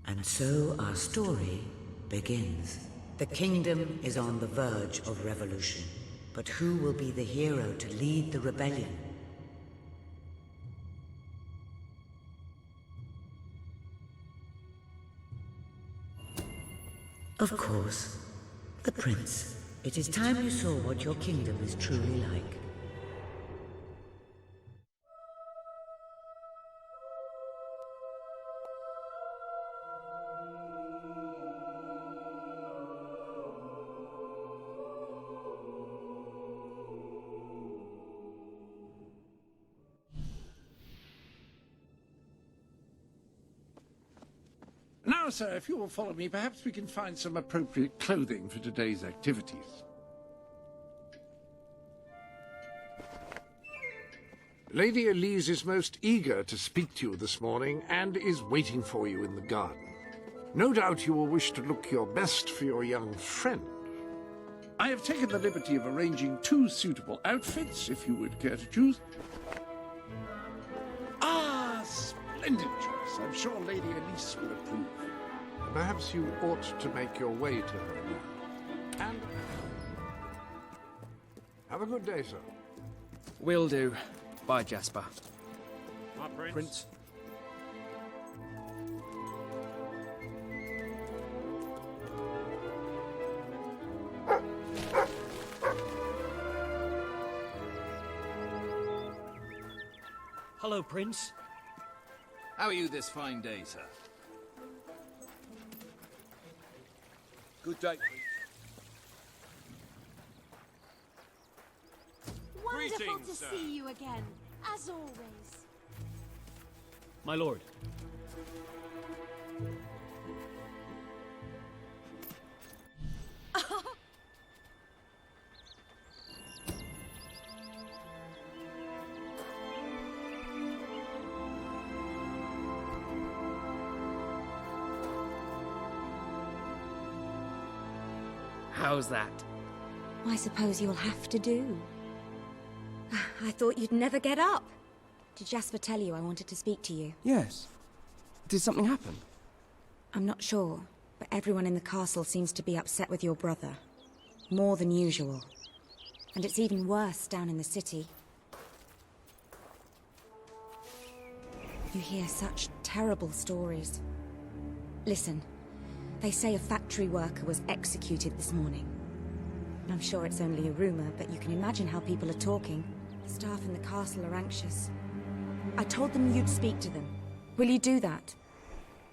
And so our story begins. The kingdom is on the verge of revolution. But who will be the hero to lead the rebellion? Of course, the prince. It is time you saw what your kingdom is truly like. Now, sir, if you will follow me, perhaps we can find some appropriate clothing for today's activities. Lady Elise is most eager to speak to you this morning and is waiting for you in the garden. No doubt you will wish to look your best for your young friend. I have taken the liberty of arranging 2 suitable outfits, if you would care to choose. Ah, splendid choice. I'm sure Lady Elise will approve. Perhaps you ought to make your way to her now. And have a good day, sir. Will do. Bye, Jasper. My prince. Hello, Prince. How are you this fine day, sir? Good day. Wonderful Greetings, to sir. see you again, as always. My lord. How's that? I suppose you'll have to do. I thought you'd never get up. Did Jasper tell you I wanted to speak to you? Yes. Did something happen? I'm not sure, but everyone in the castle seems to be upset with your brother. More than usual. And it's even worse down in the city. You hear such terrible stories. Listen, they say a factory worker was executed this morning. I'm sure it's only a rumor, but you can imagine how people are talking. The staff in the castle are anxious. I told them you'd speak to them. Will you do that?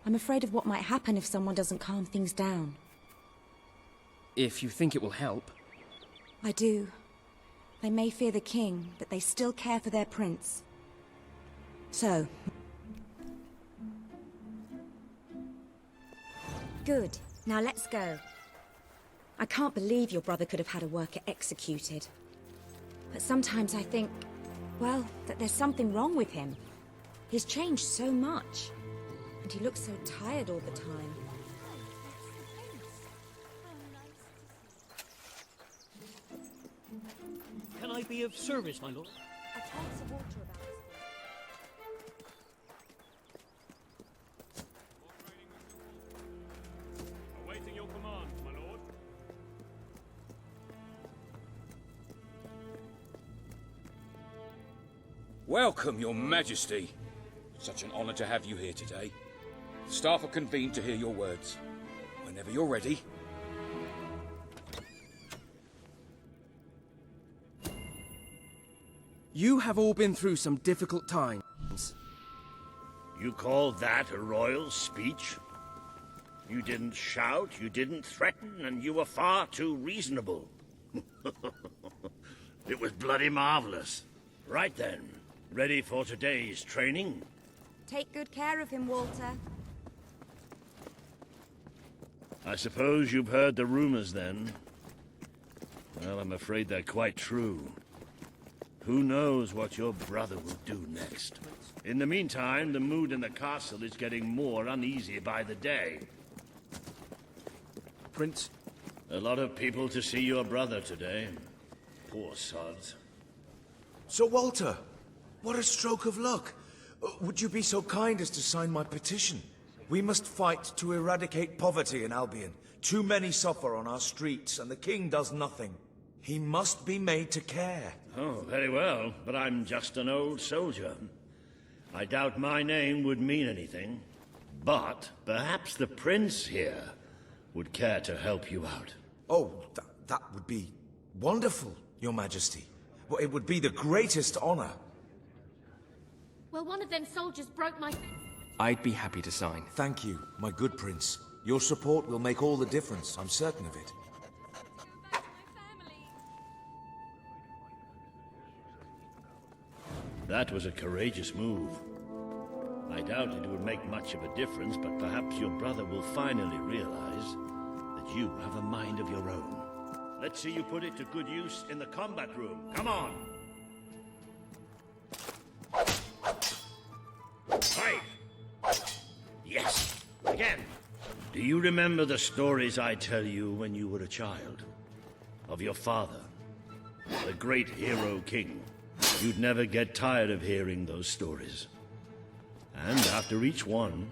I'm afraid of what might happen if someone doesn't calm things down. If you think it will help. I do. They may fear the king, but they still care for their prince. So... Good. Now let's go. I can't believe your brother could have had a worker executed. But sometimes I think, well, that there's something wrong with him. He's changed so much. And he looks so tired all the time. Can I be of service, my lord? I told Sir Walter about this. Awaiting your command, my lord. Welcome, your majesty. Such an honor to have you here today. The staff are convened to hear your words. Whenever you're ready. You have all been through some difficult times. You call that a royal speech? You didn't shout, you didn't threaten, and you were far too reasonable. It was bloody marvelous. Right then, ready for today's training? Take good care of him, Walter. I suppose you've heard the rumors then. Well, I'm afraid they're quite true. Who knows what your brother will do next? In the meantime, the mood in the castle is getting more uneasy by the day. Prince? A lot of people to see your brother today. Poor sods. Sir Walter, what a stroke of luck. Would you be so kind as to sign my petition? We must fight to eradicate poverty in Albion. Too many suffer on our streets, and the king does nothing. He must be made to care. Oh, very well, but I'm just an old soldier. I doubt my name would mean anything, but perhaps the prince here would care to help you out. Oh, that would be wonderful, Your Majesty. Well, it would be the greatest honor. Well, one of them soldiers broke my... I'd be happy to sign. Thank you, my good prince. Your support will make all the difference, I'm certain of it. That was a courageous move. I doubt it would make much of a difference, but perhaps your brother will finally realize that you have a mind of your own. Let's see you put it to good use in the combat room. Come on! Fight! Yes! Again! Do you remember the stories I tell you when you were a child? Of your father, the great hero king? You'd never get tired of hearing those stories. And after each one,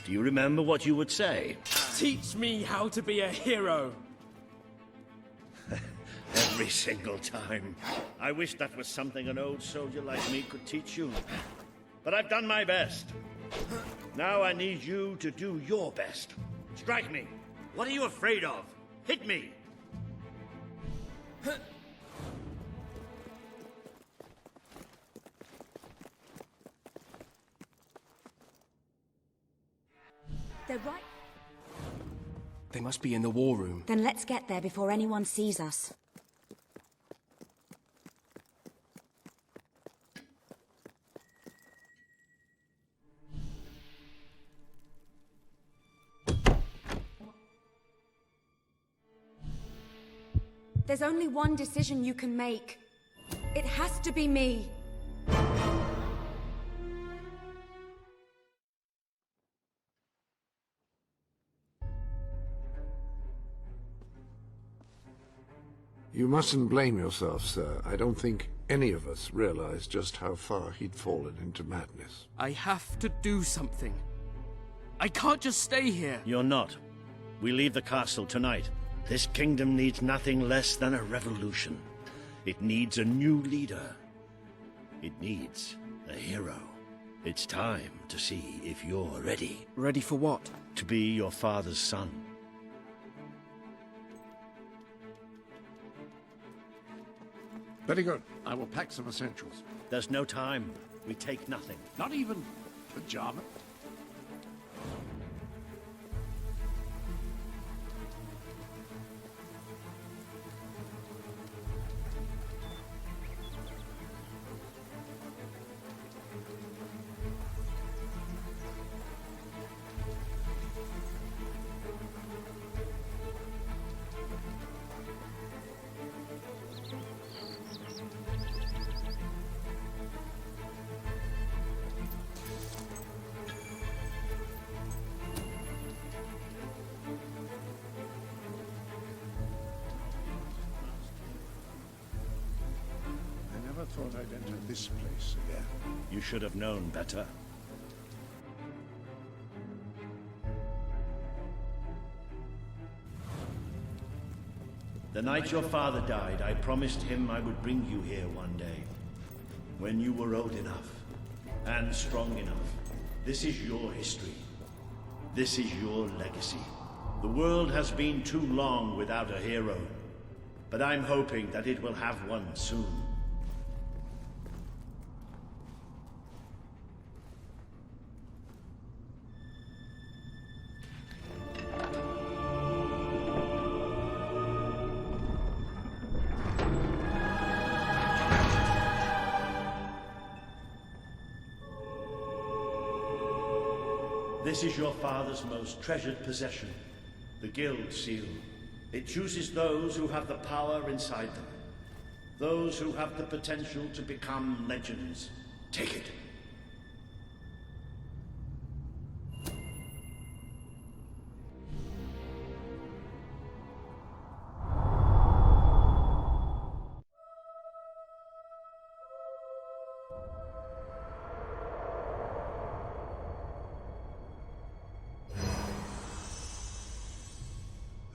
do you remember what you would say? Teach me how to be a hero! Every single time. I wish that was something an old soldier like me could teach you. But I've done my best. Now I need you to do your best. Strike me. What are you afraid of? Hit me. They're right. They must be in the war room. Then let's get there before anyone sees us. There's only one decision you can make. It has to be me. You mustn't blame yourself, sir. I don't think any of us realized just how far he'd fallen into madness. I have to do something. I can't just stay here. You're not. We leave the castle tonight. This kingdom needs nothing less than a revolution. It needs a new leader. It needs a hero. It's time to see if you're ready. Ready for what? To be your father's son. Very good. I will pack some essentials. There's no time. We take nothing. Not even pajamas. I thought I'd enter this place again. You should have known better. The night your father died, I promised him I would bring you here one day. When you were old enough and strong enough. This is your history. This is your legacy. The world has been too long without a hero, but I'm hoping that it will have one soon. This is your father's most treasured possession, the Guild Seal. It chooses those who have the power inside them, those who have the potential to become legends. Take it.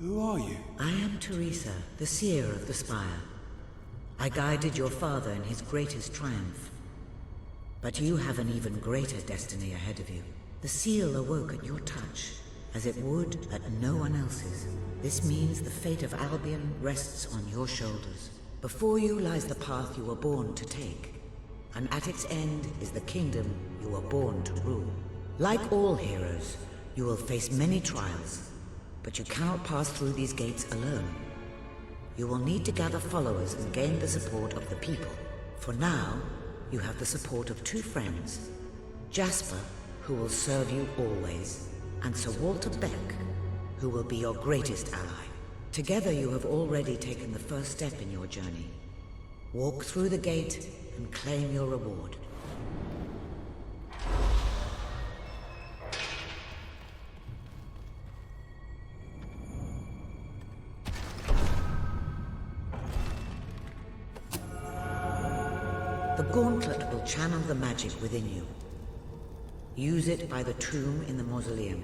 Who are you? I am Teresa, the seer of the spire. I guided your father in his greatest triumph. But you have an even greater destiny ahead of you. The seal awoke at your touch, as it would at no one else's. This means the fate of Albion rests on your shoulders. Before you lies the path you were born to take, and at its end is the kingdom you were born to rule. Like all heroes, you will face many trials, but you cannot pass through these gates alone. You will need to gather followers and gain the support of the people. For now, you have the support of two friends, Jasper, who will serve you always, and Sir Walter Beck, who will be your greatest ally. Together you have already taken the first step in your journey. Walk through the gate and claim your reward. The gauntlet will channel the magic within you. Use it by the tomb in the mausoleum,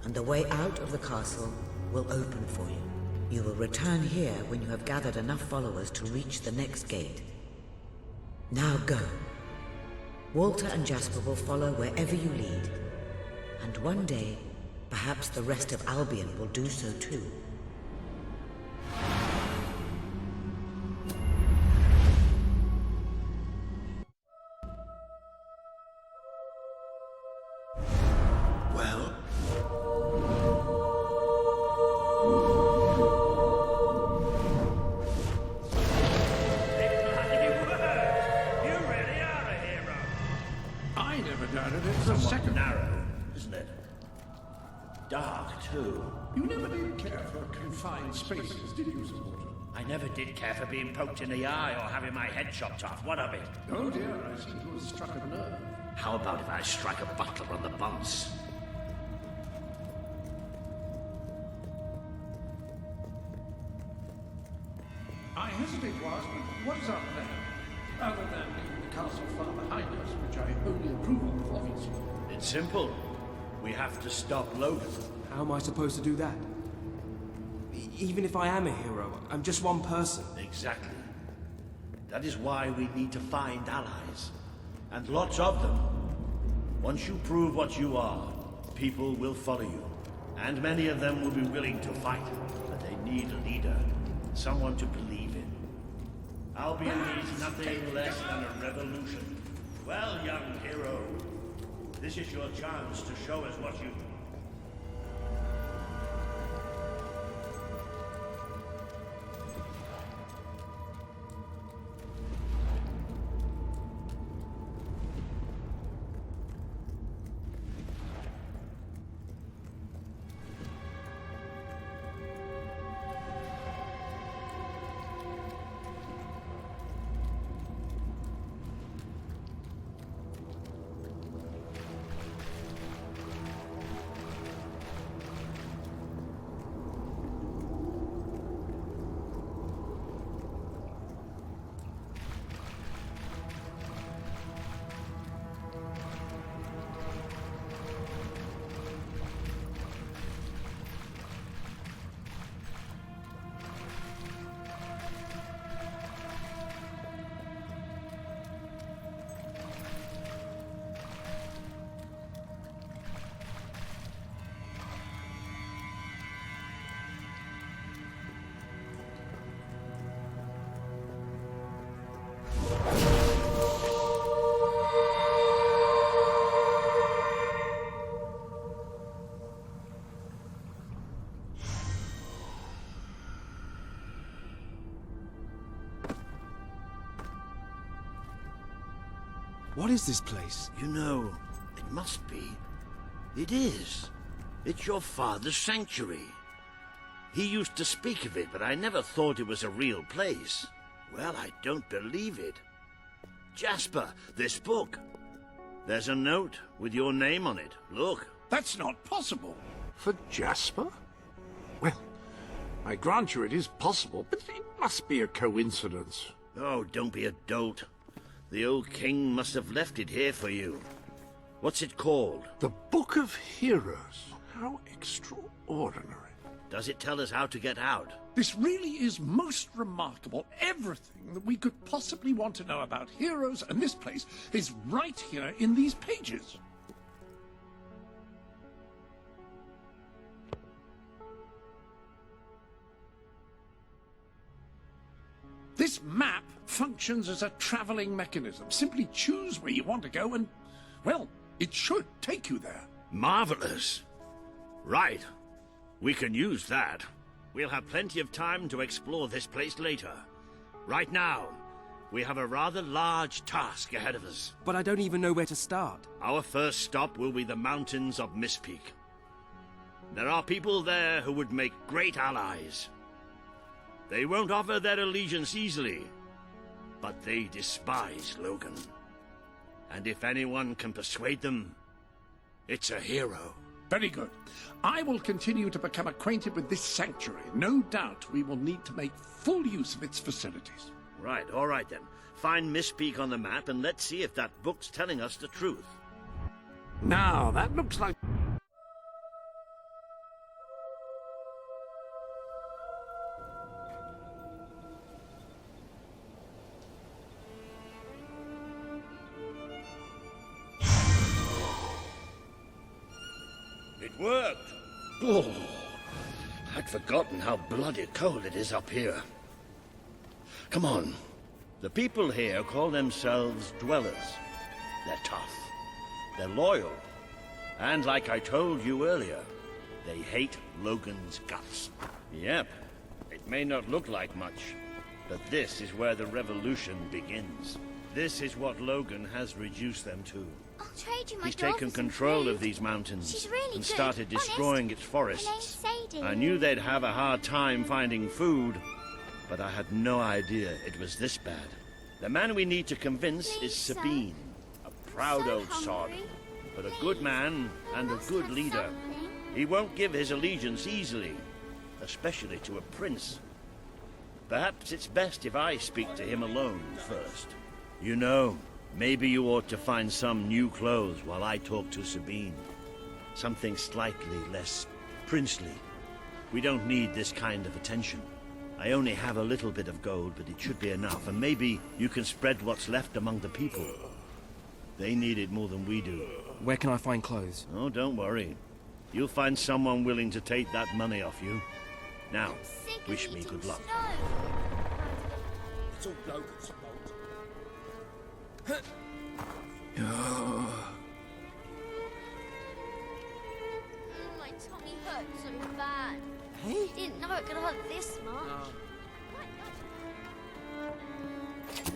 and the way out of the castle will open for you. You will return here when you have gathered enough followers to reach the next gate. Now go. Walter and Jasper will follow wherever you lead, and one day, perhaps the rest of Albion will do so too. Somewhat narrow, isn't it? Dark, too. You never did care for confined spaces, did you, Sir Walter? I never did care for being poked in the eye or having my head chopped off. What of it? Oh dear, I seem to have struck a nerve. How about if I strike a butler on the bounce? I hesitate to ask, but what is our plan? Other than leaving the castle far behind us, which I only approve of, obviously. It's simple. We have to stop Logan. How am I supposed to do that? Even if I am a hero, I'm just one person. Exactly. That is why we need to find allies. And lots of them. Once you prove what you are, people will follow you. And many of them will be willing to fight. But they need a leader. Someone to believe in. Albion needs nothing less than a revolution. Well, young hero, this is your chance to show us what you... What is this place? You know, it must be. It is. It's your father's sanctuary. He used to speak of it, but I never thought it was a real place. Well, I don't believe it. Jasper, this book. There's a note with your name on it. Look. That's not possible. For Jasper? Well, I grant you it is possible, but it must be a coincidence. Oh, don't be a dolt. The old king must have left it here for you. What's it called? The Book of Heroes. How extraordinary. Does it tell us how to get out? This really is most remarkable. Everything that we could possibly want to know about heroes and this place is right here in these pages. This map functions as a traveling mechanism. Simply choose where you want to go and, well, it should take you there. Marvelous. Right. We can use that. We'll have plenty of time to explore this place later. Right now, we have a rather large task ahead of us. But I don't even know where to start. Our first stop will be the mountains of Mistpeak. There are people there who would make great allies. They won't offer their allegiance easily, but they despise Logan. And if anyone can persuade them, it's a hero. Very good. I will continue to become acquainted with this sanctuary. No doubt we will need to make full use of its facilities. Right, all right then. Find Mistpeak on the map and let's see if that book's telling us the truth. Now, that looks like... It worked! Oh, I'd forgotten how bloody cold it is up here. Come on. The people here call themselves dwellers. They're tough. They're loyal. And like I told you earlier, they hate Logan's guts. Yep. It may not look like much, but this is where the revolution begins. This is what Logan has reduced them to. I'll trade you my He's doll taken for some control food. of these mountains She's really and good, started destroying honest. its forests. Her name's Sadie. I knew they'd have a hard time finding food, but I had no idea it was this bad. The man we need to convince Please, is sir. Sabine, a proud so old sod, hungry. but a good man and a Must good have leader. something. He won't give his allegiance easily, especially to a prince. Perhaps it's best if I speak to him alone first. You know, maybe you ought to find some new clothes while I talk to Sabine. Something slightly less princely. We don't need this kind of attention. I only have a little bit of gold, but it should be enough, and maybe you can spread what's left among the people. They need it more than we do. Where can I find clothes? Oh, don't worry. You'll find someone willing to take that money off you. Now, Sick of wish me eating good luck. snow. It's all Logan's fault. Oh, my tummy hurts so bad. Hey? Didn't know it could hurt this much.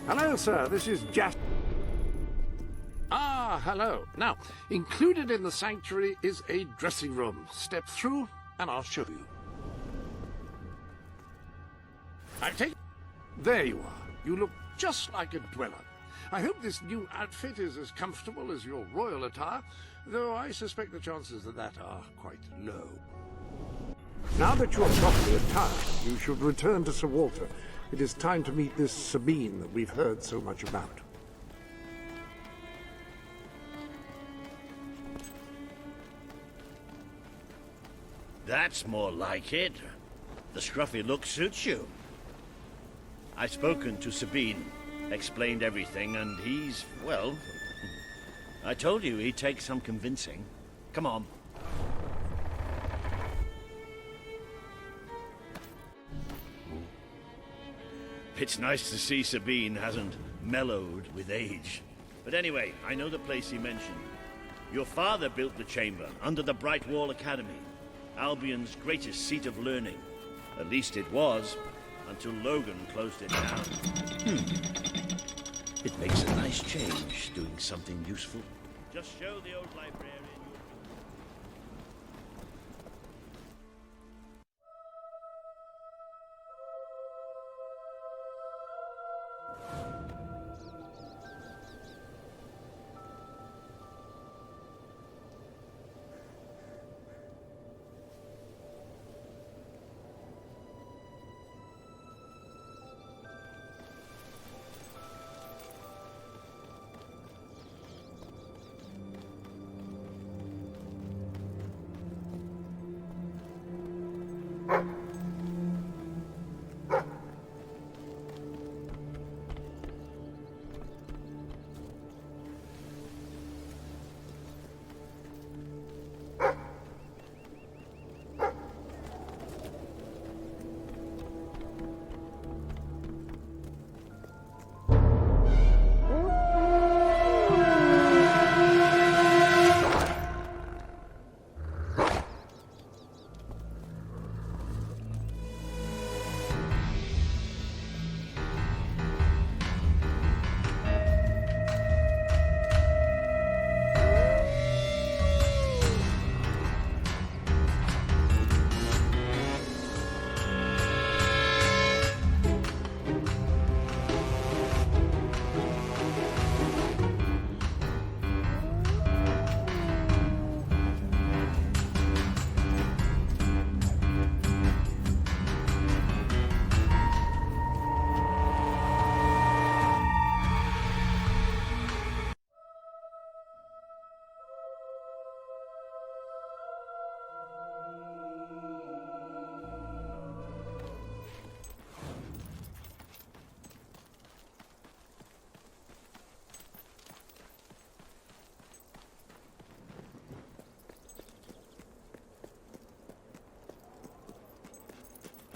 Hello, sir. This is Jas... Ah, hello. Now, included in the sanctuary is a dressing room. Step through, and I'll show you. I take... There you are. You look just like a dweller. I hope this new outfit is as comfortable as your royal attire, though I suspect the chances of that are quite low. Now that you're properly attired, you should return to Sir Walter. It is time to meet this Sabine that we've heard so much about. That's more like it. The scruffy look suits you. I've spoken to Sabine, explained everything, and he's, well... I told you he'd take some convincing. Come on. It's nice to see Sabine hasn't mellowed with age. But anyway, I know the place he mentioned. Your father built the chamber under the Bright Wall Academy, Albion's greatest seat of learning. At least it was, until Logan closed it down. It makes a nice change, doing something useful. Just show the old librarian.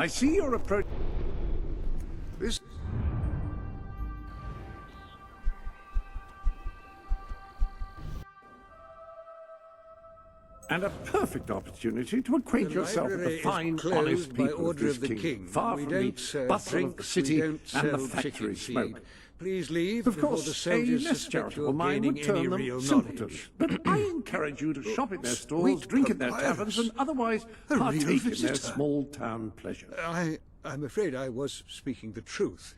I see your approach. This. And a perfect opportunity to acquaint yourself with the fine, honest people of this king, far from the bustle of the city and the factory smoke. Please leave. Of course, a less charitable mind would term them simpletons. But I encourage you to shop in their stores, drink in their taverns, and otherwise partake in their small-town pleasures. I'm afraid I was speaking the truth.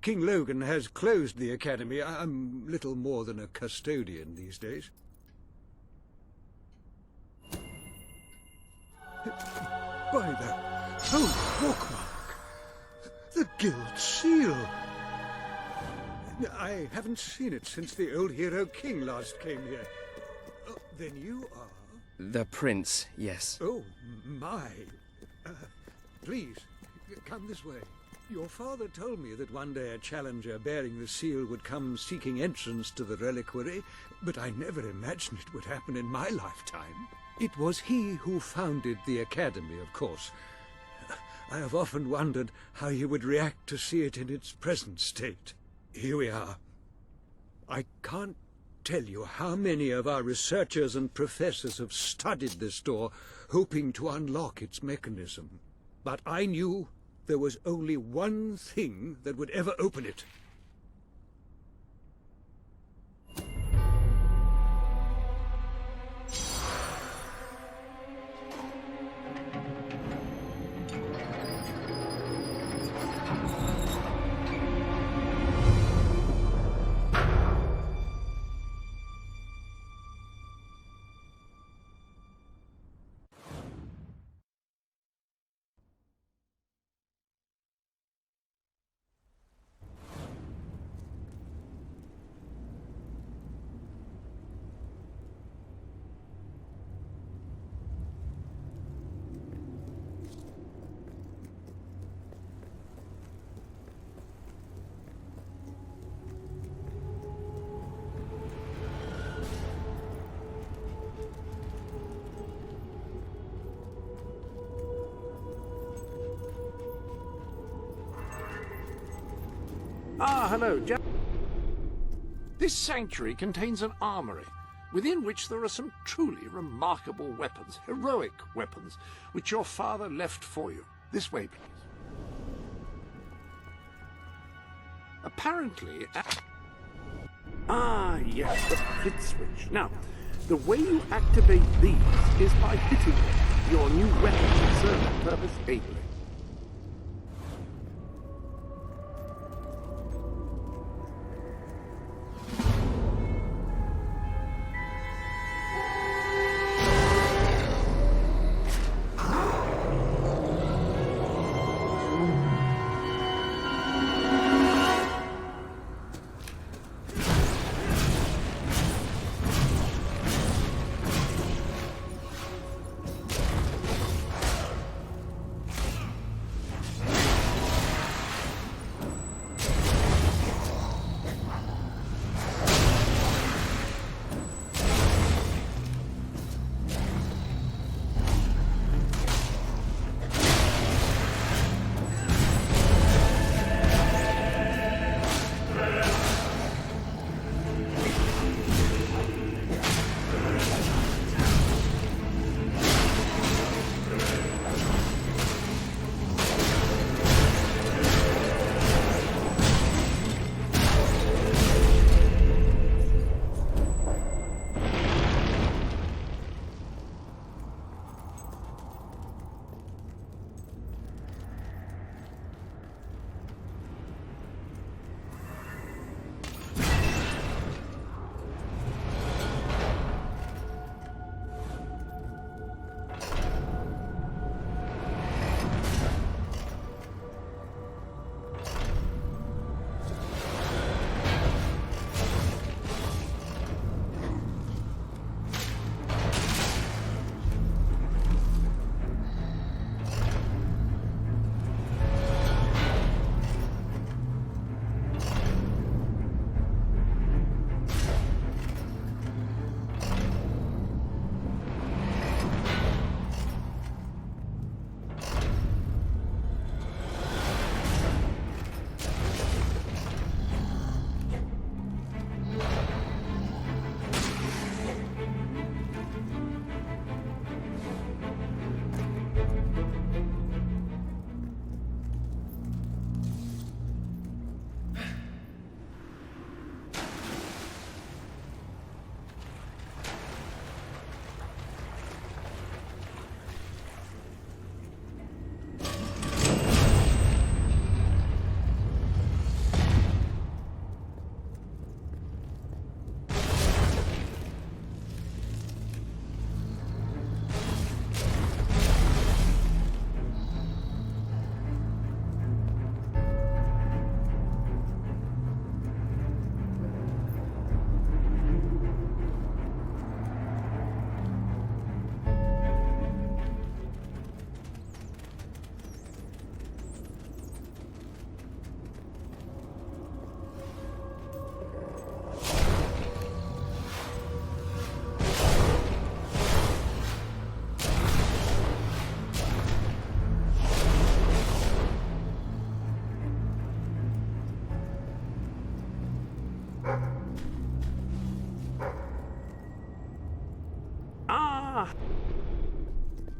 King Logan has closed the academy. I'm little more than a custodian these days. By the holy bookmark! The Guild Seal! I haven't seen it since the old hero king last came here. Oh, then you are... The prince, yes. Oh, my. Please, come this way. Your father told me that one day a challenger bearing the seal would come seeking entrance to the reliquary, but I never imagined it would happen in my lifetime. It was he who founded the academy, of course. I have often wondered how he would react to see it in its present state. Here we are. I can't tell you how many of our researchers and professors have studied this door, hoping to unlock its mechanism. But I knew there was only one thing that would ever open it. Ah, hello, Jack. This sanctuary contains an armory, within which there are some truly remarkable weapons, heroic weapons, which your father left for you. This way, please. Apparently... Ah, yes, the flip switch. Now, the way you activate these is by hitting them. Your new weapons will serve that purpose ably.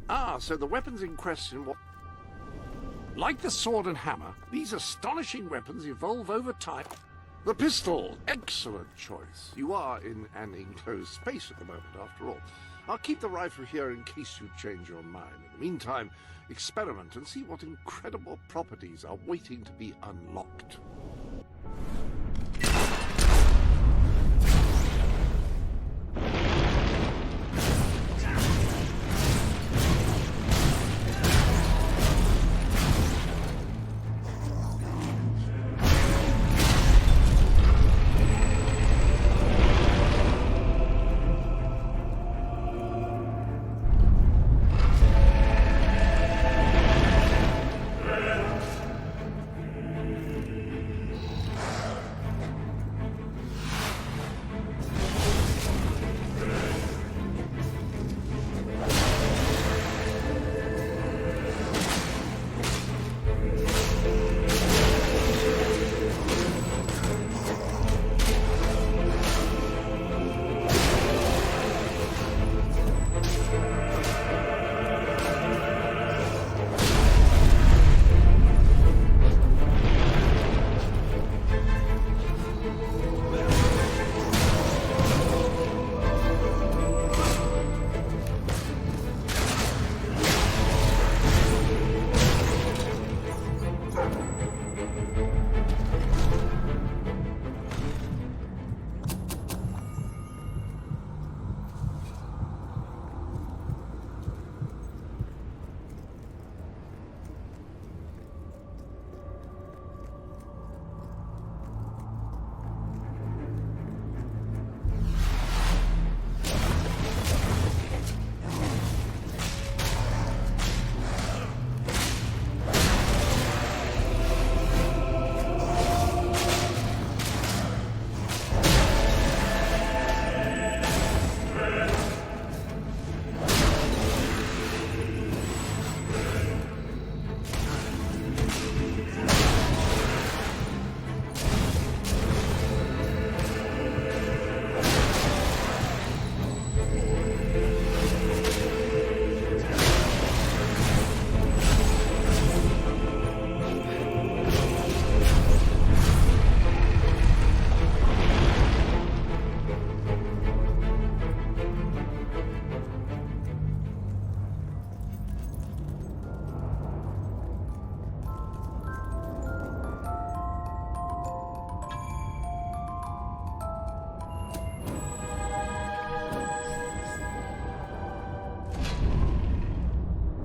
Ah, so the weapons in question were... Like the sword and hammer, these astonishing weapons evolve over time. The pistol, excellent choice. You are in an enclosed space at the moment, after all. I'll keep the rifle here in case you change your mind. In the meantime, experiment and see what incredible properties are waiting to be unlocked.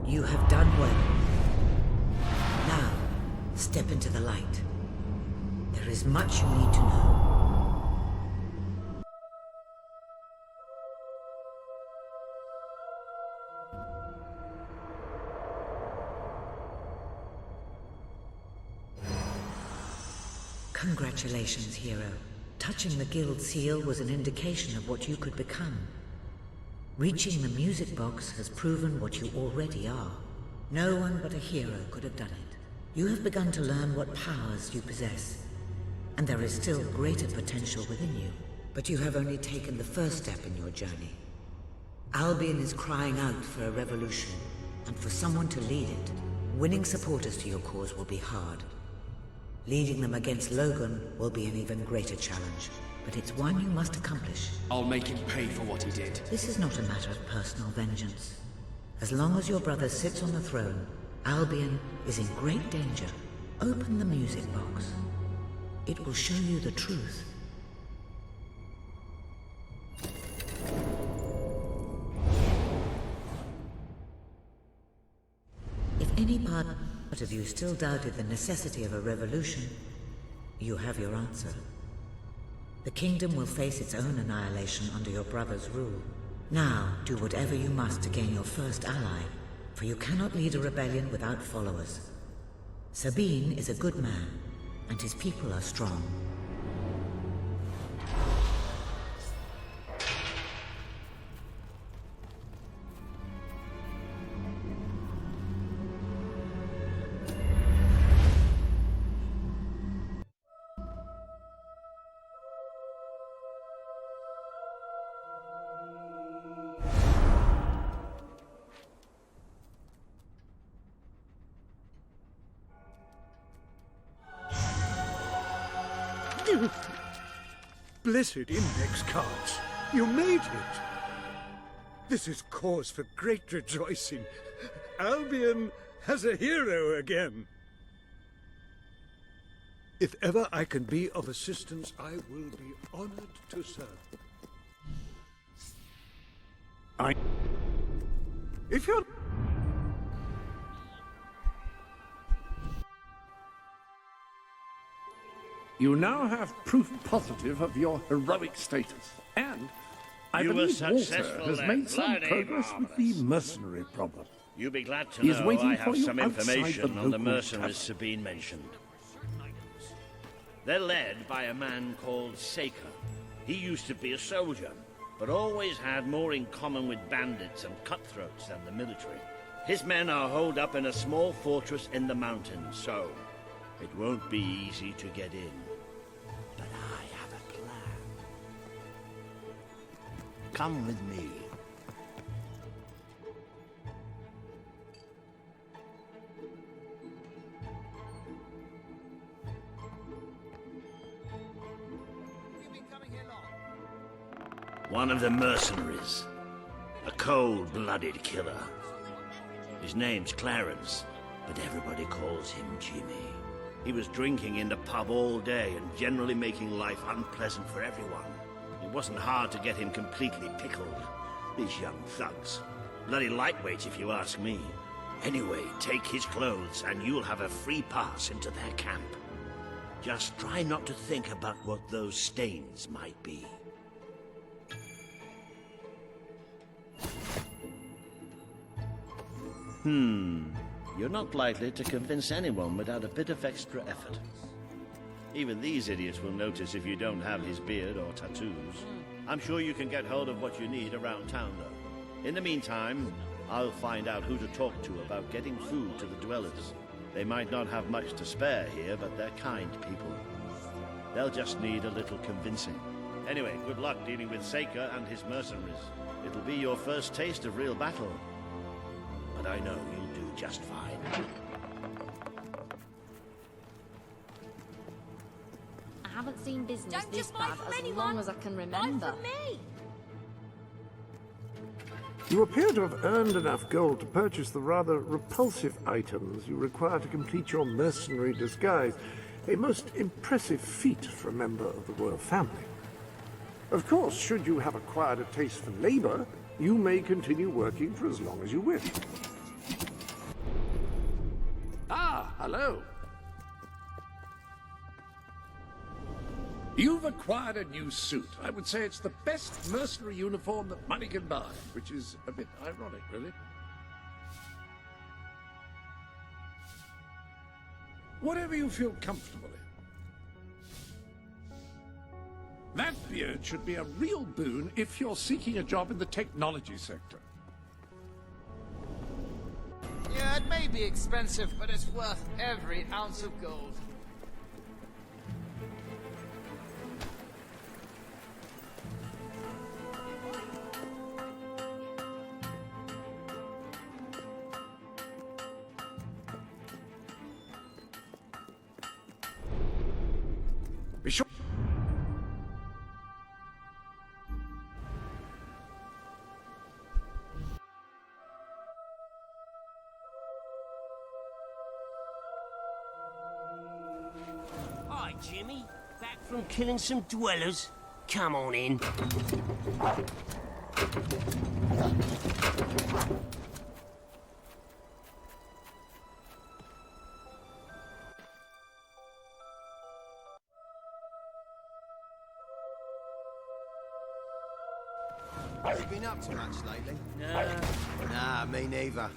You have done well. Now, step into the light. There is much you need to know. Congratulations, hero. Touching the guild seal was an indication of what you could become. Reaching the music box has proven what you already are. No one but a hero could have done it. You have begun to learn what powers you possess, and there is still greater potential within you. But you have only taken the first step in your journey. Albion is crying out for a revolution, and for someone to lead it. Winning supporters to your cause will be hard. Leading them against Logan will be an even greater challenge. But it's one you must accomplish. I'll make him pay for what he did. This is not a matter of personal vengeance. As long as your brother sits on the throne, Albion is in great danger. Open the music box. It will show you the truth. If any part of you still doubted the necessity of a revolution, you have your answer. The kingdom will face its own annihilation under your brother's rule. Now, do whatever you must to gain your first ally, for you cannot lead a rebellion without followers. Sabine is a good man, and his people are strong. Blessed index cards. You made it. This is cause for great rejoicing. Albion has a hero again. If ever I can be of assistance, I will be honored to serve. If you're... You now have proof positive of your heroic status, and I You were believe Walter successful has then. made some Bloody progress with the mercenary problem. You'll be glad to He's know waiting I for have you some outside information the on the local mercenaries tavern. Sabine mentioned. They're led by a man called Saker. He used to be a soldier, but always had more in common with bandits and cutthroats than the military. His men are holed up in a small fortress in the mountains, so it won't be easy to get in. But I have a plan. Come with me. One of the mercenaries. A cold-blooded killer. His name's Clarence, but everybody calls him Jimmy. He was drinking in the pub all day and generally making life unpleasant for everyone. It wasn't hard to get him completely pickled. These young thugs. Bloody lightweight, if you ask me. Anyway, take his clothes and you'll have a free pass into their camp. Just try not to think about what those stains might be. You're not likely to convince anyone without a bit of extra effort. Even these idiots will notice if you don't have his beard or tattoos. I'm sure you can get hold of what you need around town, though. In the meantime, I'll find out who to talk to about getting food to the dwellers. They might not have much to spare here, but they're kind people. They'll just need a little convincing. Anyway, good luck dealing with Saker and his mercenaries. It'll be your first taste of real battle. But I know you'll do just fine. I haven't seen business Don't this just buy bad from as anyone. long as I can remember. Buy from me. You appear to have earned enough gold to purchase the rather repulsive items you require to complete your mercenary disguise. A most impressive feat for a member of the royal family. Of course, should you have acquired a taste for labor, you may continue working for as long as you wish. Ah, hello. You've acquired a new suit. I would say it's the best mercenary uniform that money can buy, which is a bit ironic, really. Whatever you feel comfortable in. That beard should be a real boon if you're seeking a job in the technology sector. Yeah, it may be expensive, but it's worth every ounce of gold. Be sure. Hi, Jimmy. Back from killing some dwellers? Come on in. Have you been up to much lately? Nah. Nah, me neither.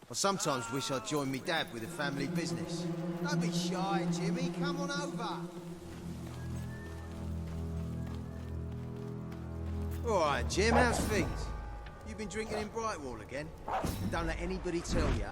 I sometimes wish I'd joined me dad with a family business. Don't be shy, Jimmy. Come on over. All right, Jim, how's things? You been drinking in Brightwall again? Don't let anybody tell you.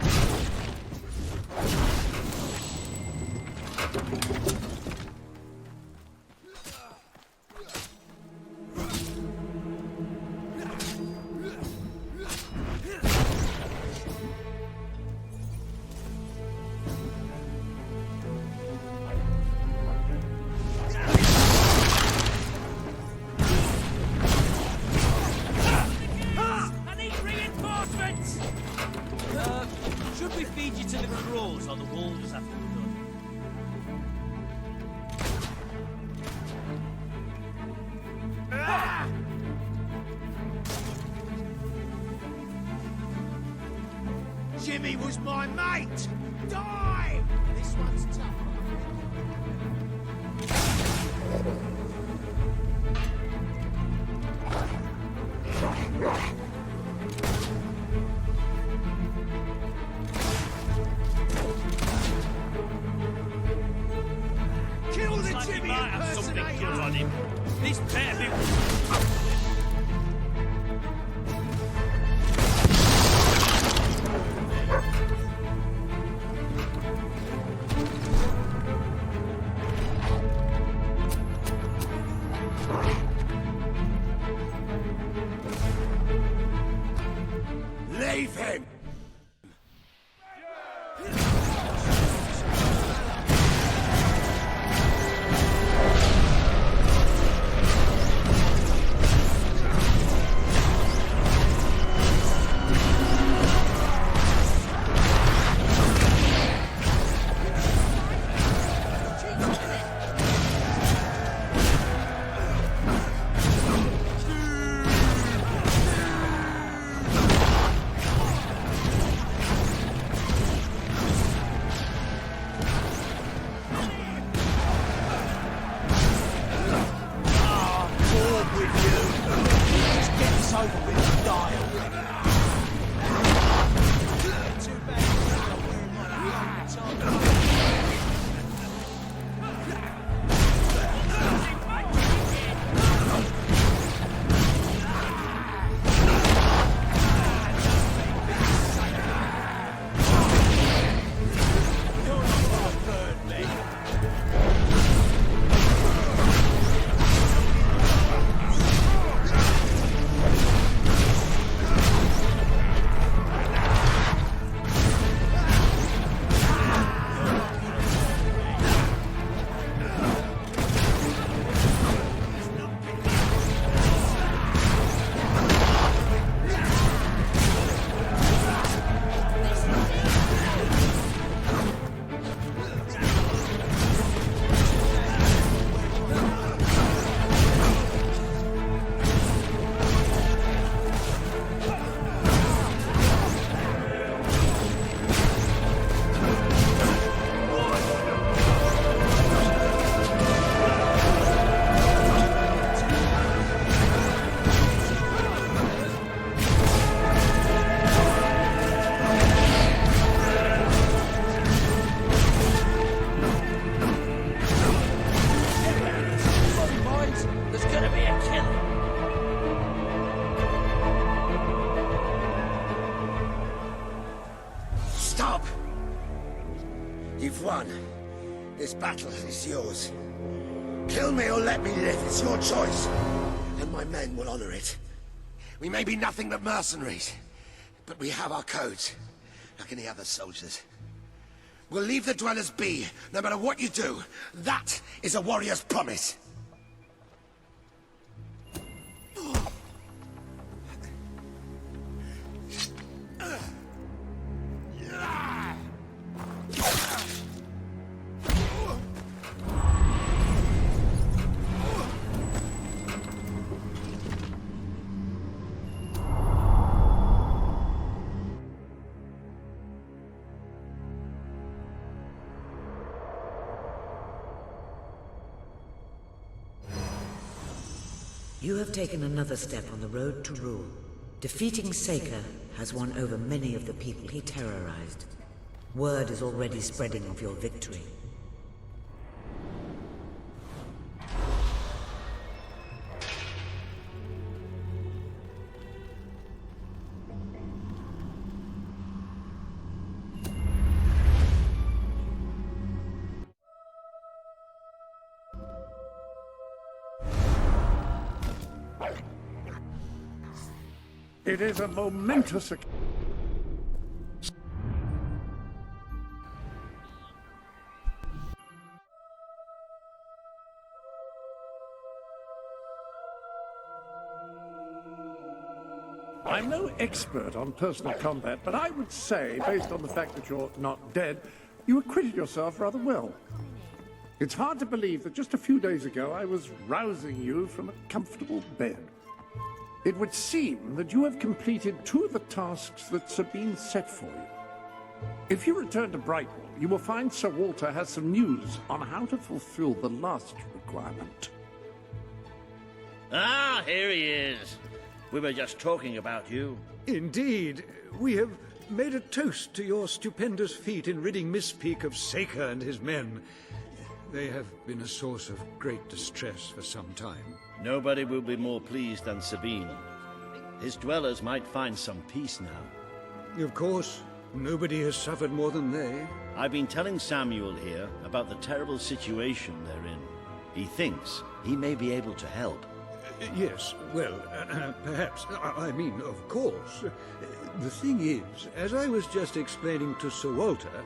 Jimmy was my mate! Die! This one's tough. Kill the Jimmy impersonator! On him. This better be... Leave him! Stop! You've won. This battle is yours. Kill me or let me live. It's your choice. And my men will honor it. We may be nothing but mercenaries, but we have our codes, like any other soldiers. We'll leave the dwellers be, no matter what you do. That is a warrior's promise. You have taken another step on the road to rule. Defeating Saker has won over many of the people he terrorized. Word is already spreading of your victory. It is a momentous occasion. I'm no expert on personal combat, but I would say, based on the fact that you're not dead, you acquitted yourself rather well. It's hard to believe that just a few days ago I was rousing you from a comfortable bed. It would seem that you have completed two of the tasks that Sabine set for you. If you return to Brightwall, you will find Sir Walter has some news on how to fulfill the last requirement. Ah, here he is. We were just talking about you. Indeed, we have made a toast to your stupendous feat in ridding Mistpeak of Saker and his men. They have been a source of great distress for some time. Nobody will be more pleased than Sabine. His dwellers might find some peace now. Of course, nobody has suffered more than they. I've been telling Samuel here about the terrible situation they're in. He thinks he may be able to help. Yes, well, perhaps. I mean, of course. The thing is, as I was just explaining to Sir Walter,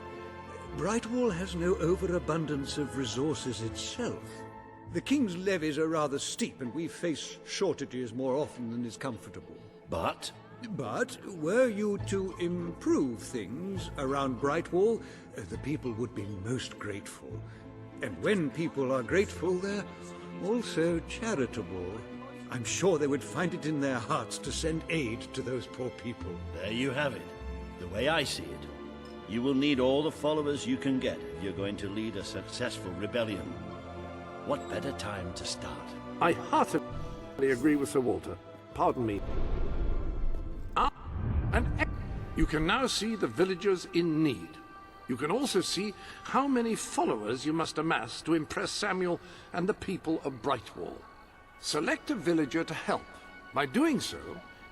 Brightwall has no overabundance of resources itself. The King's levies are rather steep, and we face shortages more often than is comfortable. But? But, were you to improve things around Brightwall, the people would be most grateful. And when people are grateful, they're also charitable. I'm sure they would find it in their hearts to send aid to those poor people. There you have it. The way I see it, you will need all the followers you can get if you're going to lead a successful rebellion. What better time to start? I heartily agree with Sir Walter. Pardon me. You can now see the villagers in need. You can also see how many followers you must amass to impress Samuel and the people of Brightwall. Select a villager to help. By doing so,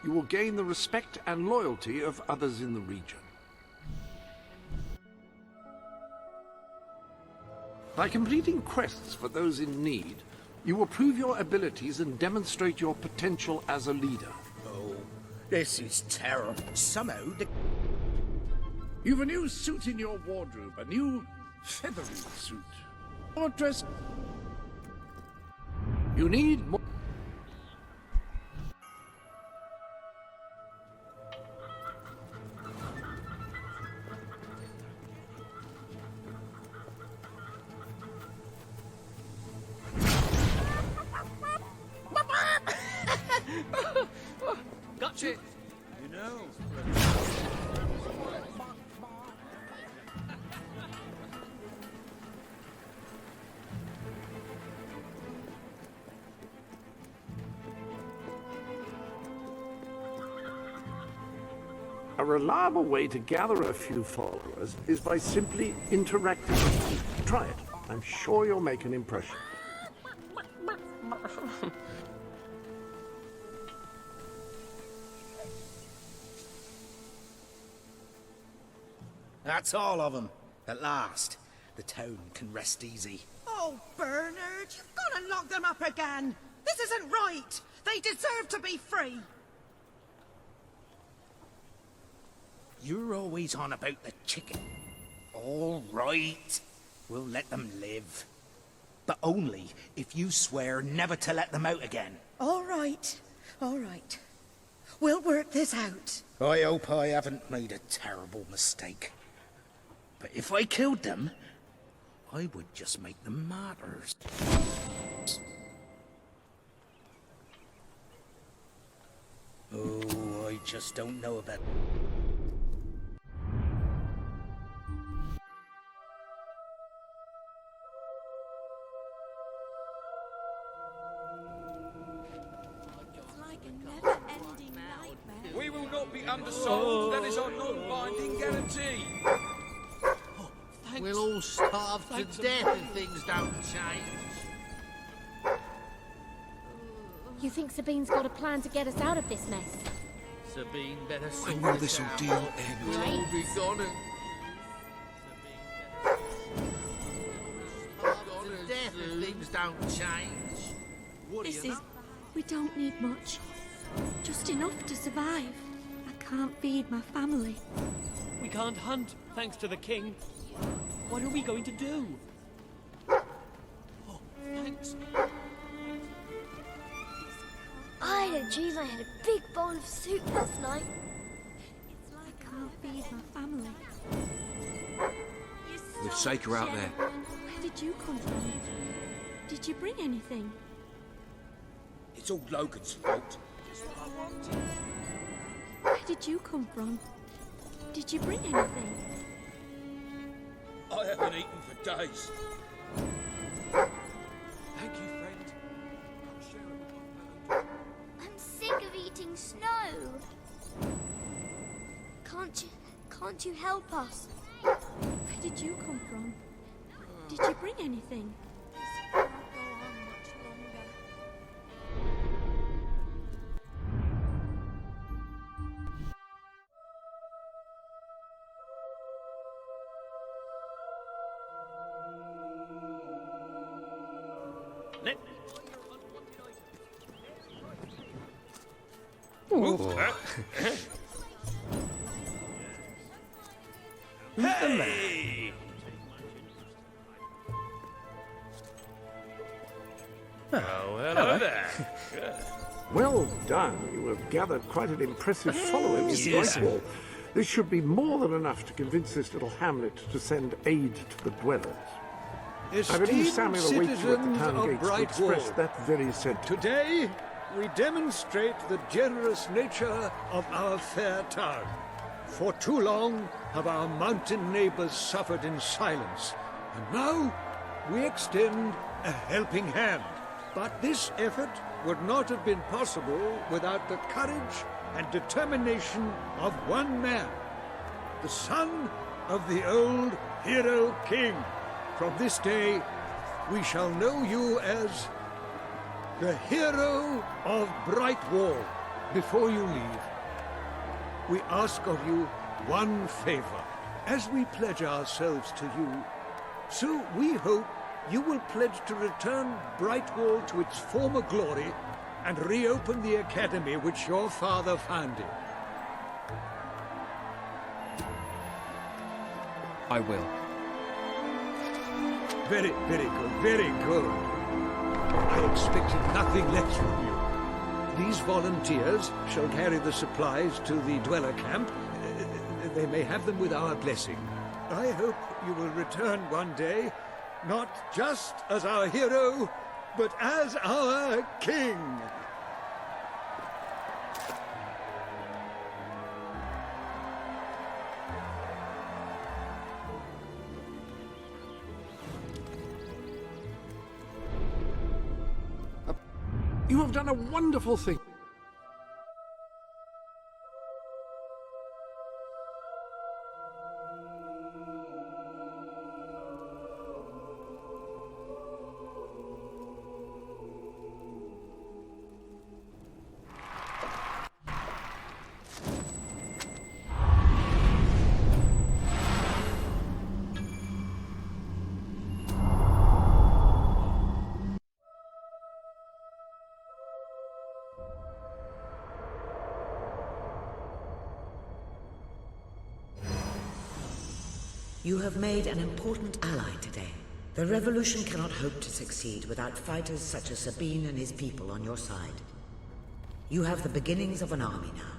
you will gain the respect and loyalty of others in the region. By completing quests for those in need, you will prove your abilities and demonstrate your potential as a leader. Oh, this is terrible. Somehow the... You've a new suit in your wardrobe, a new feathery suit. Or dress... You need more... Gotcha! You know... A reliable way to gather a few followers is by simply interacting with them. Try it. I'm sure you'll make an impression. That's all of them. At last, the town can rest easy. Oh, Bernard, you've got to lock them up again. This isn't right. They deserve to be free. You're always on about the chicken. All right. We'll let them live. But only if you swear never to let them out again. All right. All right. We'll work this out. I hope I haven't made a terrible mistake. But if I killed them, I would just make them martyrs. Oh, I just don't know about... We will not be undersold. That is our non-binding guarantee. We'll all starve to death if things don't change. You think Sabine's got a plan to get us out of this mess? Sabine better When will this ordeal end? We'll all be gone and... Starve to death if things don't change. This is... We don't need much. Just enough to survive. I can't feed my family. We can't hunt, thanks to the king. What are we going to do? Oh, thanks. I had a dream I had a big bowl of soup last night. I can't feed my family. With Saker out there. Where did you come from? Did you bring anything? It's all Logan's fault. Where did you come from? Did you bring anything? I haven't eaten for days. Thank you, friend. I'm sick of eating snow. Can't you help us? Where did you come from? Did you bring anything? Hey! Oh, hello there. Well done. You have gathered quite an impressive following in Brightwall. This should be more than enough to convince this little hamlet to send aid to the dwellers. I believe Samuel awaits you at the town gates to express that very sentiment. Today, we demonstrate the generous nature of our fair town. For too long have our mountain neighbors suffered in silence, and now we extend a helping hand. But this effort would not have been possible without the courage and determination of one man, the son of the old hero king. From this day, we shall know you as the hero of Brightwall. Before you leave, we ask of you one favor. As we pledge ourselves to you, so we hope you will pledge to return Brightwall to its former glory and reopen the academy which your father founded. I will. Very, very good, very good. I expected nothing less from you. These volunteers shall carry the supplies to the dweller camp. They may have them with our blessing. I hope you will return one day, not just as our hero, but as our king. You have done a wonderful thing. You have made an important ally today. The revolution cannot hope to succeed without fighters such as Sabine and his people on your side. You have the beginnings of an army now.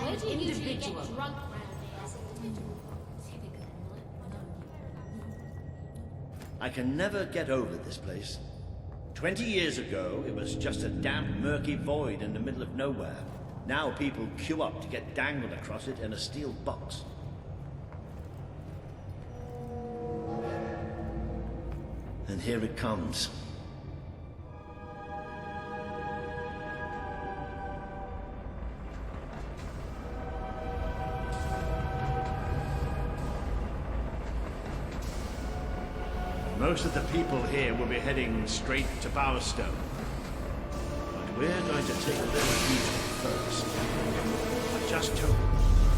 Where do you usually get drunk round here? I can never get over this place. 20 years ago, it was just a damp, murky void in the middle of nowhere. Now people queue up to get dangled across it in a steel box. And here it comes. Most of the people here will be heading straight to Bowerstone. But we're going to take a little detour first. I just took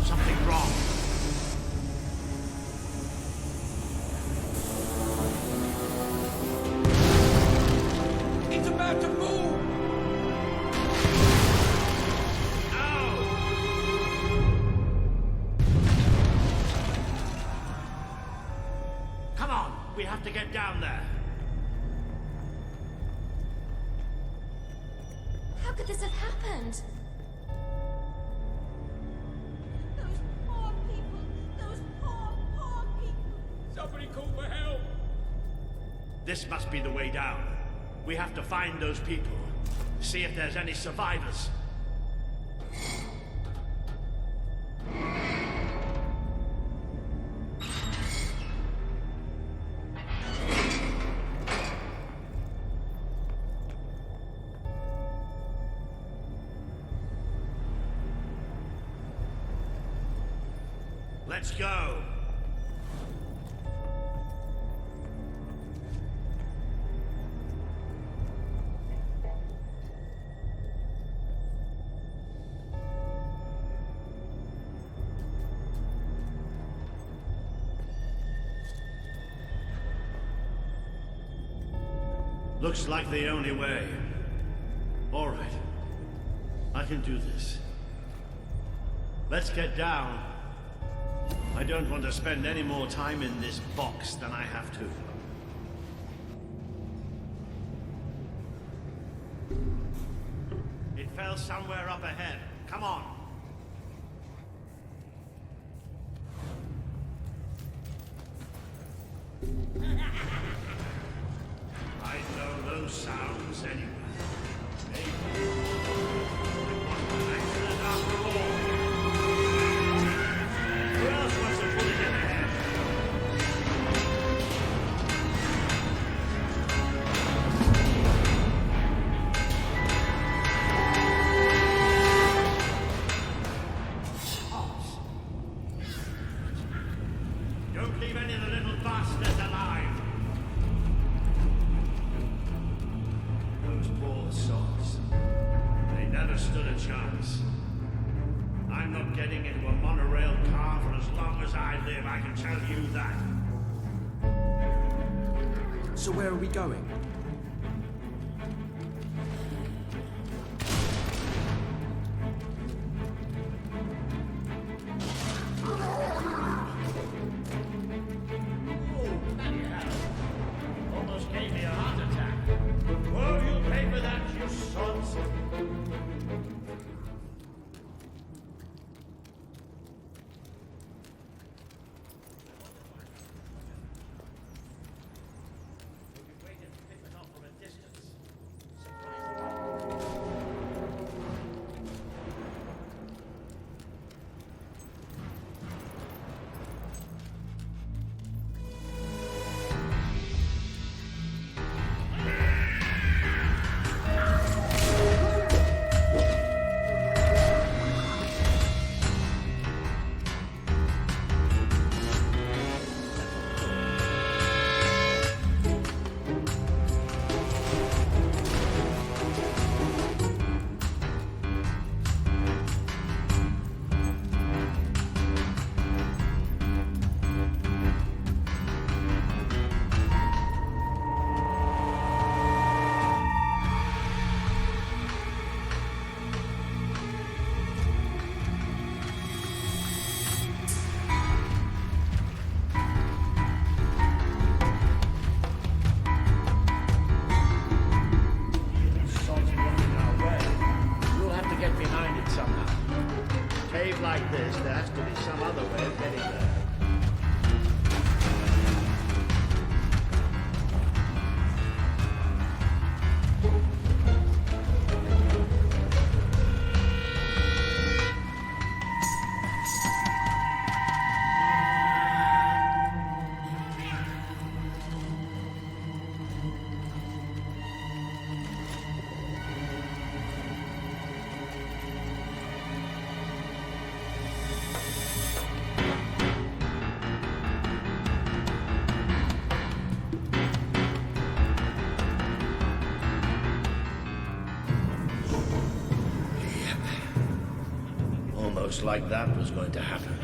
something wrong. It's about to move! Come on, we have to get down there. How could this have happened? Those poor people! Those poor people! Somebody call for help! This must be the way down. We have to find those people. See if there's any survivors. Let's go. Looks like the only way. All right. I can do this. Let's get down. I don't want to spend any more time in this box than I have to. It fell somewhere up ahead. Come on. I know those sounds anyway. Maybe it wasn't an accident after all. Who else wants to put it in the head? Don't leave any of the little bastards alive. Those poor sods. They never stood a chance. I'm not getting into a monorail car for as long as I live, I can tell you that. So where are we going? Almost gave me a heart attack. Oh, you'll pay for that, you sods. Like this, there has to be some other way of getting there. looks like that was going to happen.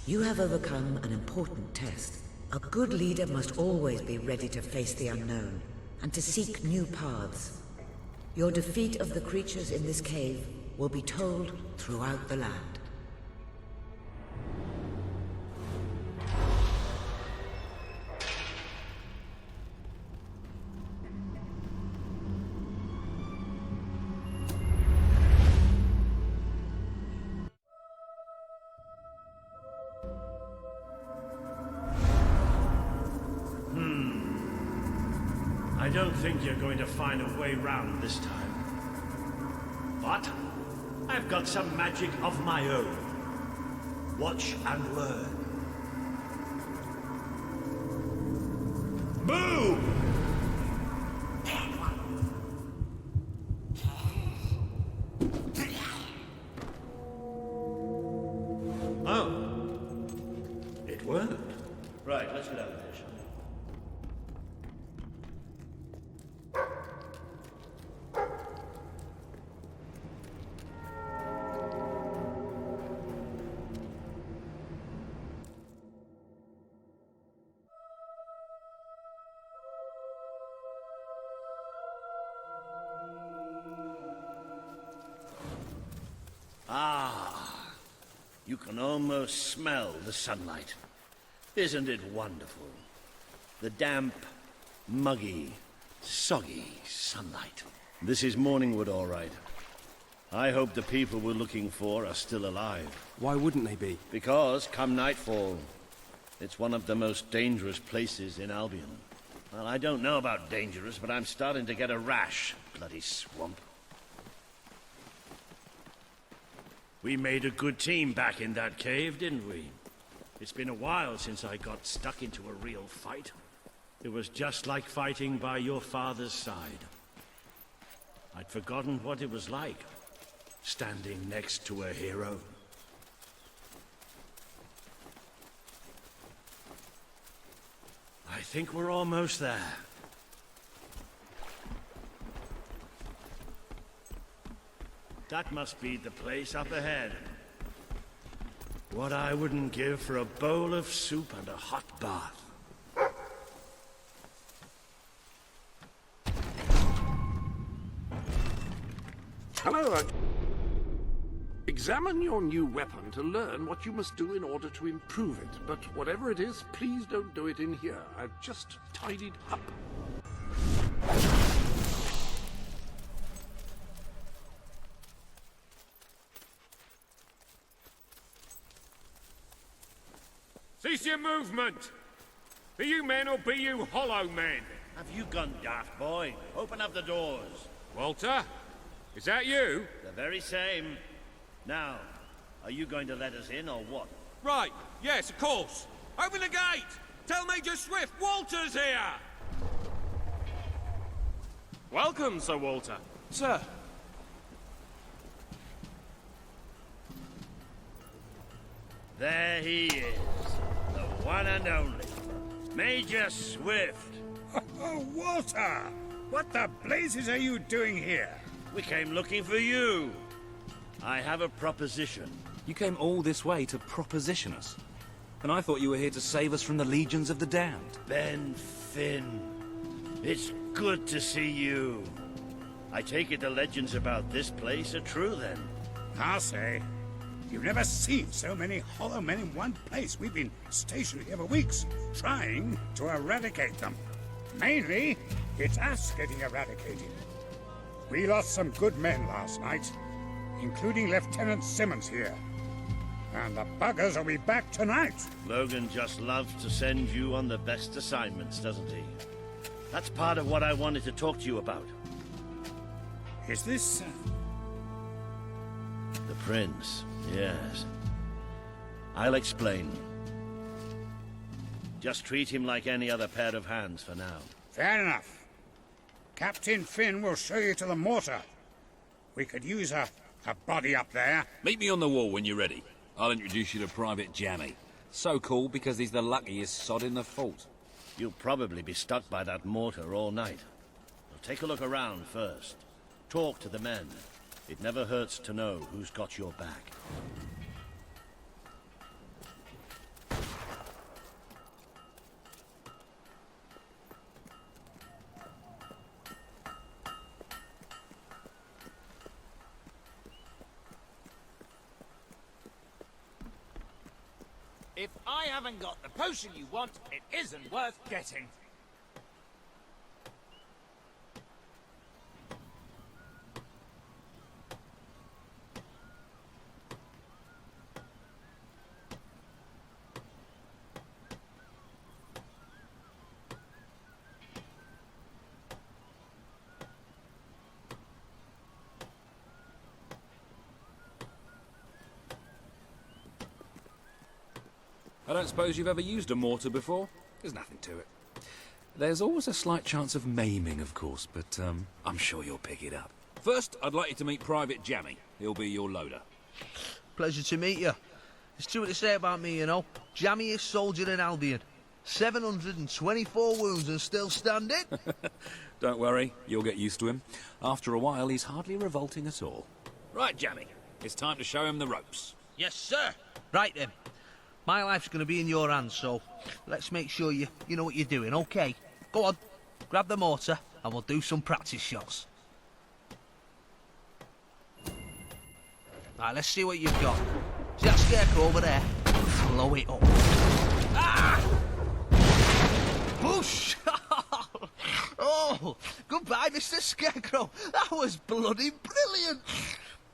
You have overcome an important test. A good leader must always be ready to face the unknown, and to seek new paths. Your defeat of the creatures in this cave will be told throughout the land. I don't think you're going to find a way round this time. But I've got some magic of my own. Watch and learn. Boom! Oh. It worked. Right, let's get out of here, shall we? Ah, you can almost smell the sunlight. Isn't it wonderful? The damp, muggy, soggy sunlight. This is Morningwood, all right. I hope the people we're looking for are still alive. Why wouldn't they be? Because, come nightfall, it's one of the most dangerous places in Albion. Well, I don't know about dangerous, but I'm starting to get a rash. Bloody swamp. We made a good team back in that cave, didn't we? It's been a while since I got stuck into a real fight. It was just like fighting by your father's side. I'd forgotten what it was like, standing next to a hero. I think we're almost there. That must be the place up ahead. What I wouldn't give for a bowl of soup and a hot bath. Hello. Examine your new weapon to learn what you must do in order to improve it. But whatever it is, please don't do it in here. I've just tidied up. Cease your movement! Be you men or be you hollow men? Have you gone daft, boy? Open up the doors. Walter? Is that you? The very same. Now, are you going to let us in or what? Right, yes, of course. Open the gate! Tell Major Swift Walter's here! Welcome, Sir Walter. Sir. There he is. The one and only. Major Swift. Oh, Walter! What the blazes are you doing here? We came looking for you. I have a proposition. You came all this way to proposition us. And I thought you were here to save us from the legions of the damned. Ben Finn. It's good to see you. I take it the legends about this place are true, then? I'll say. You've never seen so many hollow men in one place. We've been stationed here for weeks, trying to eradicate them. Mainly, it's us getting eradicated. We lost some good men last night, including Lieutenant Simmons here. And the buggers will be back tonight. Logan just loves to send you on the best assignments, doesn't he? That's part of what I wanted to talk to you about. Is this... The Prince, yes. I'll explain. Just treat him like any other pair of hands for now. Fair enough. Captain Finn will show you to the mortar. We could use a body up there. Meet me on the wall when you're ready. I'll introduce you to Private Jammy. So cool because he's the luckiest sod in the fort. You'll probably be stuck by that mortar all night. Well, take a look around first. Talk to the men. It never hurts to know who's got your back. If I haven't got the potion you want, it isn't worth getting. I don't suppose you've ever used a mortar before? There's nothing to it. There's always a slight chance of maiming, of course, but I'm sure you'll pick it up. First, I'd like you to meet Private Jammy. He'll be your loader. Pleasure to meet you. There's too much to say about me, you know. Jammiest soldier in Albion. 724 wounds and still standing. Don't worry, you'll get used to him. After a while, he's hardly revolting at all. Right, Jammy, it's time to show him the ropes. Yes, sir. Right then. My life's going to be in your hands, so let's make sure you know what you're doing, okay? Go on, grab the mortar, and we'll do some practice shots. Right, let's see what you've got. See that scarecrow over there? Blow it up. Ah! Whoosh! Oh, goodbye, Mr. Scarecrow. That was bloody brilliant.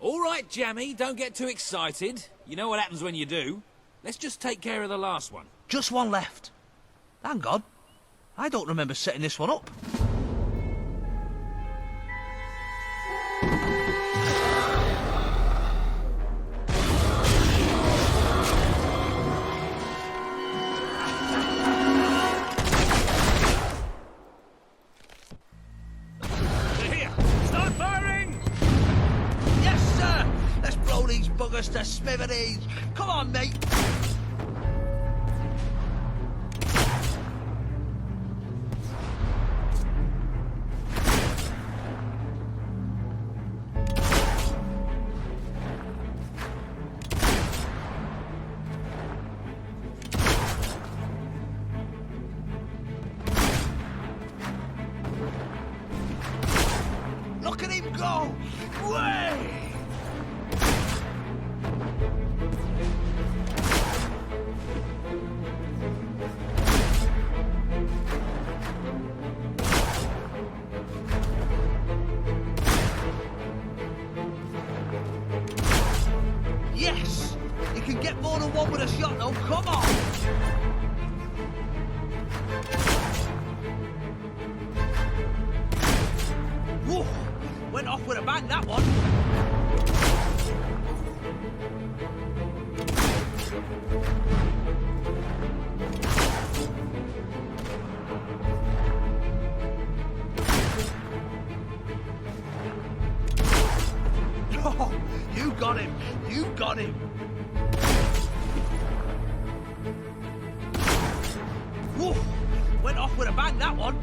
All right, Jammy, don't get too excited. You know what happens when you do. Let's just take care of the last one. Just one left. Hang on. I don't remember setting this one up. Here! Start firing! Yes, sir! Let's blow these buggers to smithereens. Come on, mate. Go away! Yes! You can get more than one with a shot, though. Come on! Whoa! Went off with a bang, that one. Oh, you got him. You got him. Whoa! Went off with a bang, that one.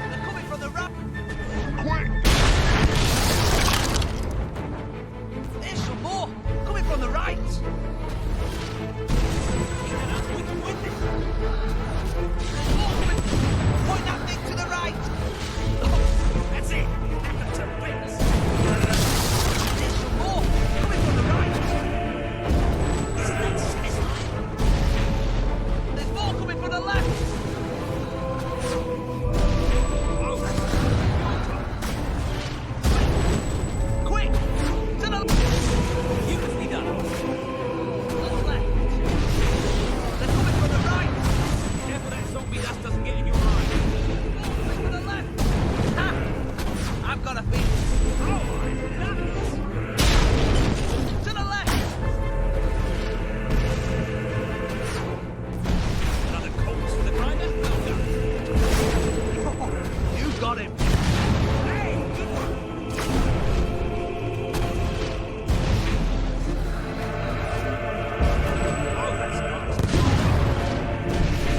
They're coming from the right. Quick! There's some more coming from the right. Point that thing to the right. That's it. There's some more coming from the right. There's more coming from the left. Quick! To the beautifully done. To the left. They're coming from the right. Careful that zombie dust doesn't get in your eye. To the left. Ha! I've got a feeling. Oh, I love it. To the left. Another Colts for the grinder. Well done. Oh, you got him. Hey, good one. Oh, that's nice.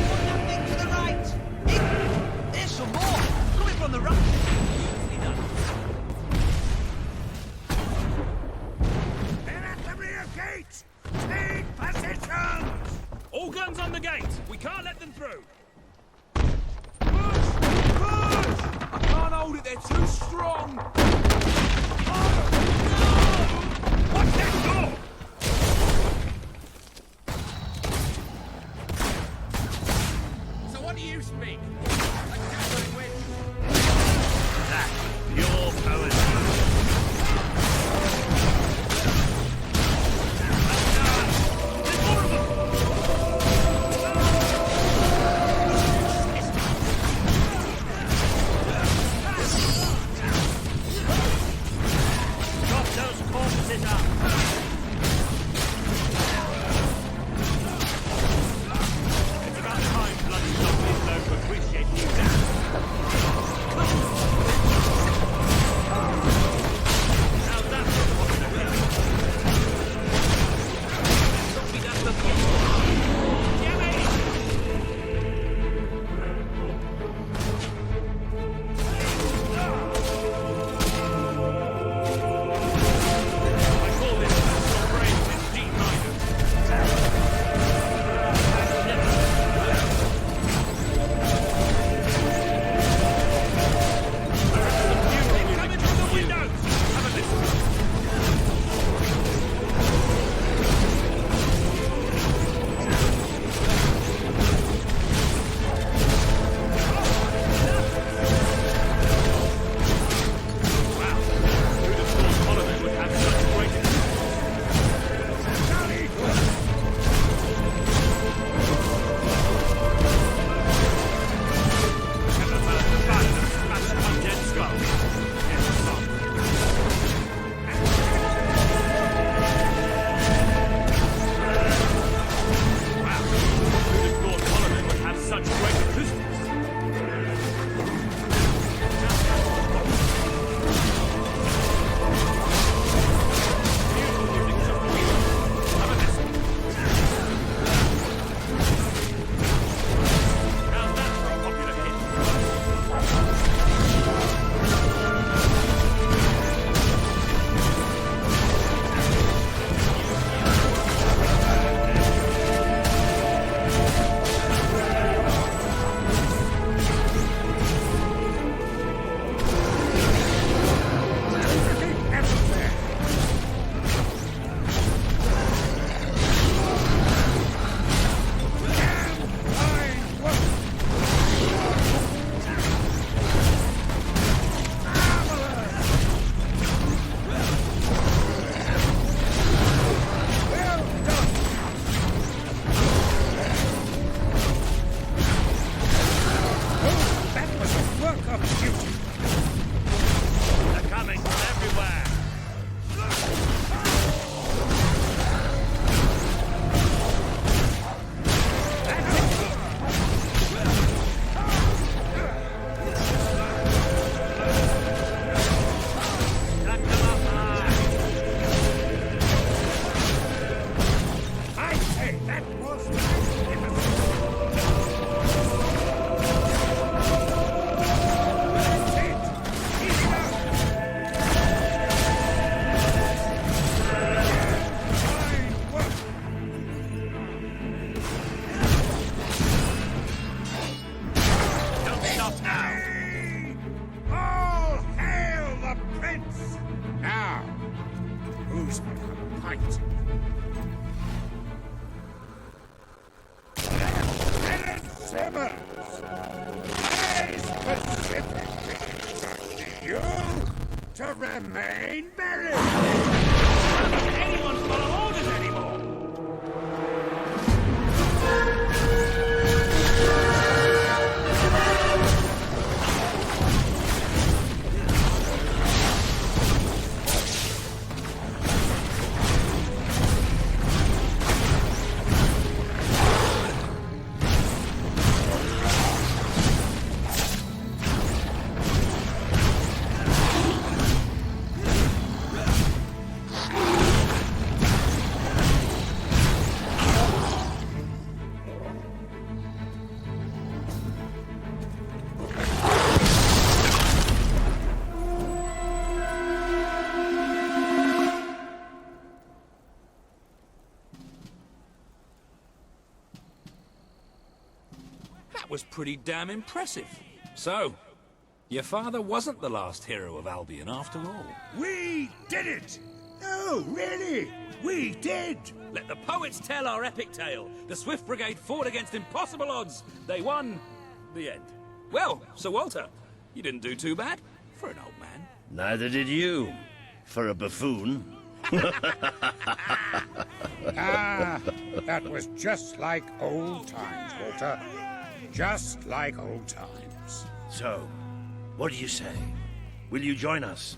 Point that thing to the right. There's some more coming from the right. Beautifully done. They're at the rear gate! Take positions! All guns on the gate. We can't let them through. I can't hold it, they're too strong. Watch that door! So what do you speak? That's pure poetry. Drop those corpses up. It's about time bloody zombies learn to appreciate you now. That was magnificent! That's it! Keep it up! Fine work! Don't stop now! All hail the prince! Now, who's going to have a pint? Lieutenant Simmons! I specifically instructed you to remain buried! How does anyone follow orders anymore? That was pretty damn impressive. So, your father wasn't the last hero of Albion after all. We did it! No, really! We did! Let the poets tell our epic tale. The Swift Brigade fought against impossible odds. They won. The end. Well, Sir Walter, you didn't do too bad for an old man. Neither did you, for a buffoon. Ah, that was just like old times, Walter. Just like old times. So, what do you say? Will you join us?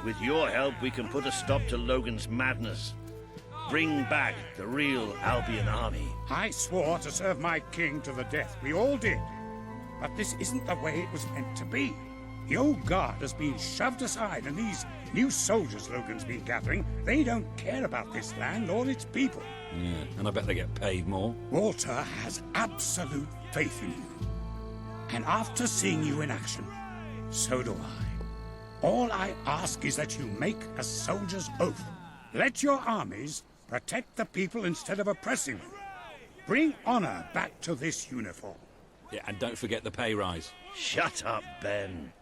With your help, we can put a stop to Logan's madness. Bring back the real Albion army. I swore to serve my king to the death. We all did. But this isn't the way it was meant to be. The old guard has been shoved aside, and these new soldiers Logan's been gathering, they don't care about this land or its people. Yeah, and I bet they get paid more. Walter has absolute faith in you. And after seeing you in action, so do I. All I ask is that you make a soldier's oath. Let your armies protect the people instead of oppressing them. Bring honor back to this uniform. Yeah, and don't forget the pay rise. Shut up, Ben.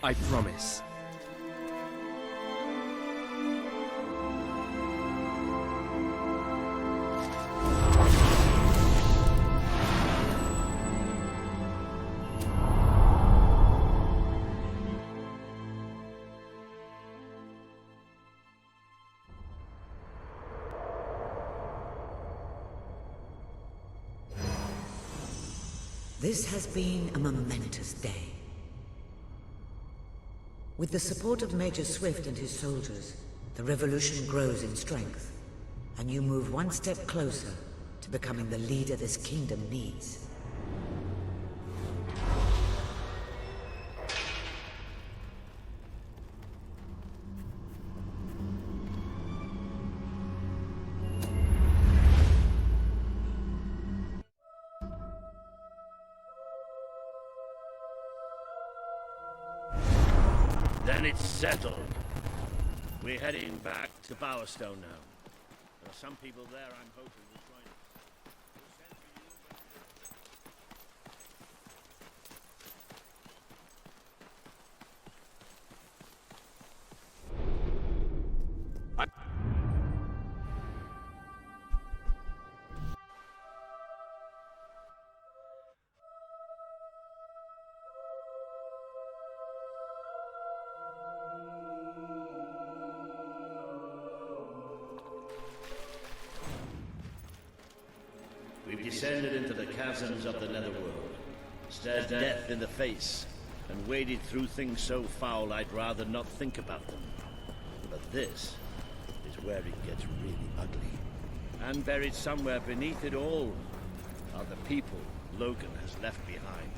I promise. This has been a momentous day. With the support of Major Swift and his soldiers, the revolution grows in strength, and you move one step closer to becoming the leader this kingdom needs. Then it's settled. We're heading back to Bowerstone now. There are some people there I'm hoping will join us. We've descended into the chasms of the netherworld, stared death in the face, and waded through things so foul I'd rather not think about them. But this is where it gets really ugly. And buried somewhere beneath it all are the people Logan has left behind.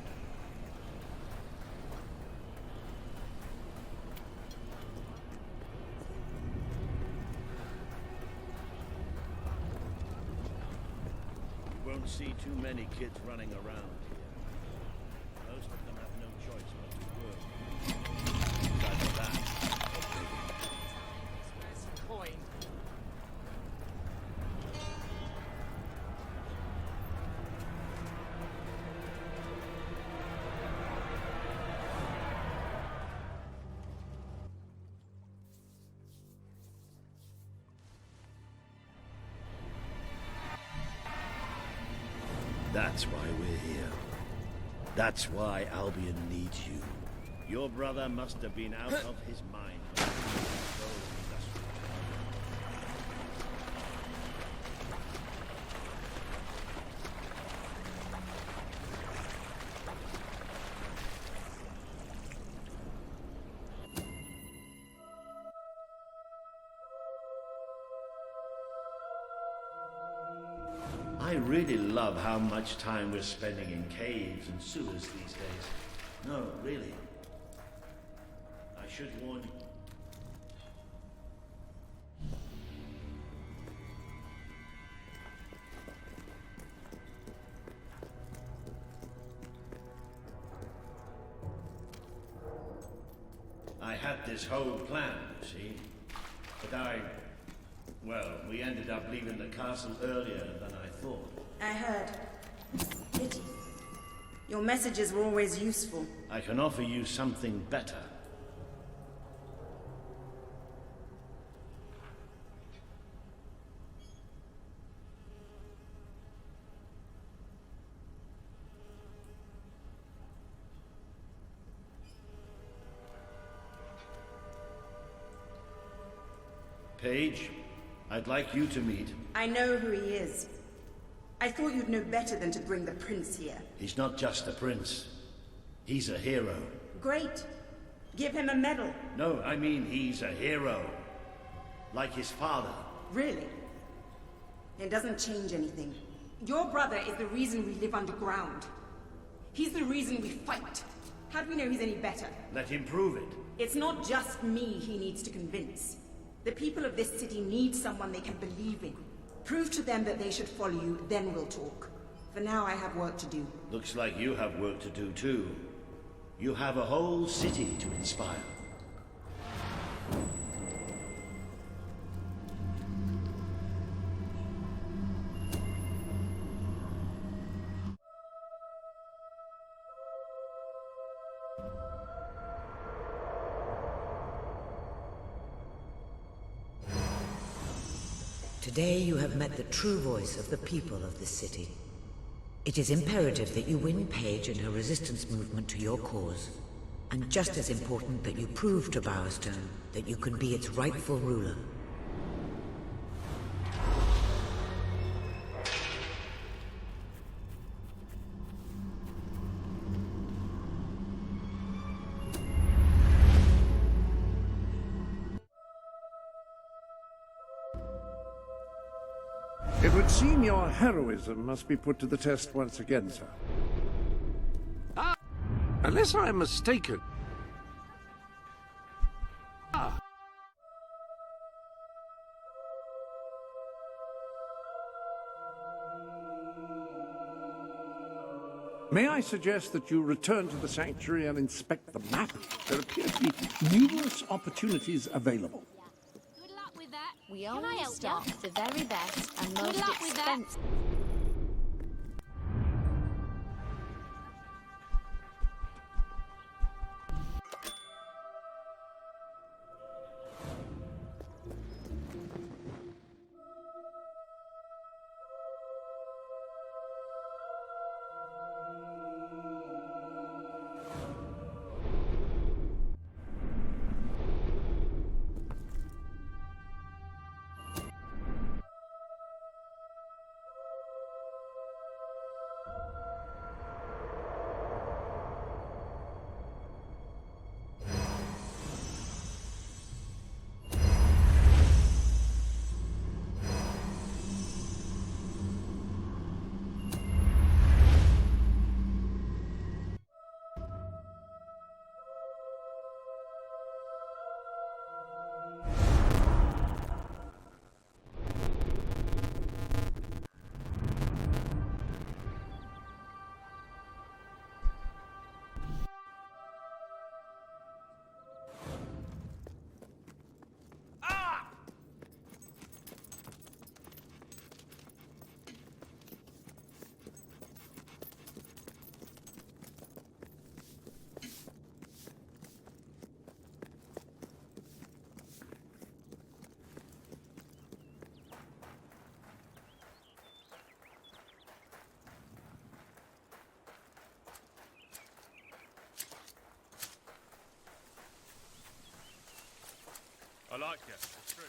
don't see too many kids running around here. Most of them have no choice but to work. Besides that, Coin. that's why we're here. That's why Albion needs you. Your brother must have been out of his mind when he took control of Industrial. I really love how much time we're spending in caves and sewers these days. No, really. I should warn you. I had this whole plan, you see. But well, we ended up leaving the castle earlier than I thought. I heard. Pity. Your messages were always useful. I can offer you something better. Paige, I'd like you to meet. I know who he is. I thought you'd know better than to bring the prince here. He's not just a prince. He's a hero. Great. Give him a medal. No, I mean he's a hero. Like his father. Really? It doesn't change anything. Your brother is the reason we live underground. He's the reason we fight. How do we know he's any better? Let him prove it. It's not just me he needs to convince. The people of this city need someone they can believe in. Prove to them that they should follow you, then we'll talk. For now, I have work to do. Looks like you have work to do too. You have a whole city to inspire. Today you have met the true voice of the people of this city. It is imperative that you win Paige and her resistance movement to your cause. And just as important that you prove to Bowerstone that you can be its rightful ruler. It would seem your heroism must be put to the test once again, sir. Unless I'm mistaken. May I suggest that you return to the sanctuary and inspect the map? There appear to be numerous opportunities available. We only stock the very best and most expensive. like you. It's true.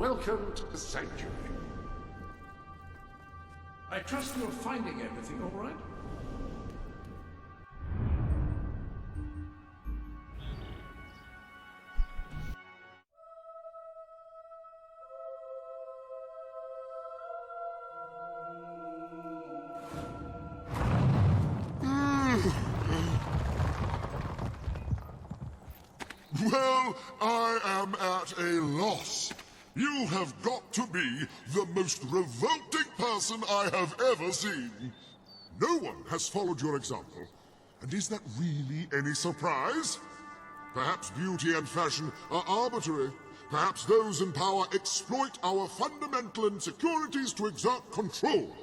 Welcome to the sanctuary. I trust you're finding everything all right? Well, I am at a loss. You have got to be the most revolting person I have ever seen. No one has followed your example. And is that really any surprise? Perhaps beauty and fashion are arbitrary. Perhaps those in power exploit our fundamental insecurities to exert control.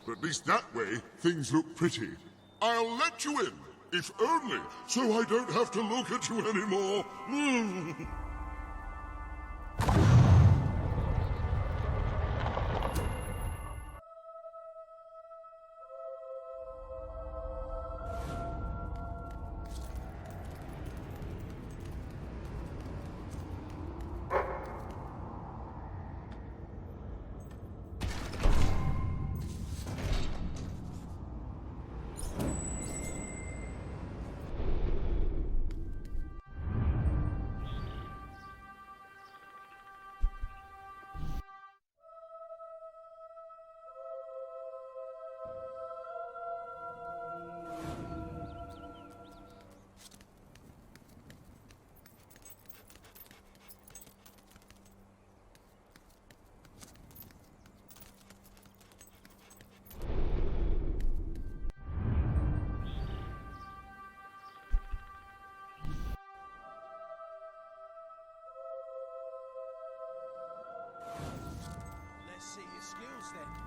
But at least that way, things look pretty. I'll let you in, if only so I don't have to look at you anymore. See your skills then.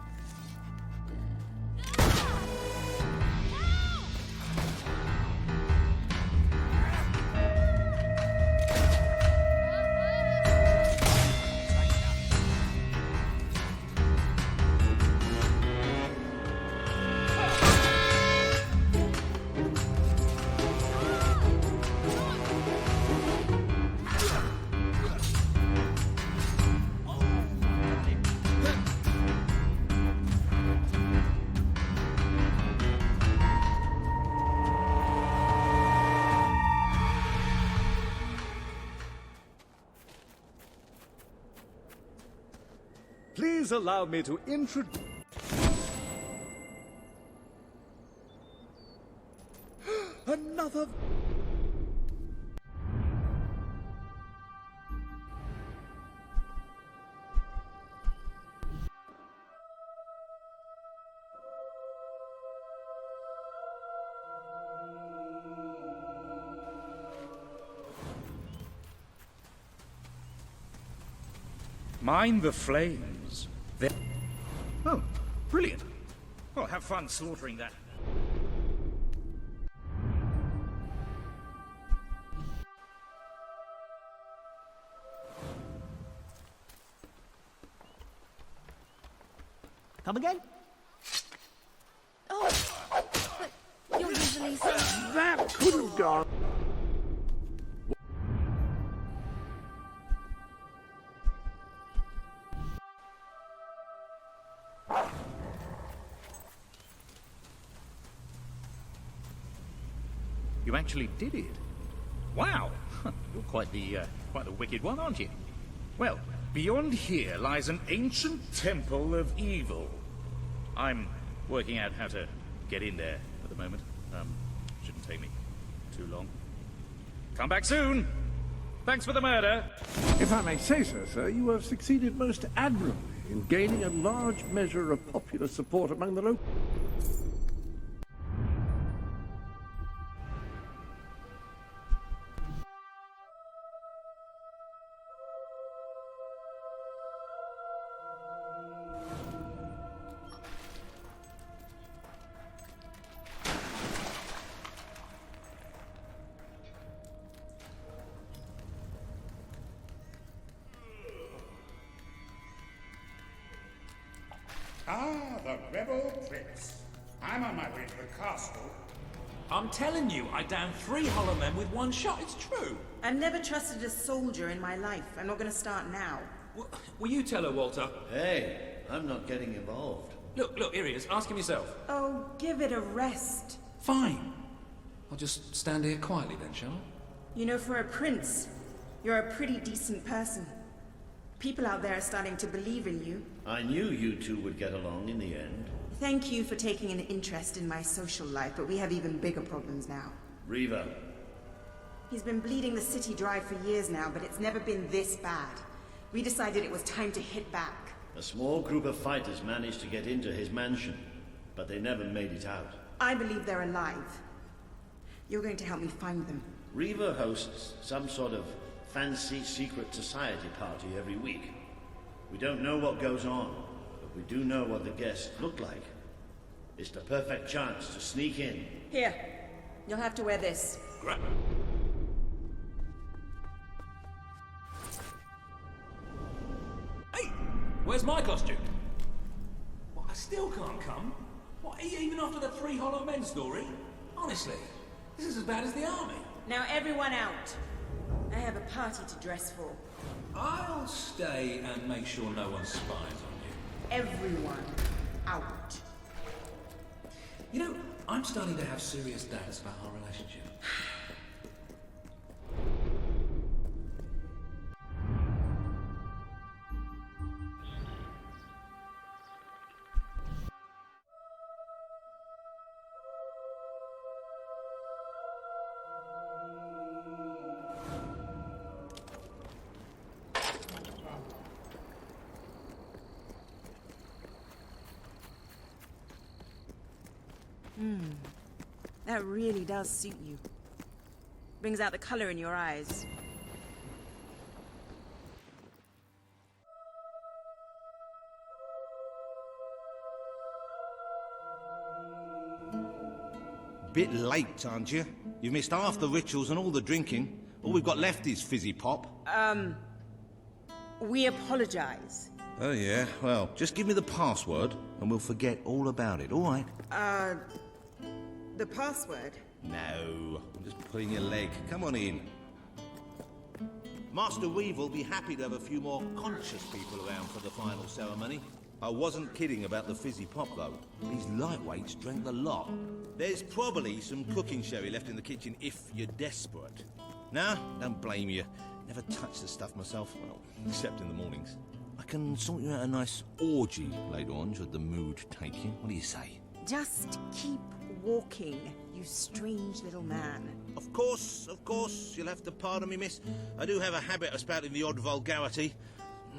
Please allow me to introduce... Another... Mind the flames. Oh, brilliant. Well, have fun slaughtering that. Come again? Oh, but you're usually so... That could have gone. You actually did it. Wow. You're quite the wicked one, aren't you? Well, beyond here lies an ancient temple of evil. I'm working out how to get in there at the moment. Shouldn't take me too long. Come back soon. Thanks for the murder. If I may say so, sir, you have succeeded most admirably in gaining a large measure of popular support among the local... Ah, the rebel prince. I'm on my way to the castle. I'm telling you, I downed 3 hollow men with 1 shot. It's true. I've never trusted a soldier in my life. I'm not going to start now. Will you tell her, Walter? Hey, I'm not getting involved. Look, here he is. Ask him yourself. Oh, give it a rest. Fine. I'll just stand here quietly then, shall I? You know, for a prince, you're a pretty decent person. People out there are starting to believe in you. I knew you two would get along in the end. Thank you for taking an interest in my social life, but we have even bigger problems now. Reaver. He's been bleeding the city dry for years now, but it's never been this bad. We decided it was time to hit back. A small group of fighters managed to get into his mansion, but they never made it out. I believe they're alive. You're going to help me find them. Reaver hosts some sort of fancy secret society party every week. We don't know what goes on, but we do know what the guests look like. It's the perfect chance to sneak in. Here, you'll have to wear this. Hey, where's my costume? What, I still can't come? What, even after the 3 hollow men story? Honestly, this is as bad as the army. Now everyone out. I have a party to dress for. I'll stay and make sure no one spies on you. Everyone out. You know, I'm starting to have serious doubts about our relationship. That really does suit you. Brings out the color in your eyes. Bit late, aren't you? You've missed half the rituals and all the drinking. All we've got left is fizzy pop. We apologize. Oh, yeah? Well, just give me the password and we'll forget all about it, all right? The password? No, I'm just pulling your leg. Come on in. Master Weevil will be happy to have a few more conscious people around for the final ceremony. I wasn't kidding about the fizzy pop, though. These lightweights drank the lot. There's probably some cooking sherry left in the kitchen if you're desperate. Nah, don't blame you. Never touch the stuff myself, well, except in the mornings. I can sort you out a nice orgy later on, should the mood take you. What do you say? Just keep walking, you strange little man. Of course. You'll have to pardon me, miss. I do have a habit of spouting the odd vulgarity.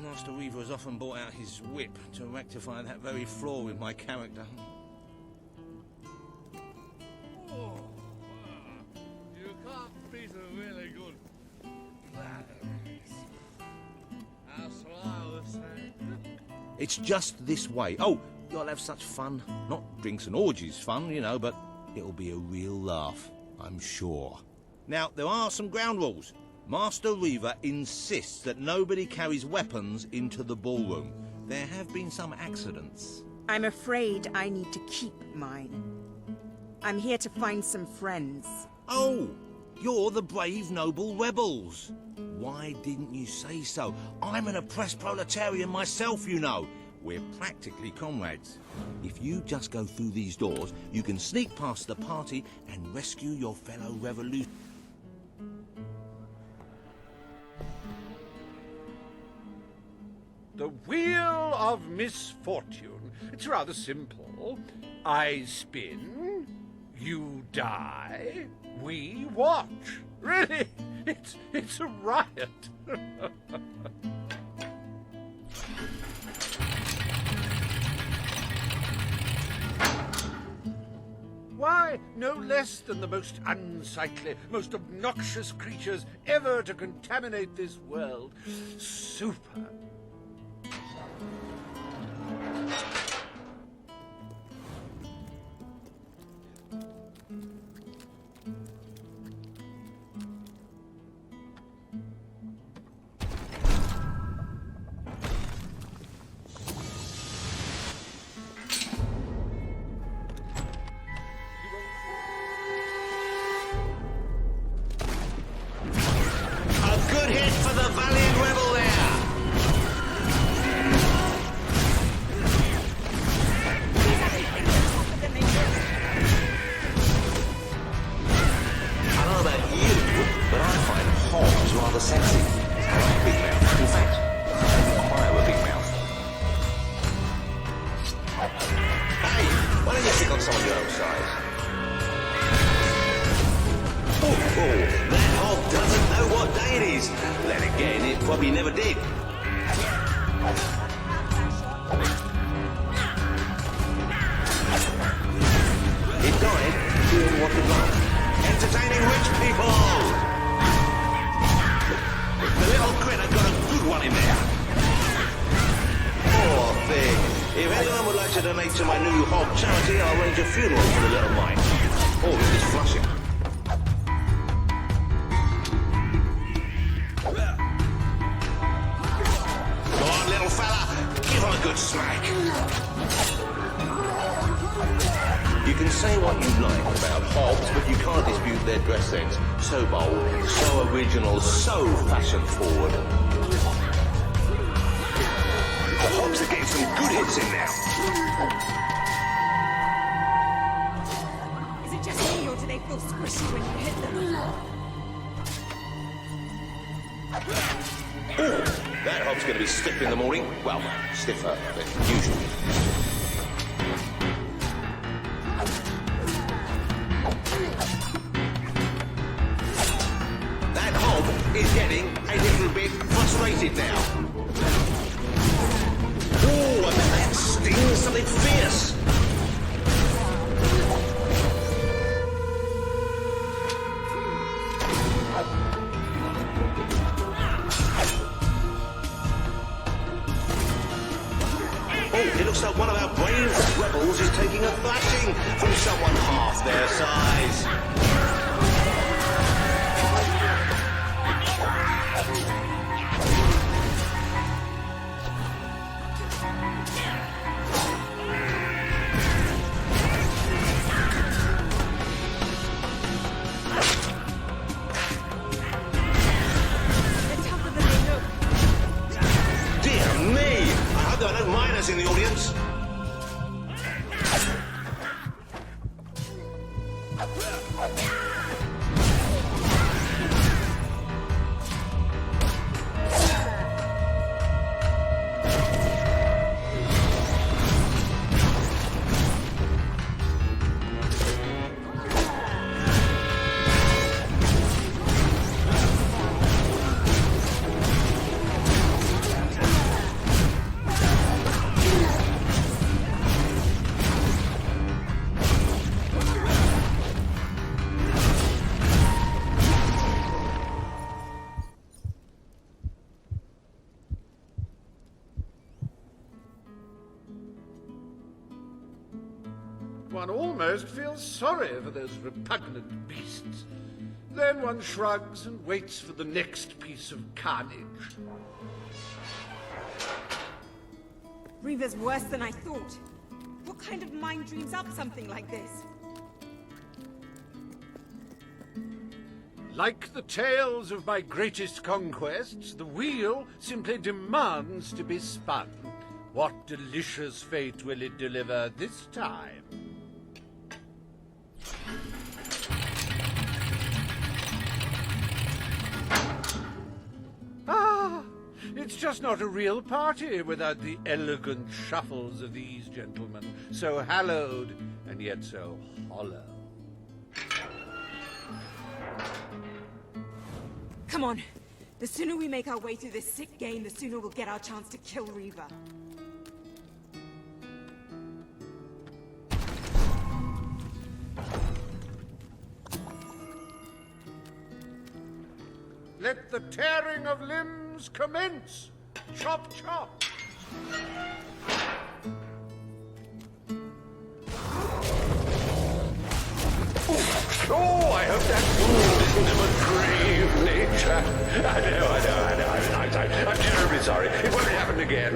Master Reaver has often brought out his whip to rectify that very flaw in my character. Oh, you can't beat a really good That's what I was saying. It's just this way. Oh, you'll have such fun. Not drinks and orgies fun, you know, but it'll be a real laugh, I'm sure. Now, there are some ground rules. Master Reaver insists that nobody carries weapons into the ballroom. There have been some accidents. I'm afraid I need to keep mine. I'm here to find some friends. Oh, you're the brave, noble rebels. Why didn't you say so? I'm an oppressed proletarian myself, you know. We're practically comrades. If you just go through these doors, you can sneak past the party and rescue your fellow revolutionaries. The Wheel of Misfortune. It's rather simple. I spin, you die, we watch. Really, it's a riot. Why, no less than the most unsightly, most obnoxious creatures ever to contaminate this world. Super. You can say what you like about hobs, but you can't dispute their dress sense. So bold, so original, so fashion-forward. The hobs are getting some good hits in now. Is it just me, or do they feel squishy when you hit them? Ooh, that hob's going to be stiff in the morning. Well, stiffer than usual. That hob is getting a little bit frustrated now. Ooh, I bet that stings something fierce. It looks like one of our brave rebels is taking a thrashing from someone half their size. Dear me! I hope there are no miners in the audience. One almost feels sorry for those repugnant beasts. Then one shrugs and waits for the next piece of carnage. Reaver's worse than I thought. What kind of mind dreams up something like this? Like the tales of my greatest conquests, the wheel simply demands to be spun. What delicious fate will it deliver this time? Ah, it's just not a real party without the elegant shuffles of these gentlemen, so hallowed and yet so hollow. Come on. The sooner we make our way through this sick game, the sooner we'll get our chance to kill Reaver. Let the tearing of limbs commence! Chop, chop! Oh, I hope that wound isn't of a grave nature. I know. I'm terribly sorry. It won't happen again.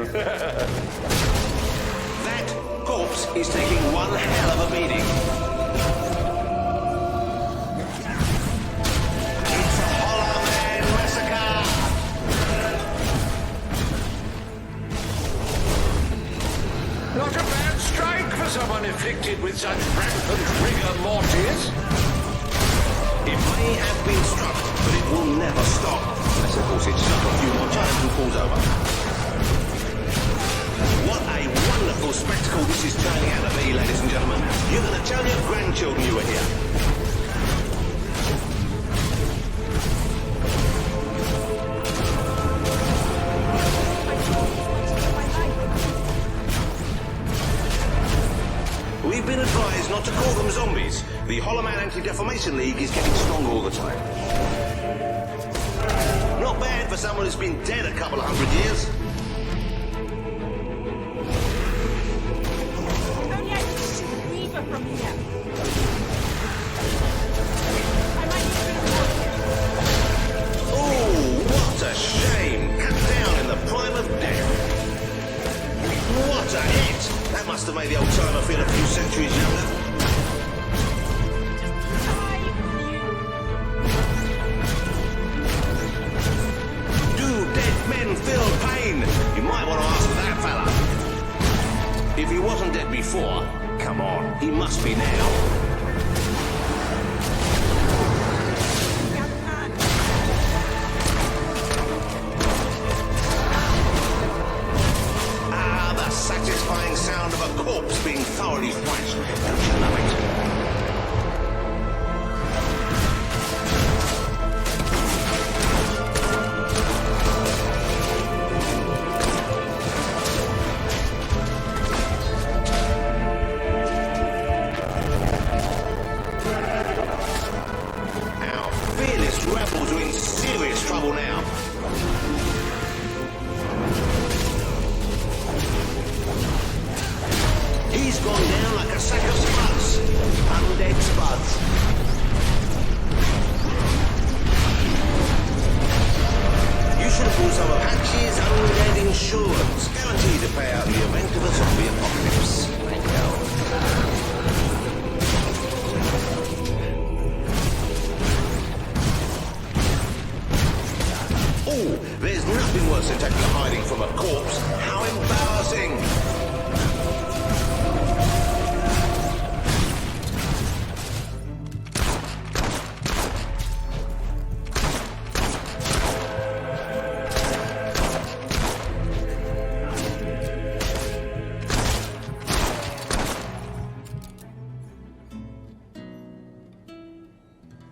That corpse is taking one hell of a beating. It's a Hollow Man massacre! Not a bad strike for someone afflicted with such rampant rigor mortis. It may have been struck, but it will never stop. Unless, of course, it's struck a few more times and falls over. What a wonderful spectacle this is turning out to be, ladies and gentlemen. You're going to tell your grandchildren you were here. We've been advised not to call them zombies. The Hollow Man Anti-Defamation League is getting stronger all the time. Not bad for someone who's been dead a couple of 100 years. Only I can shoot Reaver from here. Oh, what a shame! Cut down in the prime of death. What a hit! That must have made the old timer feel a few centuries younger. Do dead men feel pain? You might want to ask that fella. If he wasn't dead before, come on, he must be now. Satisfying sound of a corpse being thoroughly thrashed. Don't you love it? Our fearless rebels are in serious trouble now. He's gone down like a sack of spuds. Undead spuds. You should have bought some of Hatch's undead insurance. Guaranteed to pay out in the event of a zombie apocalypse. Thank you. Oh, there's nothing worse than taking a hiding from a corpse. How embarrassing!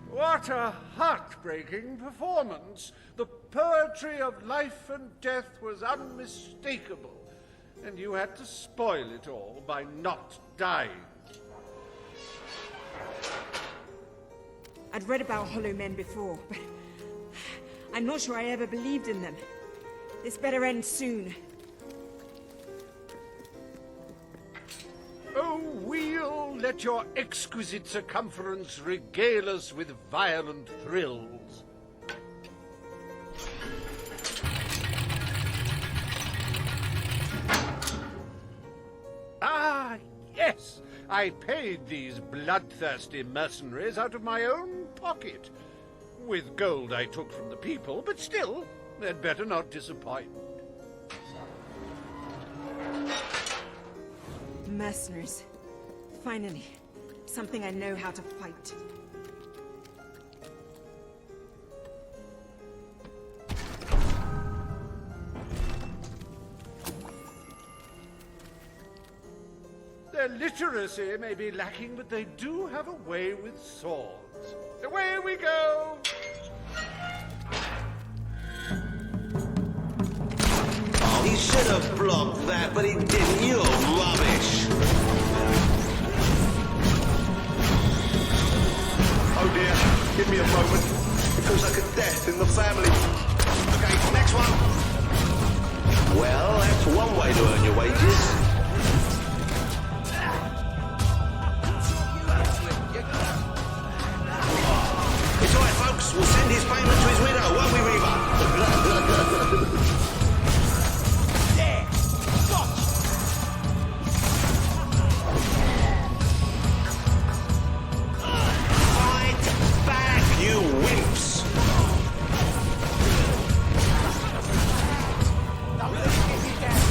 What a heartbreaking performance! The poetry of life and death was unmistakable, and you had to spoil it all by not dying. I'd read about Hollow Men before, but I'm not sure I ever believed in them. This better end soon. Oh, wheel, let your exquisite circumference regale us with violent thrills. Ah, yes! I paid these bloodthirsty mercenaries out of my own pocket. With gold I took from the people, but still, they'd better not disappoint. Mercenaries. Finally, something I know how to fight. Their literacy may be lacking, but they do have a way with swords. Away we go! Oh, he should have blocked that, but he didn't. You're rubbish. Oh dear, give me a moment. It feels like a death in the family. Okay, next one. Well, that's one way to earn your wages. It's all right, folks. We'll send his payment to his widow, won't we, Reaver? Yeah! Watch! Fight back, you wimps! Don't let him get you down.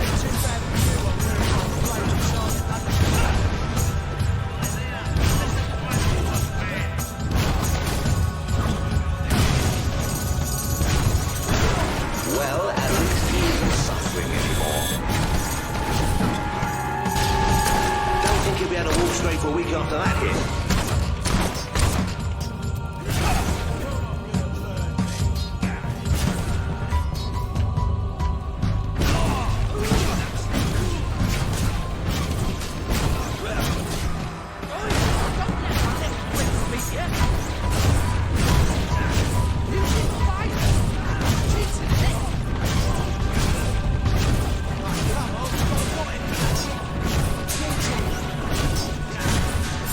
It's too bad for you. I'm very well played. Well, at least he isn't suffering anymore. Don't think he'll be able to walk straight for a week after that hit.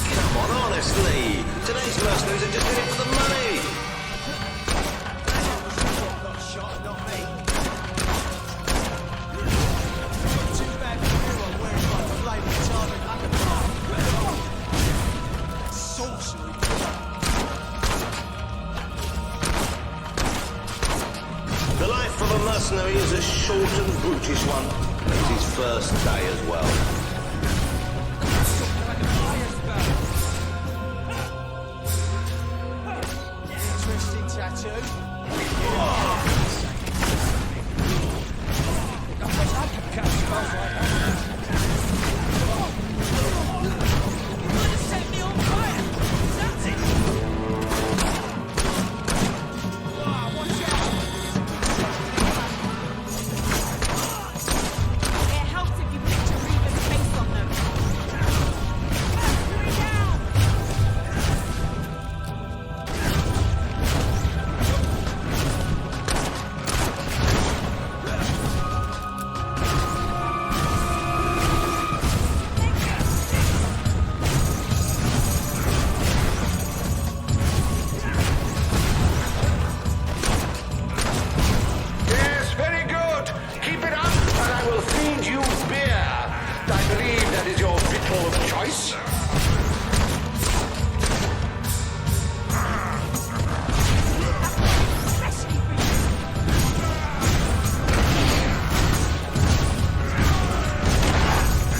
Come on, honestly. Today's mercenaries are just in it for the money. Got shot, not me. Too bad for you. I'm wearing my flame retardant underpants. Sorcery. The life of a mercenary is a short and brutish one. It's his first day as well. Interesting tattoo. Set me on fire! That's it! Watch out! It helps if you picture Reaver's face on them. Yes, very good. Keep it up, and I will feed you beer. I believe that is your victual of choice.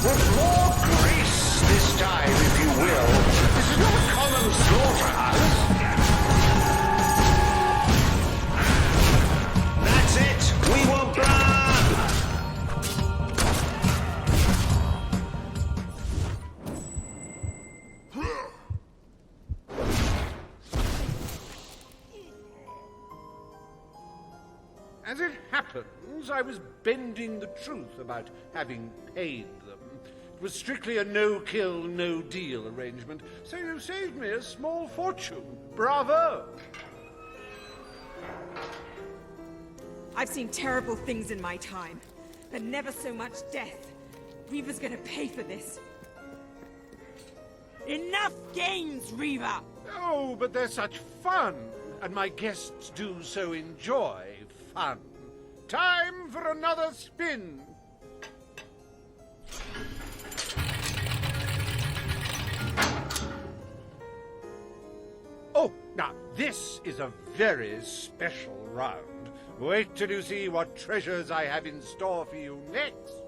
With more grace this time, if you will. This is no common slaughterhouse. That's it. We want blood. As it happens, I was bending the truth about having paid them. It was strictly a no-kill, no-deal arrangement, so you saved me a small fortune. Bravo! I've seen terrible things in my time, but never so much death. Reaver's gonna pay for this. Enough games, Reaver! Oh, but they're such fun, and my guests do so enjoy fun. Time for another spin. Oh, now this is a very special round. Wait till you see what treasures I have in store for you next.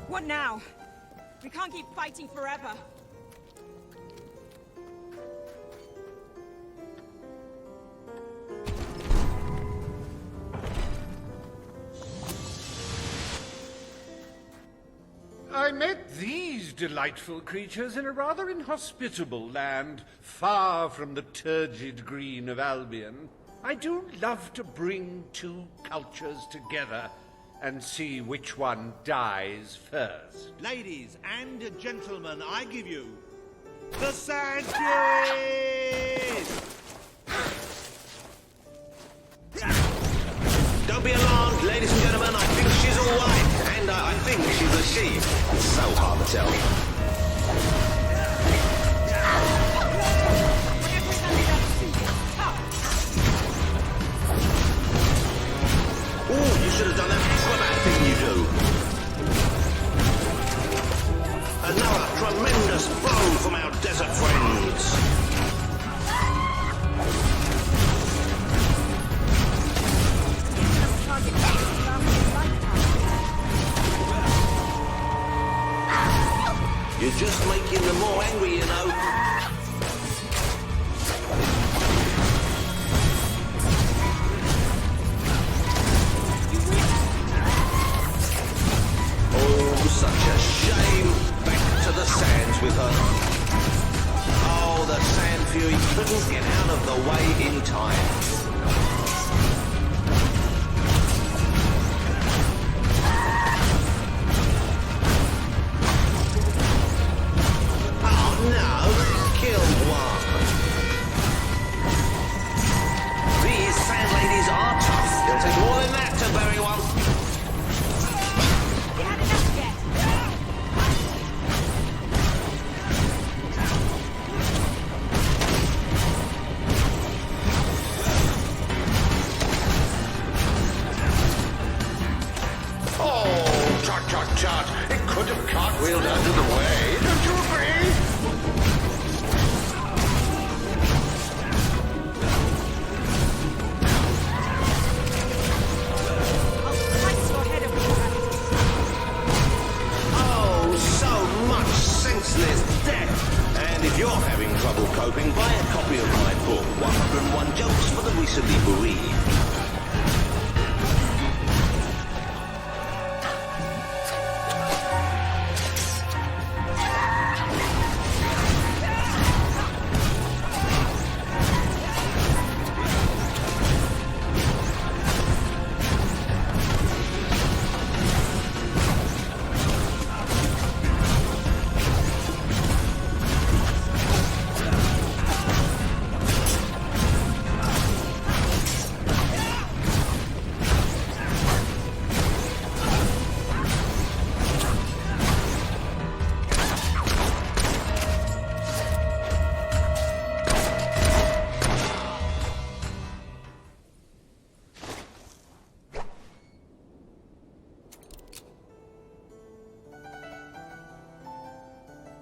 What now? We can't keep fighting forever. I met these delightful creatures in a rather inhospitable land, far from the turgid green of Albion. I do love to bring two cultures together and see which one dies first. Ladies and gentlemen, I give you the Sand Furies! Don't be alarmed, ladies and gentlemen. I think she's all right, and I think she's a she. It's so hard to tell. Oh, you should have done that acrobat thing you do. Another tremendous blow from our desert friends. You're just making them more angry, you know. Oh, such a shame. Back to the sands with her. Oh, the Sand Fury couldn't get out of the way in time.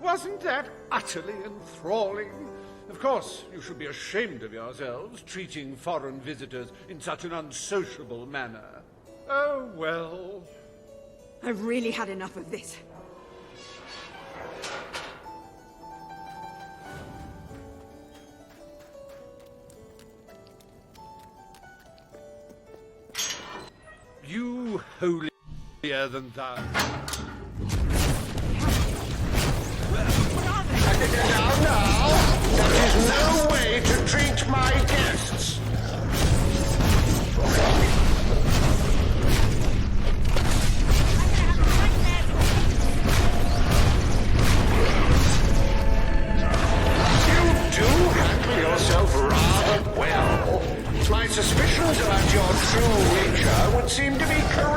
Wasn't that utterly enthralling? Of course, you should be ashamed of yourselves, treating foreign visitors in such an unsociable manner. Oh, well. I've really had enough of this. You holier than thou. Now, that is no way to treat my guests. You do handle yourself rather well. My suspicions about your true nature would seem to be correct.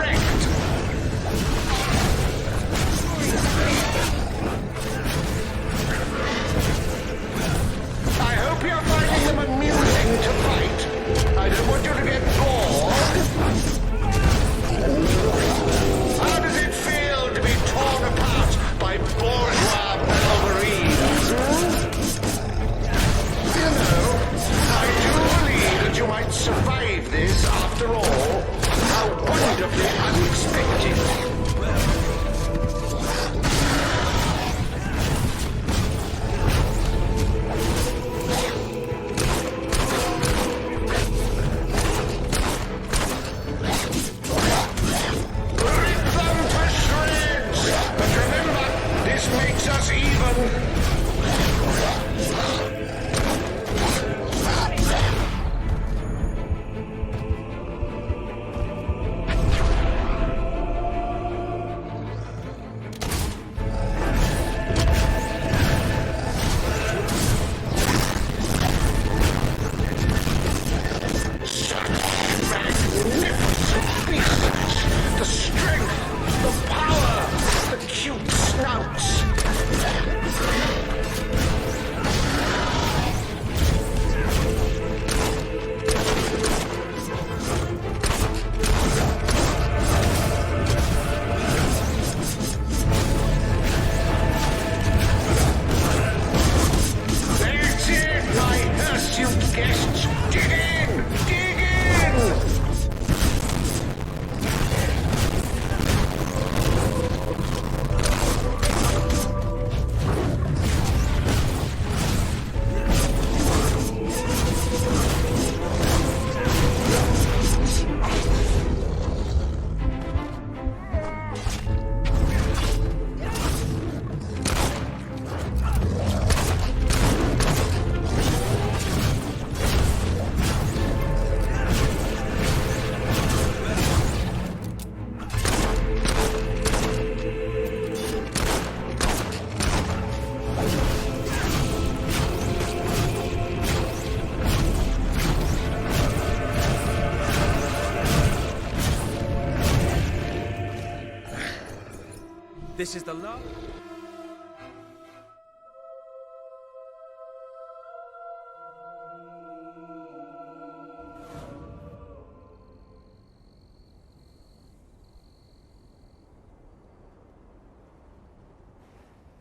This is the last...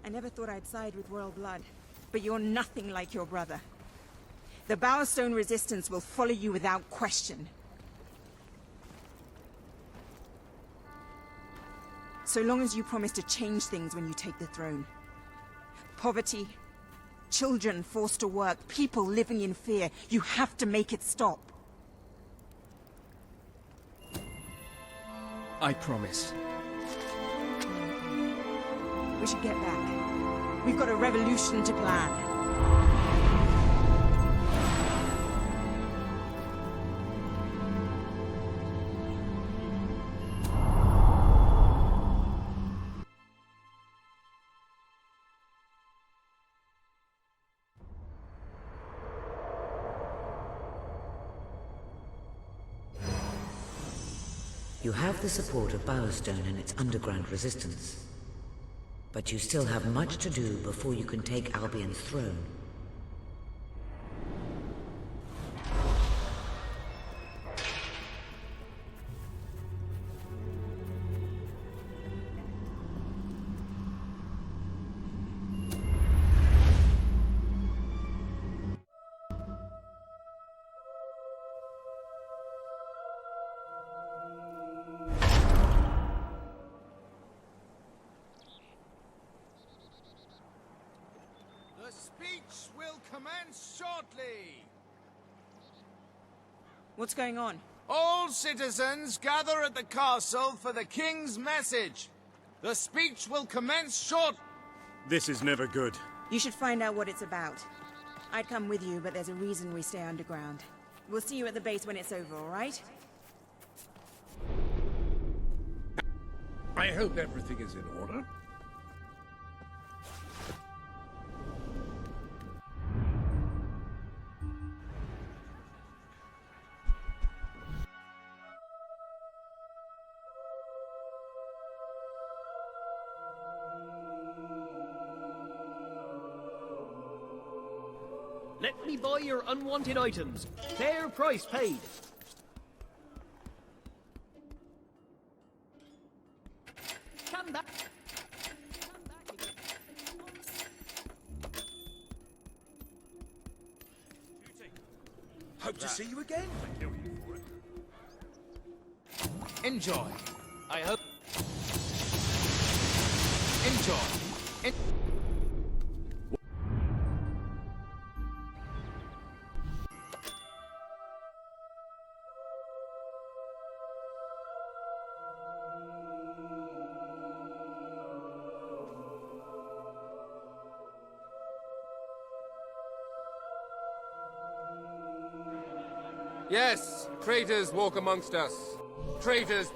I never thought I'd side with royal blood, but you're nothing like your brother. The Bowerstone resistance will follow you without question. So long as you promise to change things when you take the throne. Poverty, children forced to work, people living in fear. You have to make it stop. I promise. We should get back. We've got a revolution to plan. You have the support of Bowerstone and its underground resistance. But you still have much to do before you can take Albion's throne. The speech will commence shortly. What's going on? All citizens gather at the castle for the king's message. The speech will commence short. This is never good. You should find out what it's about. I'd come with you, but there's a reason we stay underground. We'll see you at the base when it's over, all right? I hope everything is in order. Let me buy your unwanted items. Fair price paid. Come back. Hope to see you again. Enjoy. I hope. Enjoy. Yes, traitors walk amongst us. Traitors.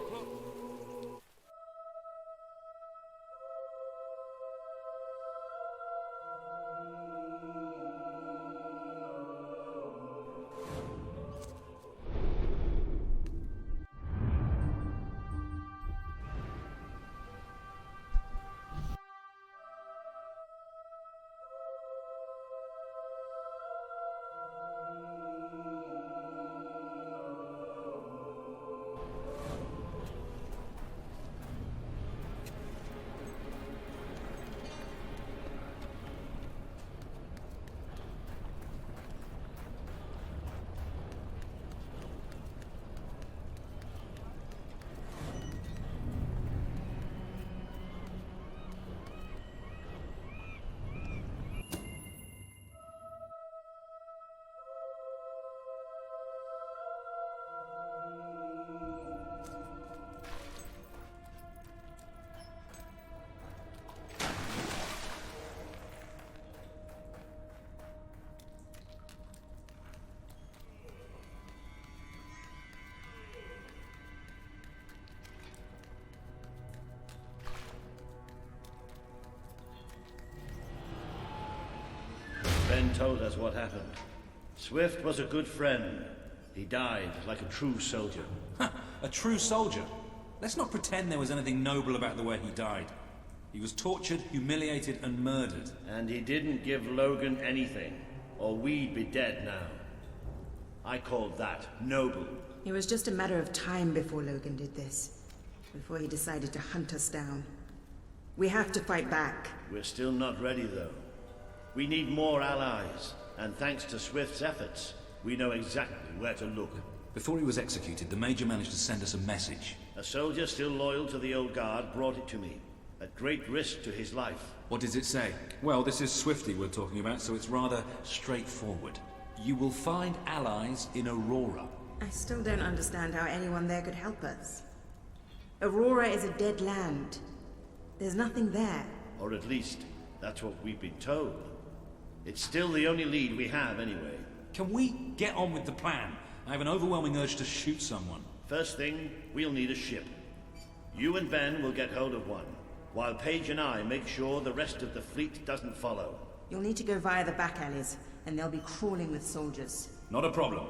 Ben told us what happened. Swift was a good friend. He died like a true soldier. A true soldier? Let's not pretend there was anything noble about the way he died. He was tortured, humiliated, and murdered. And he didn't give Logan anything, or we'd be dead now. I called that noble. It was just a matter of time before Logan did this. Before he decided to hunt us down. We have to fight back. We're still not ready, though. We need more allies, and thanks to Swift's efforts, we know exactly where to look. Before he was executed, the Major managed to send us a message. A soldier still loyal to the old guard brought it to me, at great risk to his life. What does it say? Well, this is Swifty we're talking about, so it's rather straightforward. You will find allies in Aurora. I still don't understand how anyone there could help us. Aurora is a dead land. There's nothing there. Or at least, that's what we've been told. It's still the only lead we have, anyway. Can we get on with the plan? I have an overwhelming urge to shoot someone. First thing, we'll need a ship. You and Ben will get hold of one, while Paige and I make sure the rest of the fleet doesn't follow. You'll need to go via the back alleys, and they'll be crawling with soldiers. Not a problem.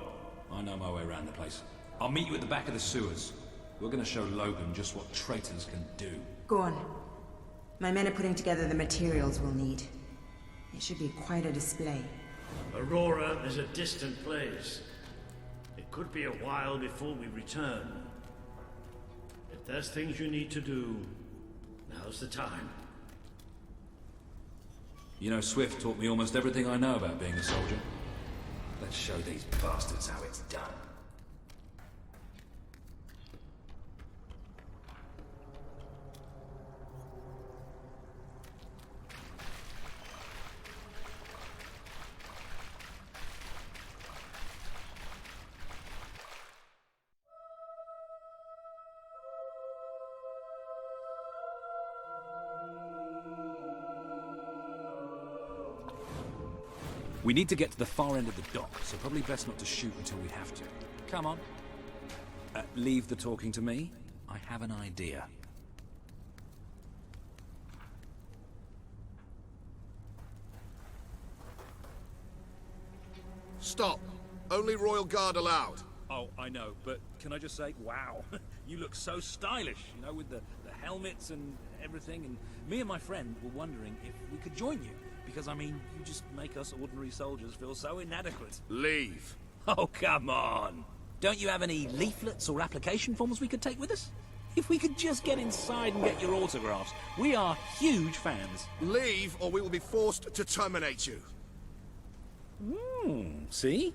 I know my way around the place. I'll meet you at the back of the sewers. We're gonna show Logan just what traitors can do. Go on. My men are putting together the materials we'll need. It should be quite a display. Aurora is a distant place. It could be a while before we return. If there's things you need to do, now's the time. You know, Swift taught me almost everything I know about being a soldier. Let's show these bastards how it's done. We need to get to the far end of the dock, so probably best not to shoot until we have to. Come on. Leave the talking to me. I have an idea. Stop. Only Royal Guard allowed. Oh, I know, but can I just say, wow, you look so stylish, you know, with the helmets and everything, and me and my friend were wondering if we could join you. Because, I mean, you just make us ordinary soldiers feel so inadequate. Leave. Oh, come on. Don't you have any leaflets or application forms we could take with us? If we could just get inside and get your autographs. We are huge fans. Leave, or we will be forced to terminate you. See?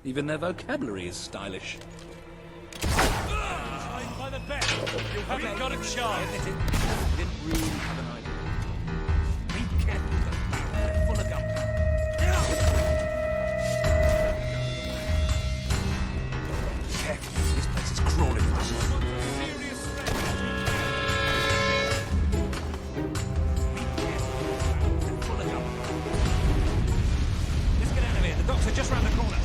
Even their vocabulary is stylish. By the bed. You haven't got a chance. Didn't really have an idea. Be careful. Full of gum. Careful, this place is crawling with us. Serious threat. Full of gum. Let's get out of here. The docks are just round the corner.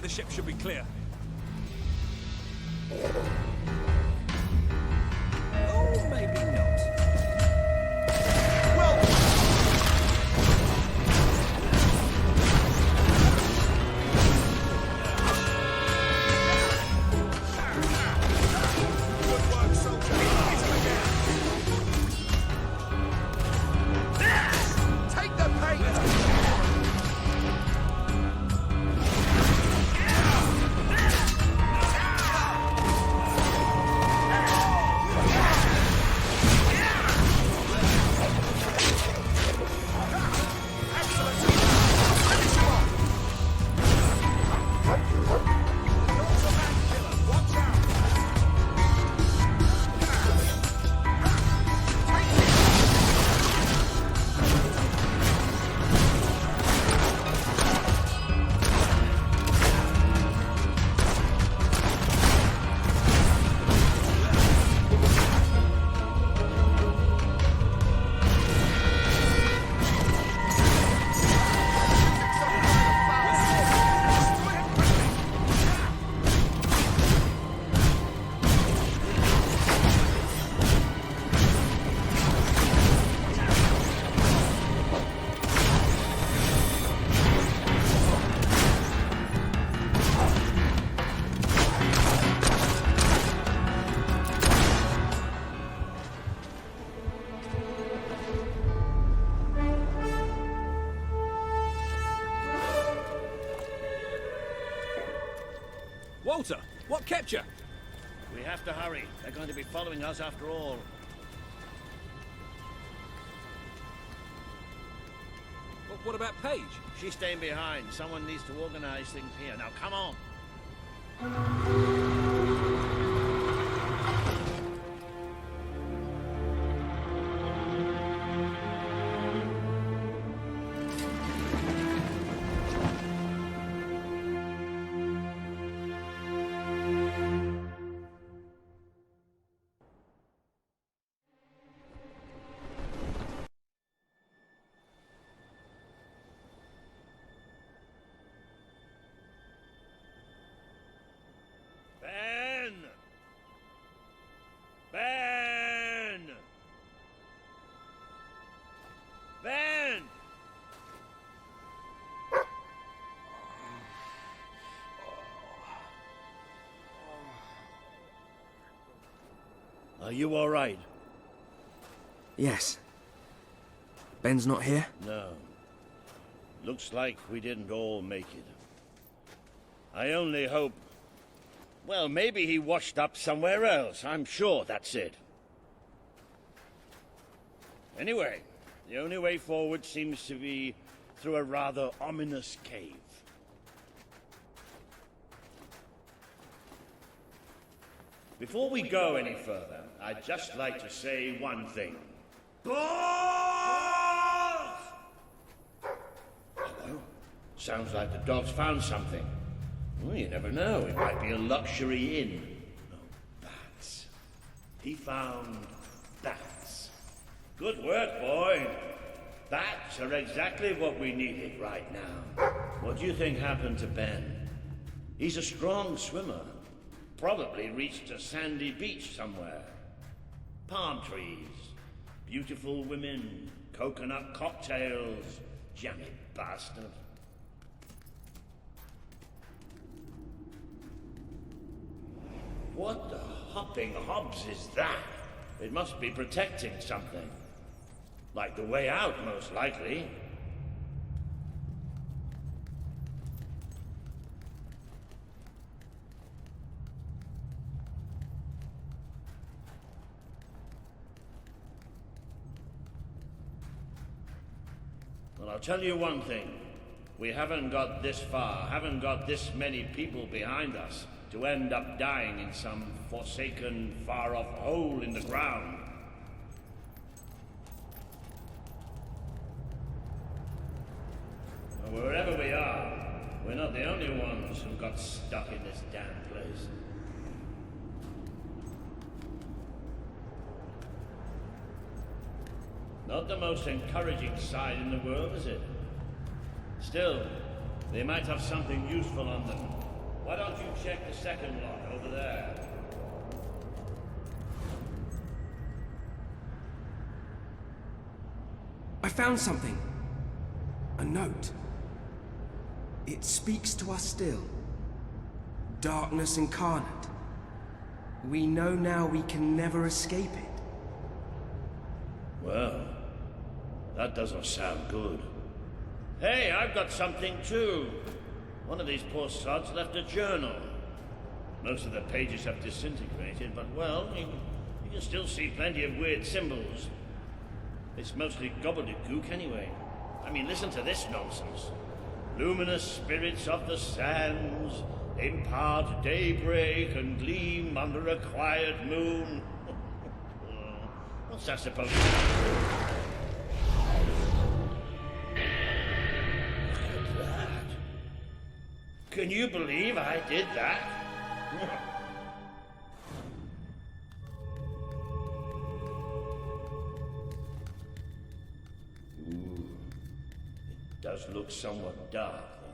The ship should be clear. Oh, maybe not. Good work, soldier. Take the paint. Walter, what kept you? We have to hurry. They're going to be following us after all. What about Paige? She's staying behind. Someone needs to organize things here. Now, come on. Ben! Are you all right? Yes. Ben's not here? No. Looks like we didn't all make it. I only hope... Well, maybe he washed up somewhere else. I'm sure that's it. Anyway, the only way forward seems to be through a rather ominous cave. Before we go any further, I'd just like to say one thing. Balls! Hello? Sounds like the dog's found something. Well, you never know. It might be a luxury inn. No, bats. He found bats. Good work, boy. Bats are exactly what we needed right now. What do you think happened to Ben? He's a strong swimmer. Probably reached a sandy beach somewhere. Palm trees, beautiful women, coconut cocktails. Jammy bastard. What the hopping hobs is that? It must be protecting something. Like the way out, most likely. Well, I'll tell you one thing. We haven't got this far, haven't got this many people behind us to end up dying in some forsaken, far-off hole in the ground. Well, wherever we are, we're not the only ones who got stuck in this damn place. Not the most encouraging sight in the world, is it? Still, they might have something useful on them. Why don't you check the second lot over there? I found something. A note. It speaks to us still. Darkness incarnate. We know now we can never escape it. Well, that doesn't sound good. Hey, I've got something too. One of these poor sods left a journal. Most of the pages have disintegrated, but well, you can still see plenty of weird symbols. It's mostly gobbledygook anyway. I mean, listen to this nonsense. Luminous spirits of the sands impart daybreak and gleam under a quiet moon. What's that supposed to be? Can you believe I did that? Ooh, it does look somewhat dark, though.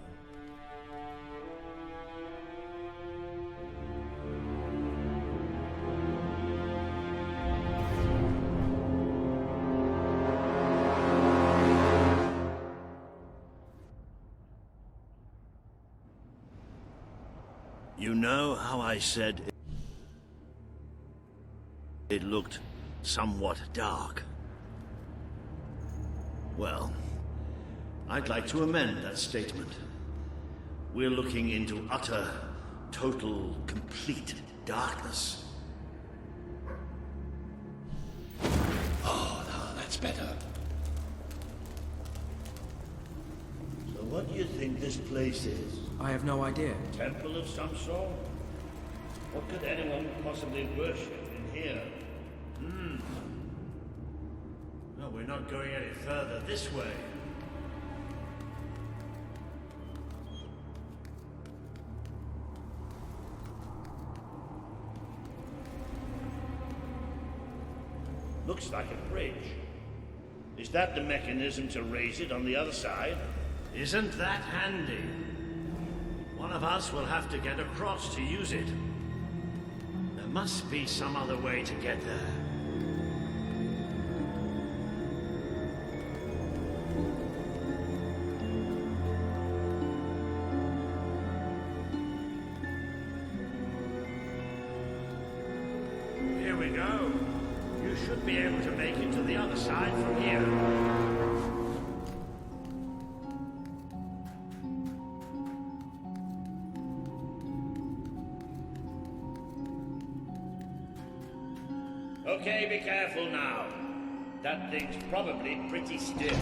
You know how I said it looked somewhat dark? Well, I'd like to amend that statement. We're looking into utter total, complete darkness. Oh, no, that's better. So what do you think this place is? I have no idea. Temple of some sort? What could anyone possibly worship in here? No, we're not going any further this way. Looks like a bridge. Is that the mechanism to raise it on the other side? Isn't that handy? One of us will have to get across to use it. There must be some other way to get there. Here we go. You should be able to make it to the other side from here. Okay, be careful now. That thing's probably pretty stiff,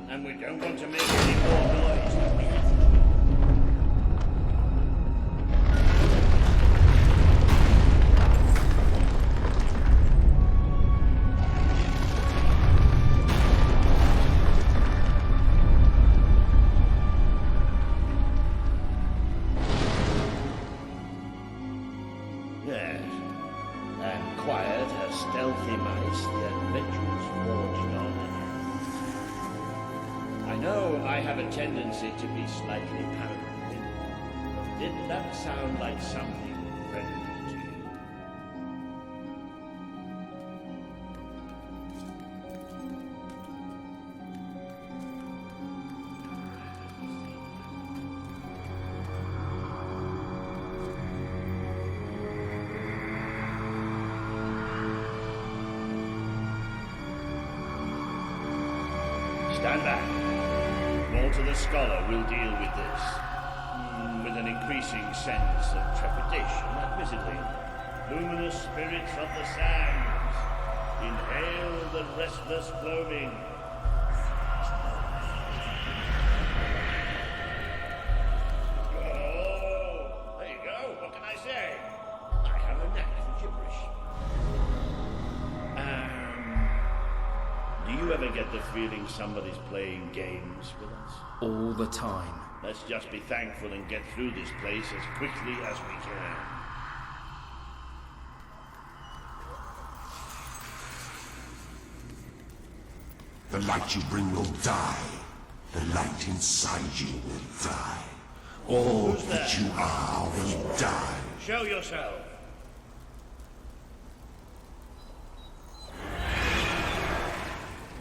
and we don't want to make any more noise than we have to. Yes. And quiet as stealthy mice, the adventurers forged on ahead. I know I have a tendency to be slightly paranoid. Did that sound like something friendly to you? Stand back. Walter the Scholar will deal with this. With an increasing sense of trepidation, admittedly. Luminous spirits of the sands, inhale the restless gloaming. Oh, there you go. What can I say? I have a knack for gibberish. Do you ever get the feeling somebody's playing games with us? All the time. Let's just be thankful and get through this place as quickly as we can. The light you bring will die. The light inside you will die. All that you are will die. Show yourself.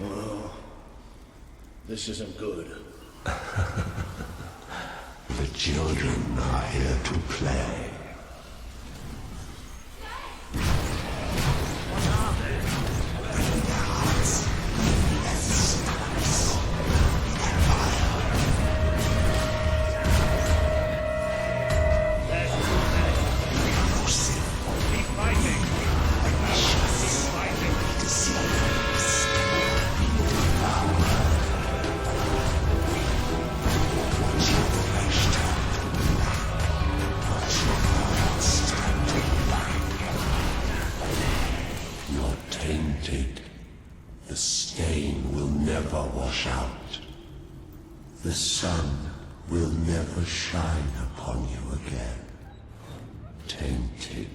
Oh, this isn't good. The children are here to play. The stain will never wash out. The sun will never shine upon you again. Tainted,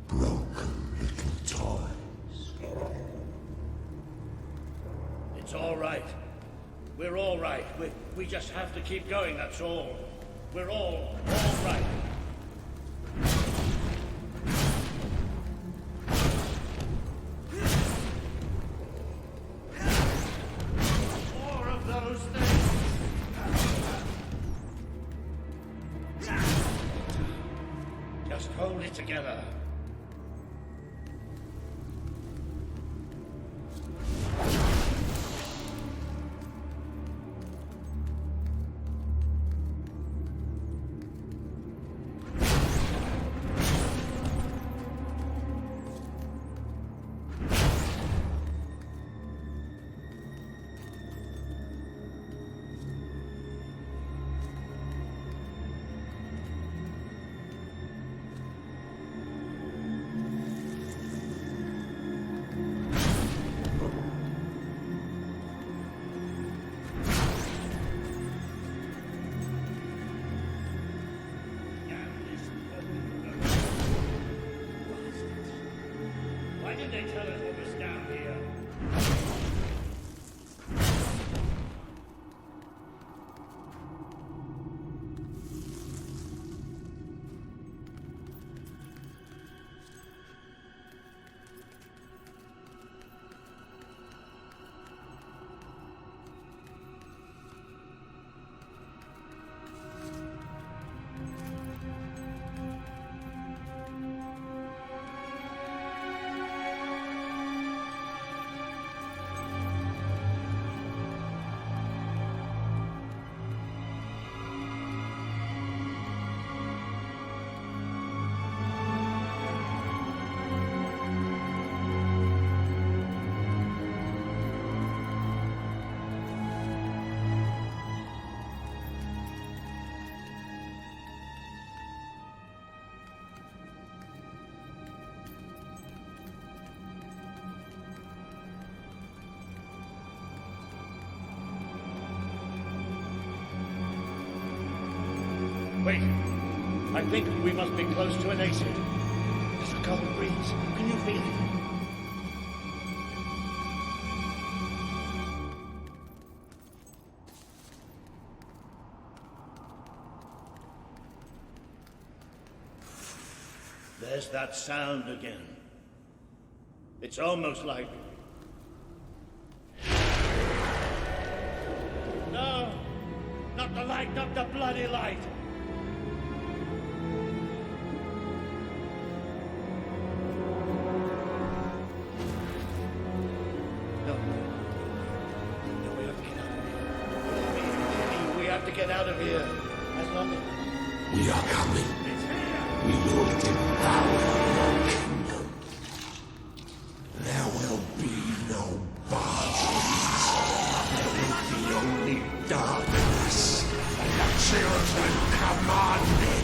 broken little toys. It's all right. We're all right. We just have to keep going, that's all. We're all right. More of those things. Just hold it together. Wait. I think we must be close to an exit. There's a cold breeze. Can you feel it? There's that sound again. It's almost like... No! Not the light, not the bloody light! No. No, we have to get out of here. We have to get out of here. As long as... We are coming. We will devour your kingdom. There will be no bodies. There will be only darkness. The children command it.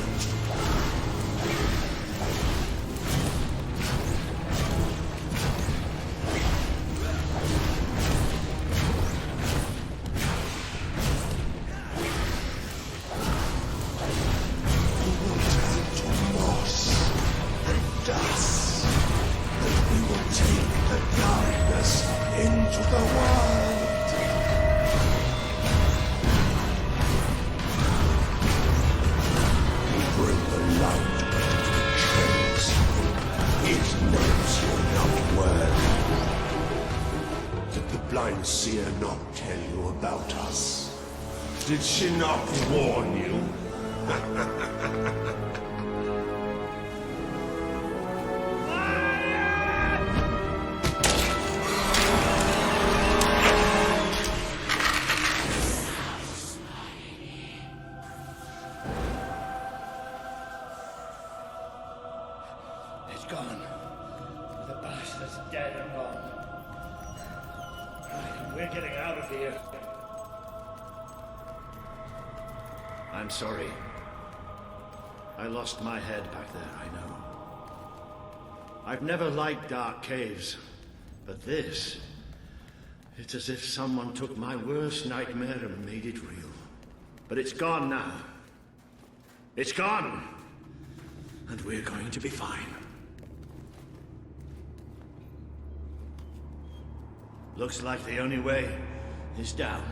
Seer not tell you about us? Did she not warn you? It's gone. The bastard's dead and gone. We're getting out of here. I'm sorry. I lost my head back there, I know. I've never liked dark caves, but this... It's as if someone took my worst nightmare and made it real. But it's gone now. It's gone! And we're going to be fine. Looks like the only way is down.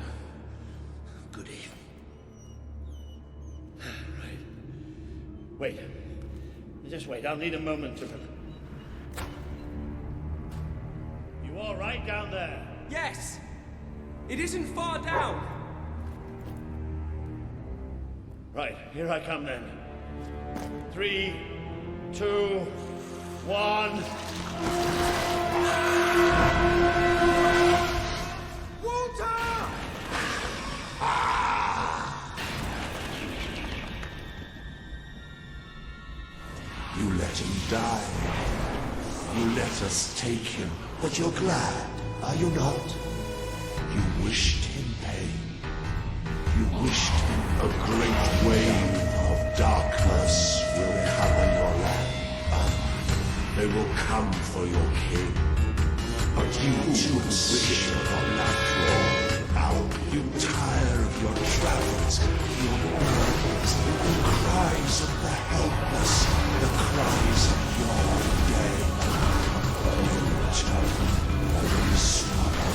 Goody. Right. Wait. Just wait. I'll need a moment to... You all right down there? Yes! It isn't far down! Right. Here I come then. 3, 2, 1... You let him die. You let us take him. But you're glad, are you not? You wished him pain. You wished a great wave of darkness will cover your land. They will come for your king. But you too wish for that out. You tire of your travels, your burdens, the cries of the helpless, the cries of your dead. You turn and swallow.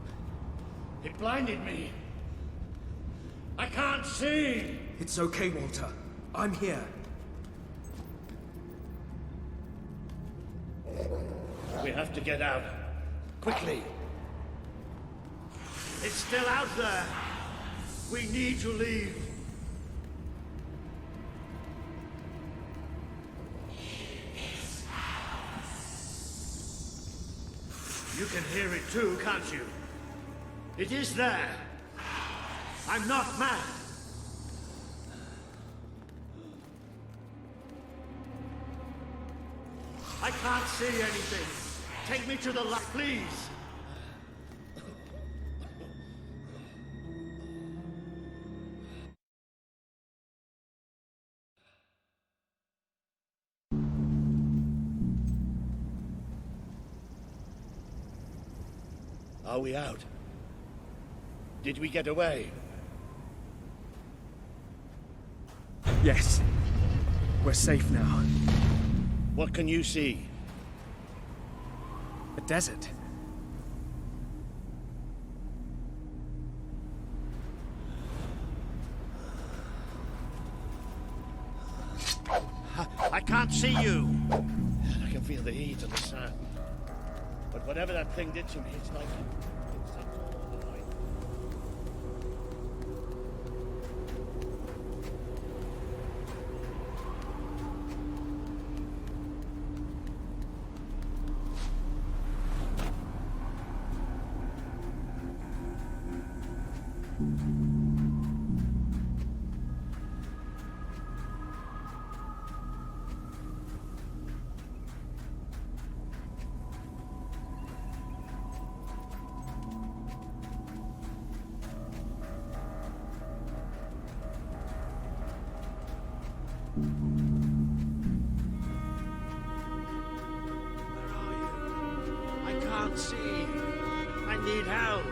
It blinded me. I can't see! It's okay, Walter. I'm here. We have to get out. Quickly. It's still out there. We need to leave. You can hear it too, can't you? It is there. I'm not mad. I can't see anything. Take me to the light, please. Are we out? Did we get away? Yes. We're safe now. What can you see? A desert. I can't see you. I can feel the heat and the sand. But whatever that thing did to me, it's like it sent all the light. I can't see. I need help.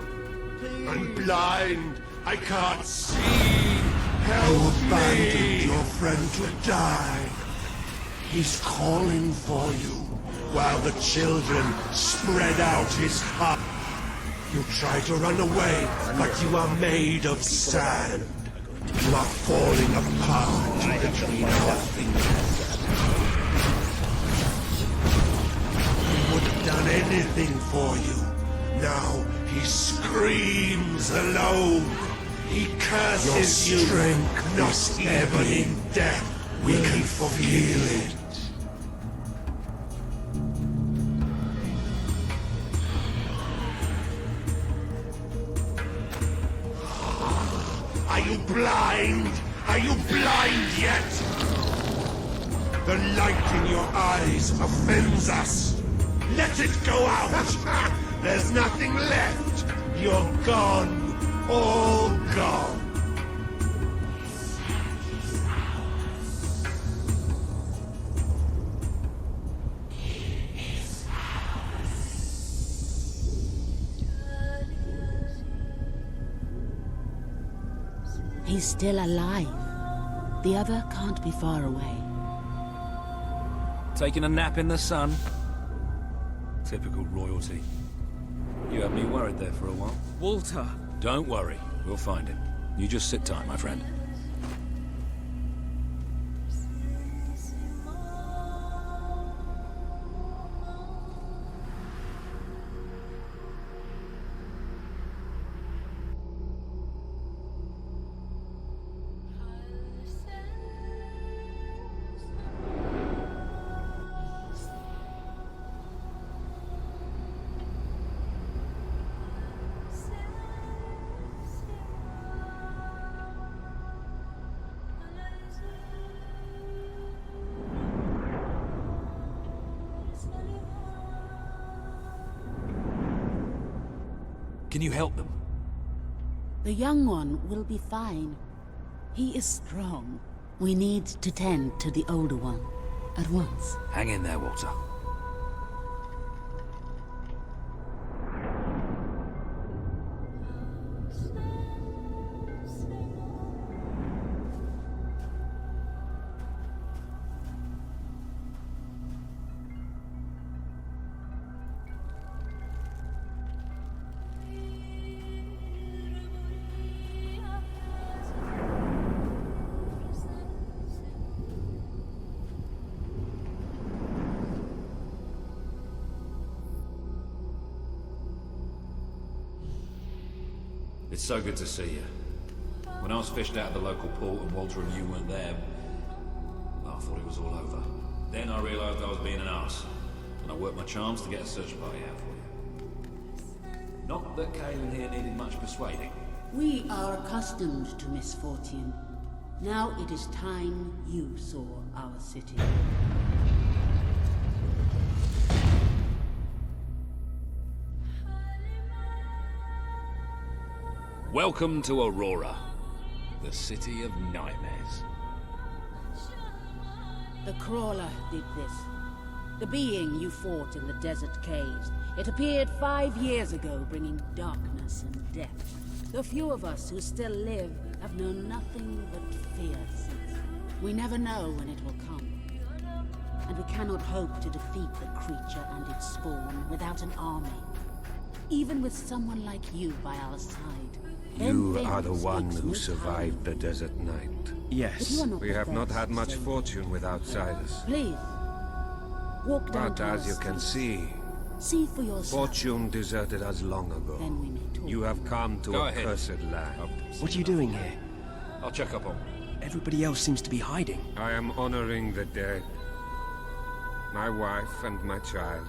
Please. I'm blind. I can't see. Help you abandoned your friend to die. He's calling for you, while the children spread out his heart. You try to run away, but you are made of sand. You are falling apart between our fingers. He would have done anything for you. Now he screams alone. He curses your strength, not even in death. We can feel it. Are you blind? Are you blind yet? The light in your eyes offends us. Let it go out. There's nothing left. You're gone. All gone. He's still alive. The other can't be far away. Taking a nap in the sun? Typical royalty. You had me worried there for a while. Walter! Don't worry. We'll find him. You just sit tight, my friend. Can you help them? The young one will be fine. He is strong. We need to tend to the older one at once. Hang in there, Walter. It's so good to see you. When I was fished out of the local port and Walter and you weren't there, well, I thought it was all over. Then I realized I was being an arse, and I worked my charms to get a search party out for you. Not that Caelan here needed much persuading. We are accustomed to misfortune. Now it is time you saw our city. Welcome to Aurora, the city of nightmares. The Crawler did this. The being you fought in the desert caves. It appeared 5 years ago, bringing darkness and death. The few of us who still live have known nothing but fear since. We never know when it will come. And we cannot hope to defeat the creature and its spawn without an army. Even with someone like you by our side. You are the one who survived the desert night. Yes. We have not had much fortune with outsiders. Please, walk down But to as our you can street. see, For yourself. fortune deserted us long ago. Then we may talk. You have come to Go a ahead. cursed land. What are you doing here? I'll check up on. Everybody else seems to be hiding. I am honoring the dead. My wife and my child.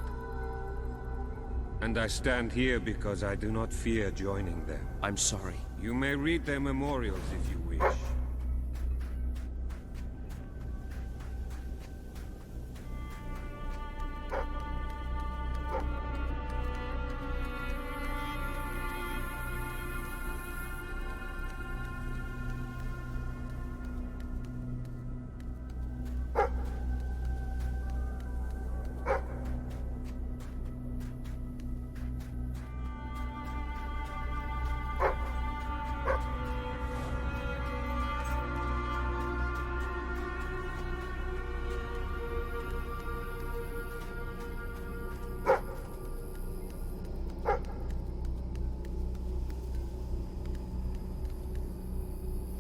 And I stand here because I do not fear joining them. I'm sorry. You may read their memorials if you wish.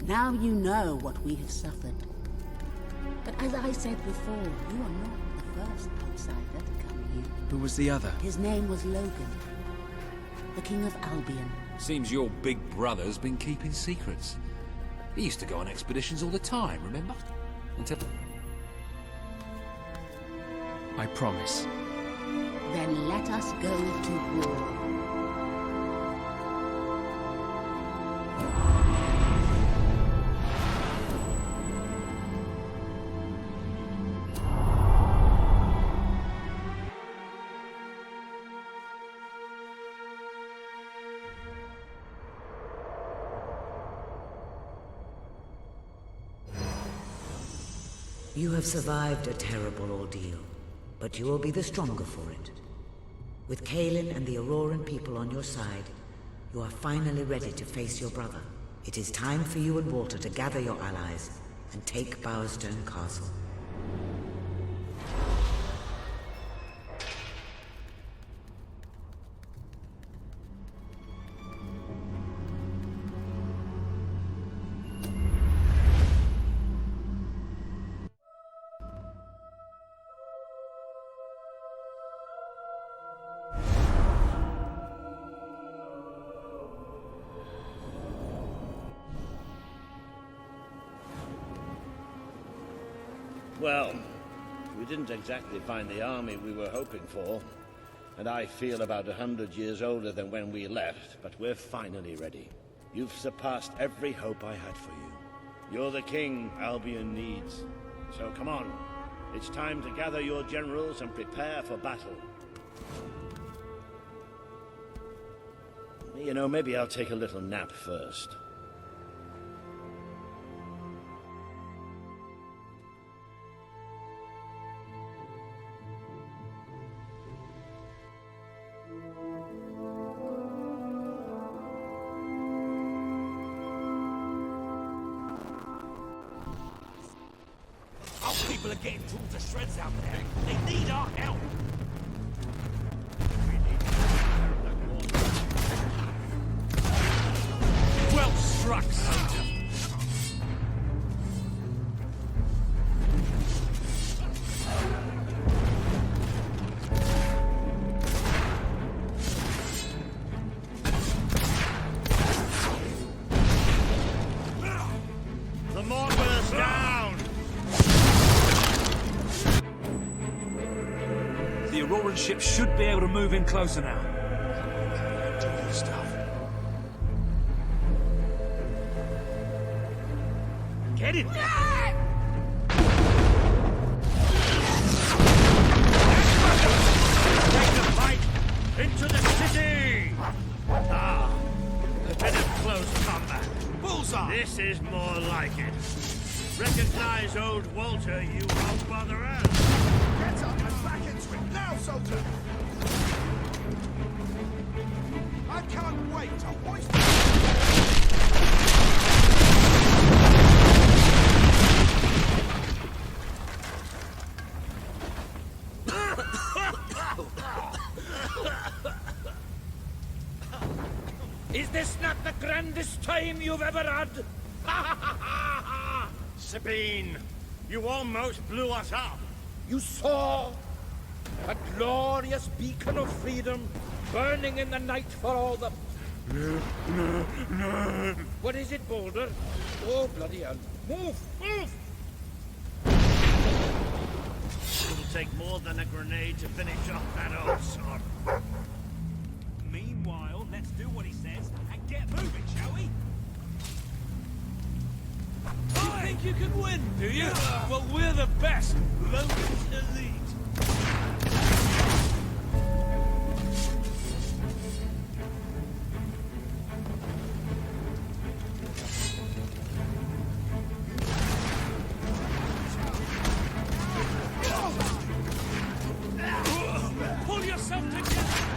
Now you know what we have suffered. But as I said before, you are not the first outsider to come here. Who was the other? His name was Logan, the King of Albion. Seems your big brother's been keeping secrets. He used to go on expeditions all the time, remember? Until... I promise. Then let us go to war. You have survived a terrible ordeal, but you will be the stronger for it. With Caelan and the Auroran people on your side, you are finally ready to face your brother. It is time for you and Walter to gather your allies and take Bowerstone Castle. Well, we didn't exactly find the army we were hoping for, and I feel about 100 years older than when we left, but we're finally ready. You've surpassed every hope I had for you. You're the king Albion needs. So come on, it's time to gather your generals and prepare for battle. You know, maybe I'll take a little nap first. Our people are getting torn to shreds out there. They need our help. Well struck, soldier. foreign ships should be able to move in closer now. Do this stuff. Get in! Take the fight into the city! Ah, a bit of close combat. Bullseye! This is more like it. Recognize old Walter, you won't bother us. Get up and back into it now, Sultan! I can't wait to hoist Is this not the grandest time you've ever had? Sabine, you almost blew us up. You saw a glorious beacon of freedom burning in the night for all the... What is it, Boulder? Oh, bloody hell. Move! Move! It'll take more than a grenade to finish off that old sod. Meanwhile, let's do what he says and get moving, shall we? You think you can win, do you? Well, we're the best. Logan's elite. Pull yourself together.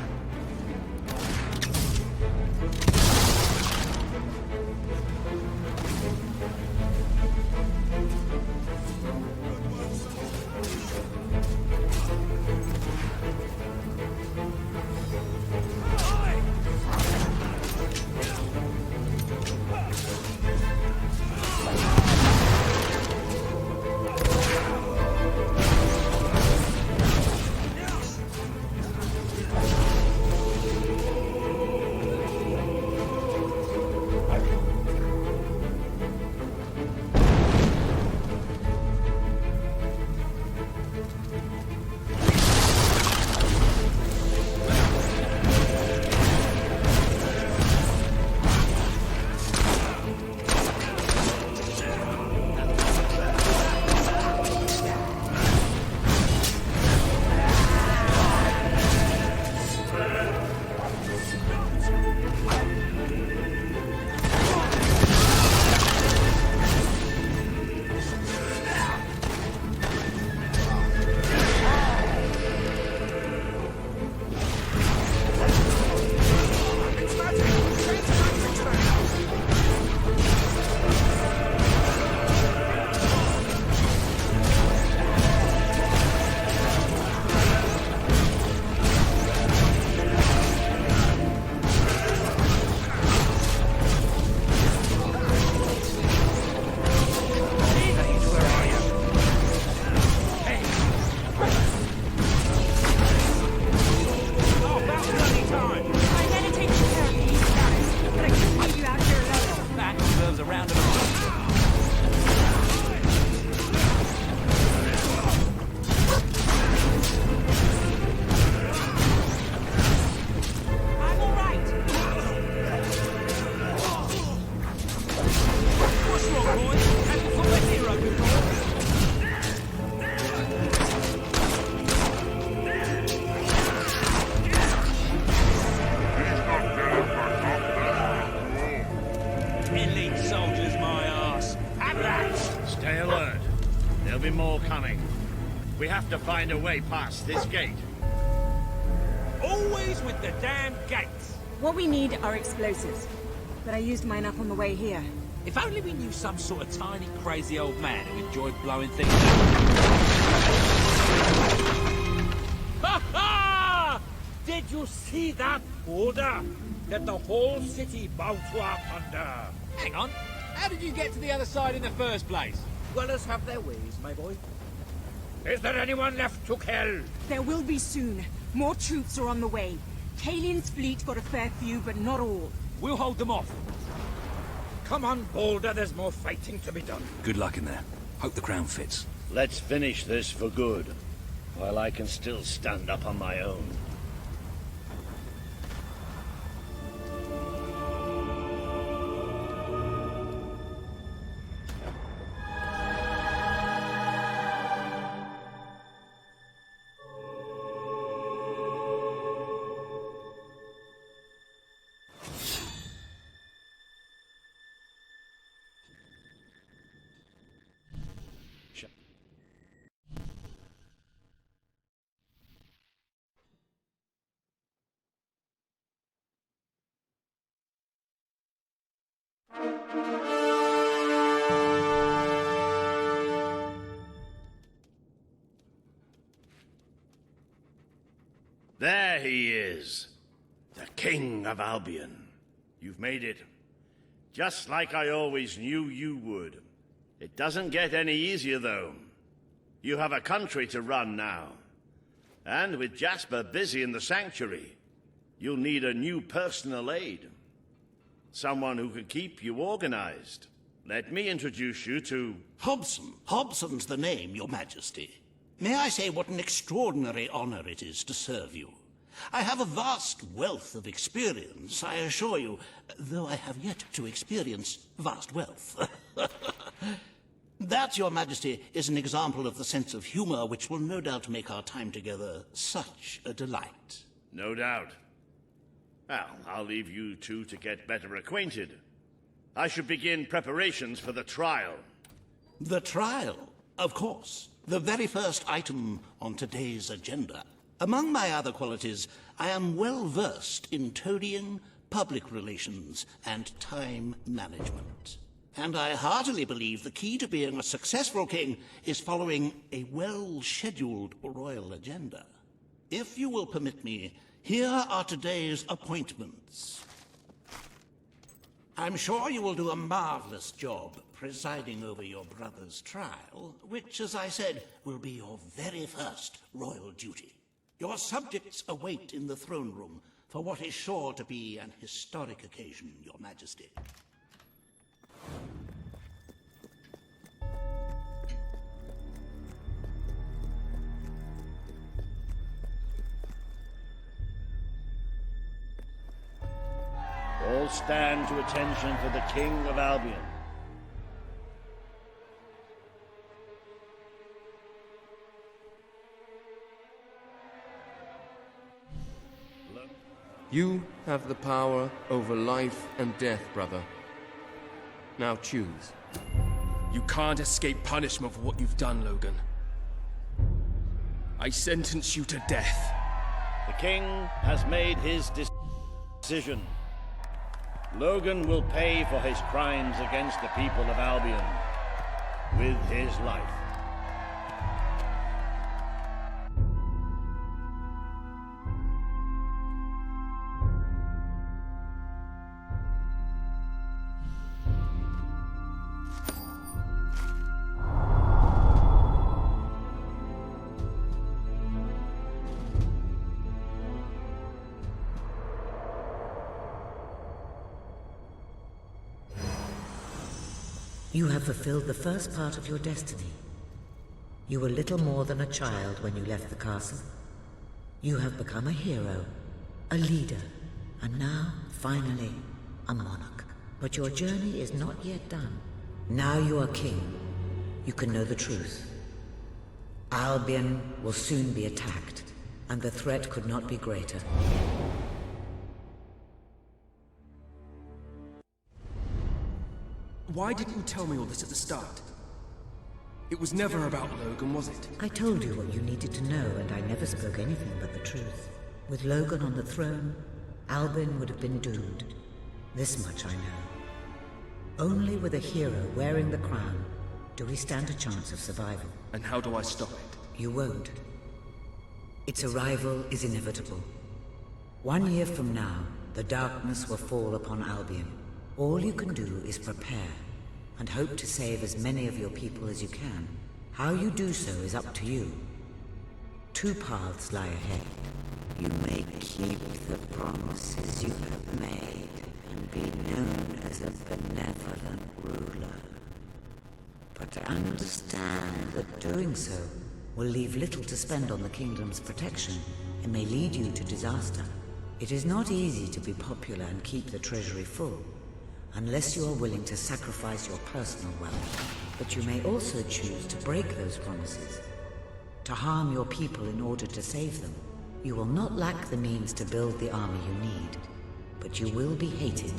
be more coming. We have to find a way past this gate. Always with the damn gates. What we need are explosives. But I used mine up on the way here. If only we knew some sort of tiny, crazy old man who enjoyed blowing things up. Ha ha! Did you see that order? That the whole city bowed to our thunder. Hang on. How did you get to the other side in the first place? Dwellers have their ways, my boy. Is there anyone left to kill? There will be soon. More troops are on the way. Kalian's fleet got a fair few, but not all. We'll hold them off. Come on, Boulder, there's more fighting to be done. Good luck in there. Hope the crown fits. Let's finish this for good. while I can still stand up on my own. There he is, the King of Albion. You've made it, just like I always knew you would. It doesn't get any easier, though. You have a country to run now. And with Jasper busy in the sanctuary, you'll need a new personal aide. Someone who can keep you organized. Let me introduce you to... Hobson. Hobson's the name, Your Majesty. May I say what an extraordinary honor it is to serve you? I have a vast wealth of experience, I assure you, though I have yet to experience vast wealth. That, Your Majesty, is an example of the sense of humor which will no doubt make our time together such a delight. No doubt. Well, I'll leave you two to get better acquainted. I should begin preparations for the trial. The trial, of course. The very first item on today's agenda. Among my other qualities, I am well versed in toadying, public relations, and time management. And I heartily believe the key to being a successful king is following a well-scheduled royal agenda. If you will permit me, here are today's appointments. I'm sure you will do a marvelous job presiding over your brother's trial, which, as I said, will be your very first royal duty. Your subjects await in the throne room for what is sure to be an historic occasion, Your Majesty. All stand to attention for the King of Albion. You have the power over life and death, brother. Now choose. You can't escape punishment for what you've done, Logan. I sentence you to death. The king has made his decision. Logan will pay for his crimes against the people of Albion with his life. You have fulfilled the first part of your destiny. You were little more than a child when you left the castle. You have become a hero, a leader, and now, finally, a monarch. But your journey is not yet done. Now you are king. You can know the truth. Albion will soon be attacked, and the threat could not be greater. Why didn't you tell me all this at the start? It was never about Logan, was it? I told you what you needed to know, and I never spoke anything but the truth. With Logan on the throne, Albion would have been doomed. This much I know. Only with a hero wearing the crown do we stand a chance of survival. And how do I stop it? You won't. Its arrival is inevitable. 1 year from now, the darkness will fall upon Albion. All you can do is prepare, and hope to save as many of your people as you can. How you do so is up to you. 2 paths lie ahead. You may keep the promises you have made, and be known as a benevolent ruler. But understand that Doing so will leave little to spend on the kingdom's protection and may lead you to disaster. It is not easy to be popular and keep the treasury full, unless you are willing to sacrifice your personal wealth. But you may also choose to break those promises, to harm your people in order to save them. You will not lack the means to build the army you need, but you will be hated.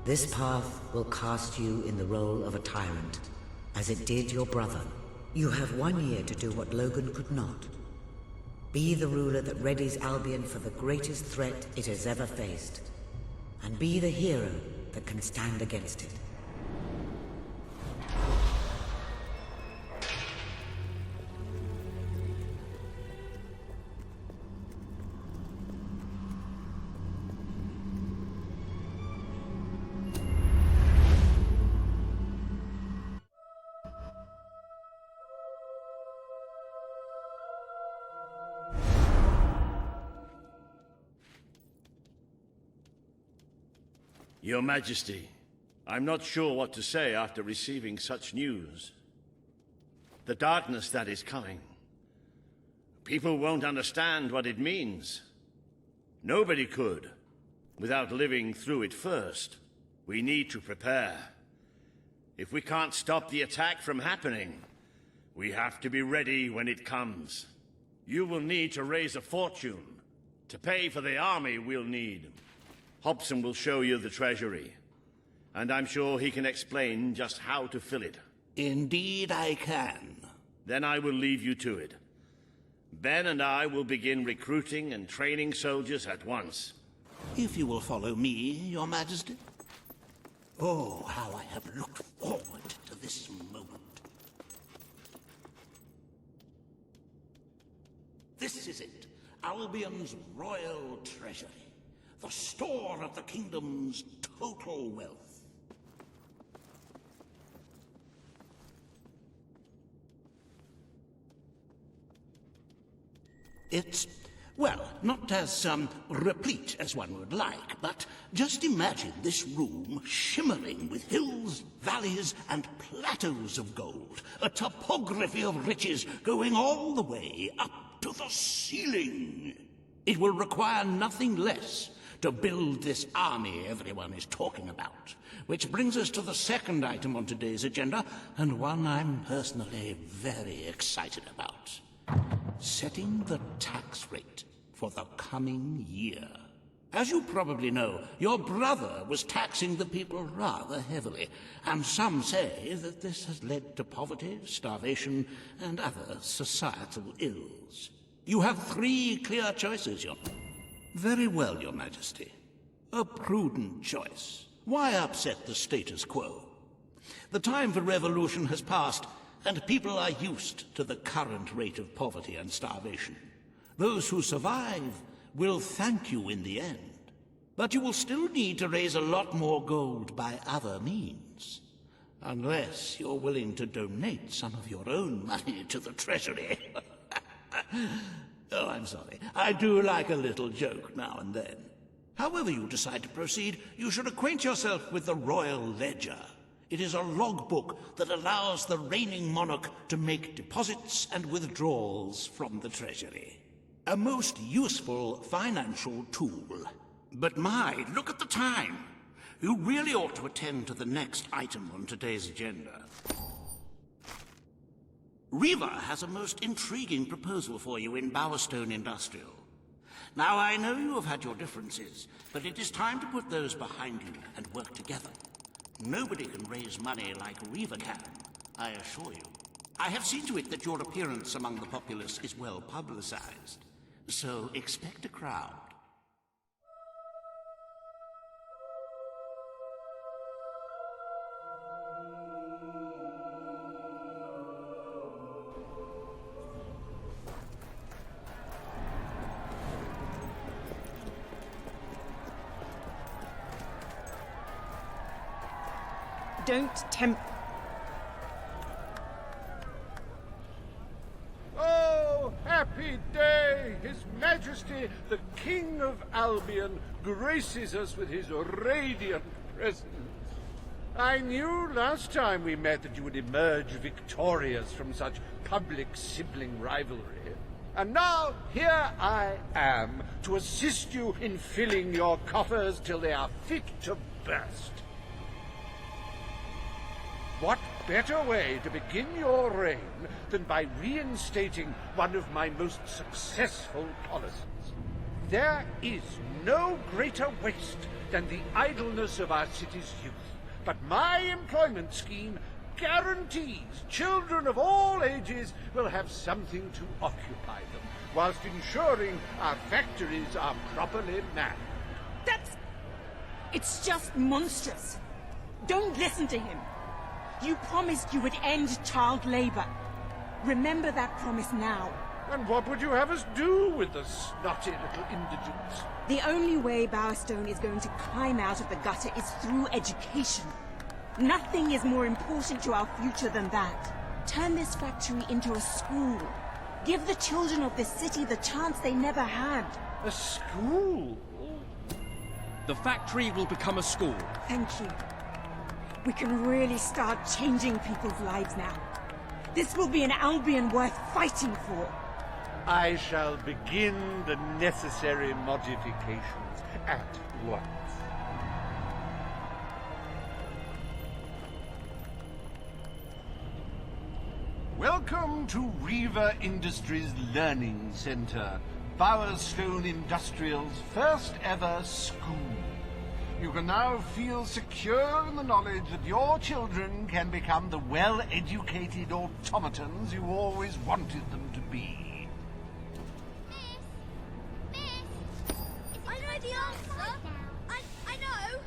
This path will cast you in the role of a tyrant, as it did your brother. You have 1 year to do what Logan could not. Be the ruler that readies Albion for the greatest threat it has ever faced, and be the hero that can stand against it. Your Majesty, I'm not sure what to say after receiving such news. The darkness that is coming. People won't understand what it means. Nobody could, without living through it first. We need to prepare. If we can't stop the attack from happening, we have to be ready when it comes. You will need to raise a fortune to pay for the army we'll need. Hobson will show you the treasury, and I'm sure he can explain just how to fill it. Indeed I can. Then I will leave you to it. Ben and I will begin recruiting and training soldiers at once. If you will follow me, Your Majesty. Oh, how I have looked forward to this moment. This is it, Albion's royal treasury. The store of the kingdom's total wealth. It's, well, not as, replete as one would like, but just imagine this room shimmering with hills, valleys, and plateaus of gold. A topography of riches going all the way up to the ceiling. It will require nothing less to build this army everyone is talking about. Which brings us to the second item on today's agenda, and one I'm personally very excited about. Setting the tax rate for the coming year. As you probably know, your brother was taxing the people rather heavily, and some say that this has led to poverty, starvation, and other societal ills. You have 3 clear choices, Your... Very well, Your Majesty. A prudent choice. Why upset the status quo? The time for revolution has passed, and people are used to the current rate of poverty and starvation. Those who survive will thank you in the end. But you will still need to raise a lot more gold by other means. Unless you're willing to donate some of your own money to the treasury. Oh, I'm sorry. I do like a little joke now and then. However you decide to proceed, you should acquaint yourself with the Royal Ledger. It is a logbook that allows the reigning monarch to make deposits and withdrawals from the treasury. A most useful financial tool. But my, look at the time! You really ought to attend to the next item on today's agenda. Riva has a most intriguing proposal for you in Bowerstone Industrial. Now, I know you have had your differences, but it is time to put those behind you and work together. Nobody can raise money like Riva can, I assure you. I have seen to it that your appearance among the populace is well publicized, so expect a crowd. Don't tempt... Oh, happy day! His Majesty, the King of Albion, graces us with his radiant presence. I knew last time we met that you would emerge victorious from such public sibling rivalry. And now, here I am, to assist you in filling your coffers till they are fit to burst. What better way to begin your reign than by reinstating one of my most successful policies? There is no greater waste than the idleness of our city's youth, but my employment scheme guarantees children of all ages will have something to occupy them, whilst ensuring our factories are properly manned. It's just monstrous. Don't listen to him. You promised you would end child labor. Remember that promise now. And what would you have us do with the snotty little indigents? The only way Bowerstone is going to climb out of the gutter is through education. Nothing is more important to our future than that. Turn this factory into a school. Give the children of this city the chance they never had. A school? The factory will become a school. Thank you. We can really start changing people's lives now. This will be an Albion worth fighting for. I shall begin the necessary modifications at once. Welcome to Reaver Industries Learning Center, Bowerstone Industrial's first ever school. You can now feel secure in the knowledge that your children can become the well-educated automatons you always wanted them to be. I know the answer. I know.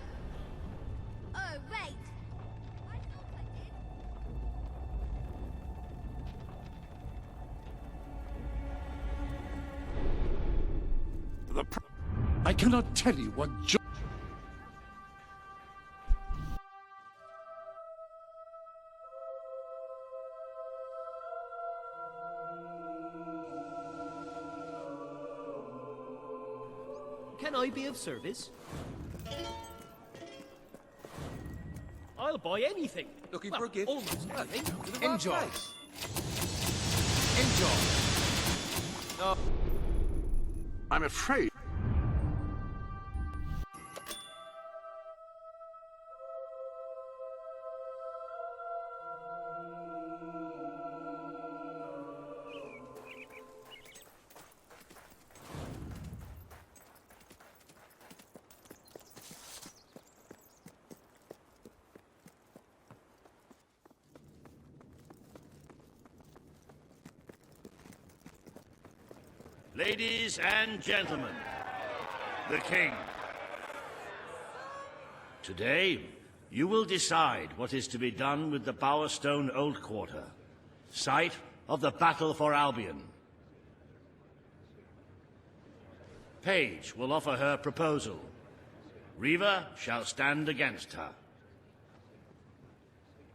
Oh, wait. I thought I did. I cannot tell you what Can I be of service? I'll buy anything. Looking for a gift? Almost anything. Enjoy. Enjoy. I'm afraid. Ladies and gentlemen, the King. Today, you will decide what is to be done with the Bowerstone Old Quarter, site of the Battle for Albion. Paige will offer her proposal. Reaver shall stand against her.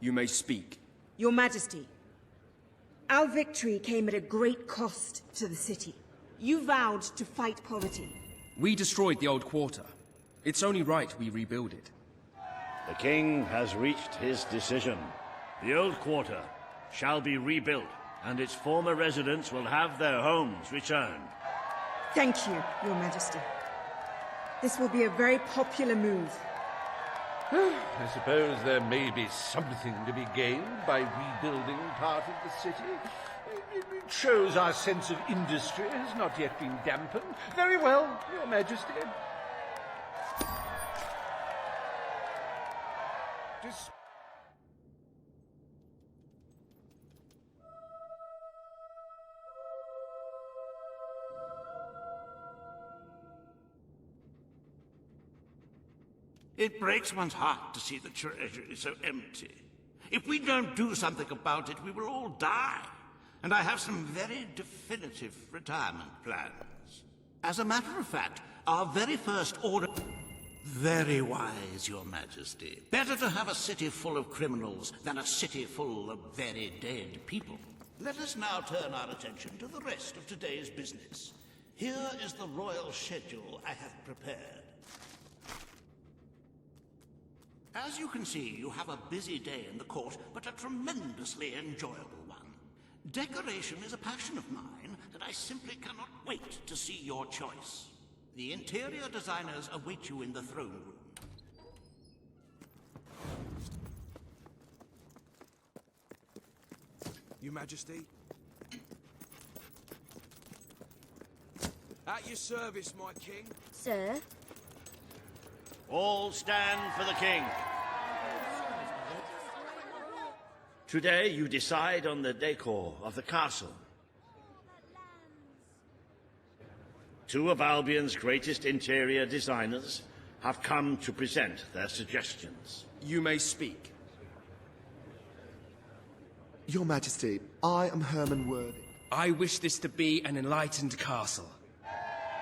You may speak. Your Majesty, our victory came at a great cost to the city. You vowed to fight poverty. We destroyed the old quarter. It's only right we rebuild it. The King has reached his decision. The Old Quarter shall be rebuilt, and its former residents will have their homes returned. Thank you, Your Majesty. This will be a very popular move. I suppose there may be something to be gained by rebuilding part of the city. It shows our sense of industry has not yet been dampened. Very well, Your Majesty. It breaks one's heart to see the treasury so empty. If we don't do something about it, we will all die. And I have some very definitive retirement plans. As a matter of fact, our very first order... Very wise, Your Majesty. Better to have a city full of criminals than a city full of very dead people. Let us now turn our attention to the rest of today's business. Here is the royal schedule I have prepared. As you can see, you have a busy day in the court, but a tremendously enjoyable one. Decoration is a passion of mine, and I simply cannot wait to see your choice. The interior designers await you in the throne room. Your Majesty. At your service, my king. Sir? All stand for the king. Today you decide on the decor of the castle. Two of Albion's greatest interior designers have come to present their suggestions. You may speak. Your Majesty, I am Herman Worthy. I wish this to be an enlightened castle.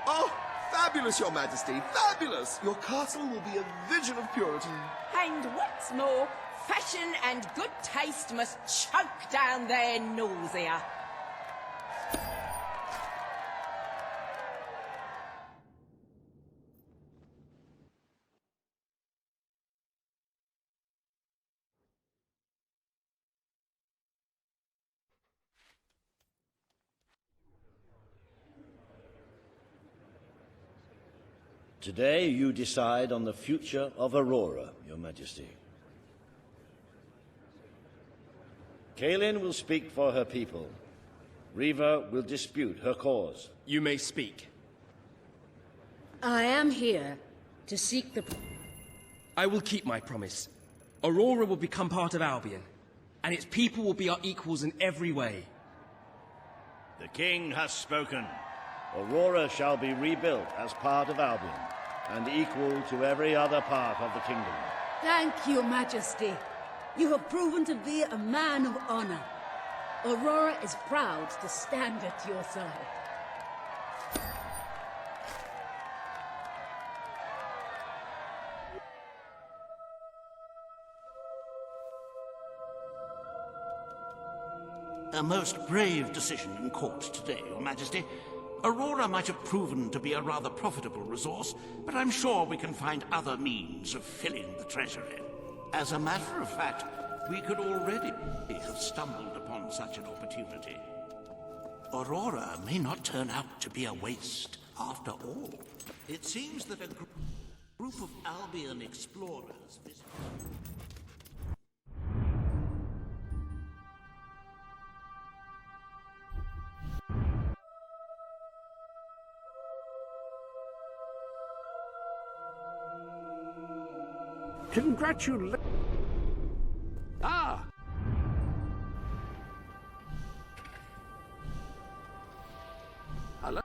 Oh, fabulous, Your Majesty, fabulous! Your castle will be a vision of purity. And what's more, fashion and good taste must choke down their nausea. Today you decide on the future of Aurora, Your Majesty. Kaelin will speak for her people. Riva will dispute her cause. You may speak. I am here to seek the... I will keep my promise. Aurora will become part of Albion, and its people will be our equals in every way. The king has spoken. Aurora shall be rebuilt as part of Albion, and equal to every other part of the kingdom. Thank you, Majesty. You have proven to be a man of honor. Aurora is proud to stand at your side. A most brave decision in court today, Your Majesty. Aurora might have proven to be a rather profitable resource, but I'm sure we can find other means of filling the treasury. As a matter of fact, we could already have stumbled upon such an opportunity. Aurora may not turn out to be a waste after all. It seems that a group of Albion explorers visited... Congratulations. Ah! Hello?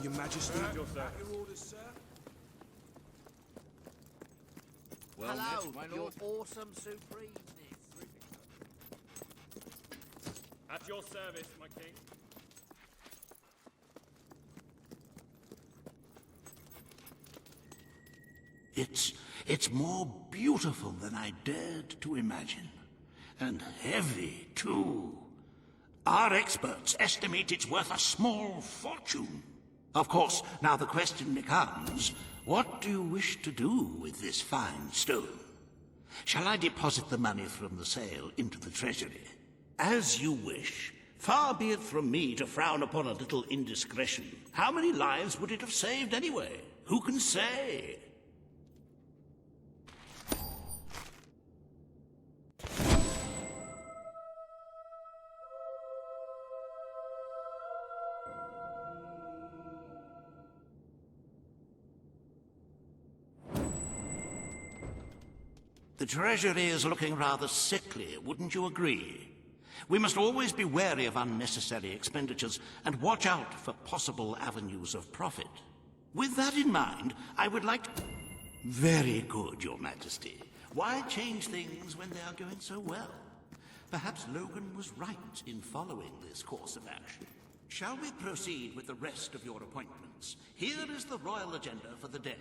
Your Majesty. At your service. Your orders, sir. Well Hello, met, my your lord. awesome supremeness. At your service, my king. It's more beautiful than I dared to imagine. And heavy, too. Our experts estimate it's worth a small fortune. Of course, now the question becomes, what do you wish to do with this fine stone? Shall I deposit the money from the sale into the treasury? As you wish. Far be it from me to frown upon a little indiscretion. How many lives would it have saved anyway? Who can say? The treasury is looking rather sickly, wouldn't you agree? We must always be wary of unnecessary expenditures and watch out for possible avenues of profit. With that in mind, I would like to... Very good, Your Majesty. Why change things when they are going so well? Perhaps Logan was right in following this course of action. Shall we proceed with the rest of your appointments? Here is the royal agenda for the day.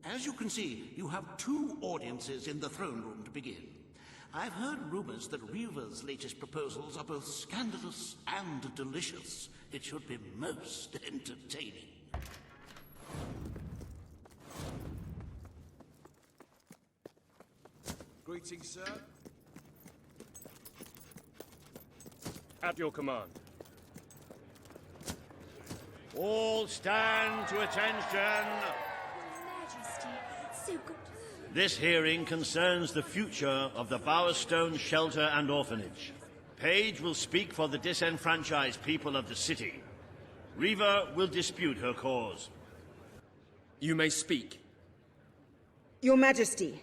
As you can see, you have 2 audiences in the throne room to begin. I've heard rumors that Reaver's latest proposals are both scandalous and delicious. It should be most entertaining. Greetings, sir. At your command. All stand to attention. Majesty, so good. This hearing concerns the future of the Bowerstone Shelter and Orphanage. Paige will speak for the disenfranchised people of the city. Reaver will dispute her cause. You may speak. Your Majesty,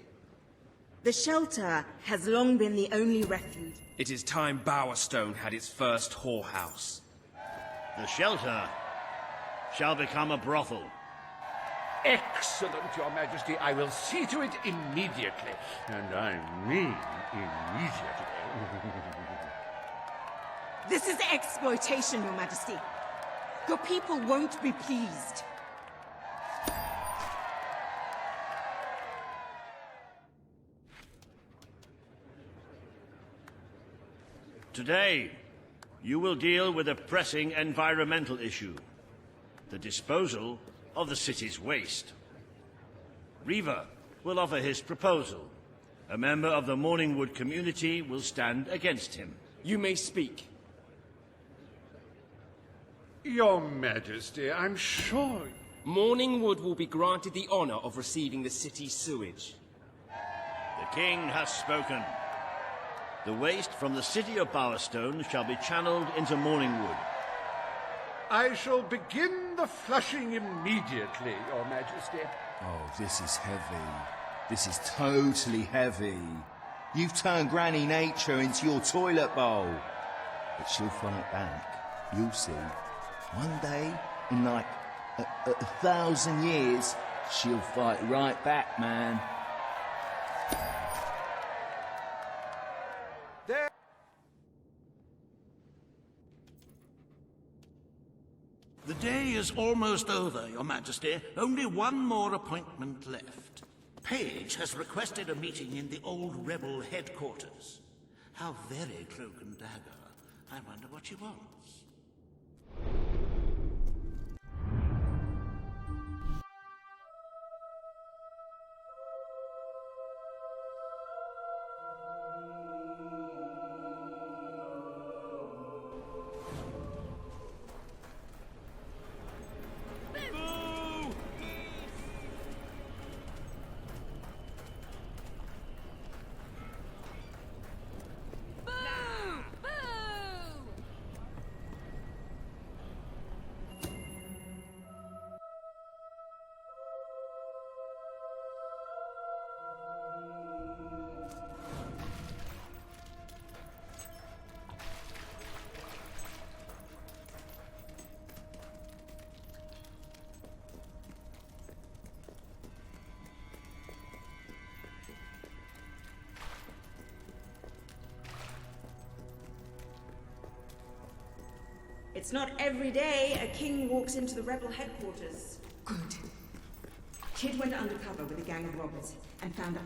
the shelter has long been the only refuge. It is time Bowerstone had its first whorehouse. The shelter shall become a brothel. Excellent, Your Majesty. I will see to it immediately. And I mean immediately. This is exploitation, Your Majesty. Your people won't be pleased. Today, you will deal with a pressing environmental issue. The disposal of the city's waste. Reaver will offer his proposal. A member of the Morningwood community will stand against him. You may speak. Your Majesty, I'm sure... Morningwood will be granted the honor of receiving the city's sewage. The king has spoken. The waste from the city of Bowerstone shall be channeled into Morningwood. I shall begin the flushing immediately, Your Majesty. Oh, this is heavy. This is totally heavy. You've turned Granny Nature into your toilet bowl. But she'll fight back. You'll see. One day, in like a 1,000 years, she'll fight right back, man. The day is almost over, Your Majesty. Only one more appointment left. Paige has requested a meeting in the old rebel headquarters. How very cloak and dagger. I wonder what she wants. It's not every day a king walks into the rebel headquarters. Good. Kid went undercover with a gang of robbers and found out.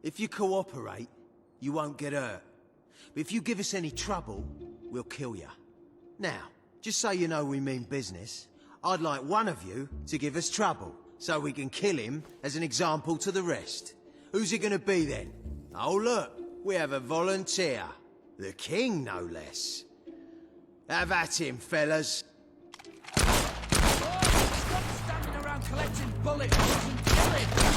If you cooperate, you won't get hurt. But if you give us any trouble, we'll kill you. Now, just so you know we mean business, I'd like one of you to give us trouble, so we can kill him as an example to the rest. Who's it gonna be then? Oh look, we have a volunteer. The king, no less. Have at him, fellas. Stop standing around collecting bullets and killing!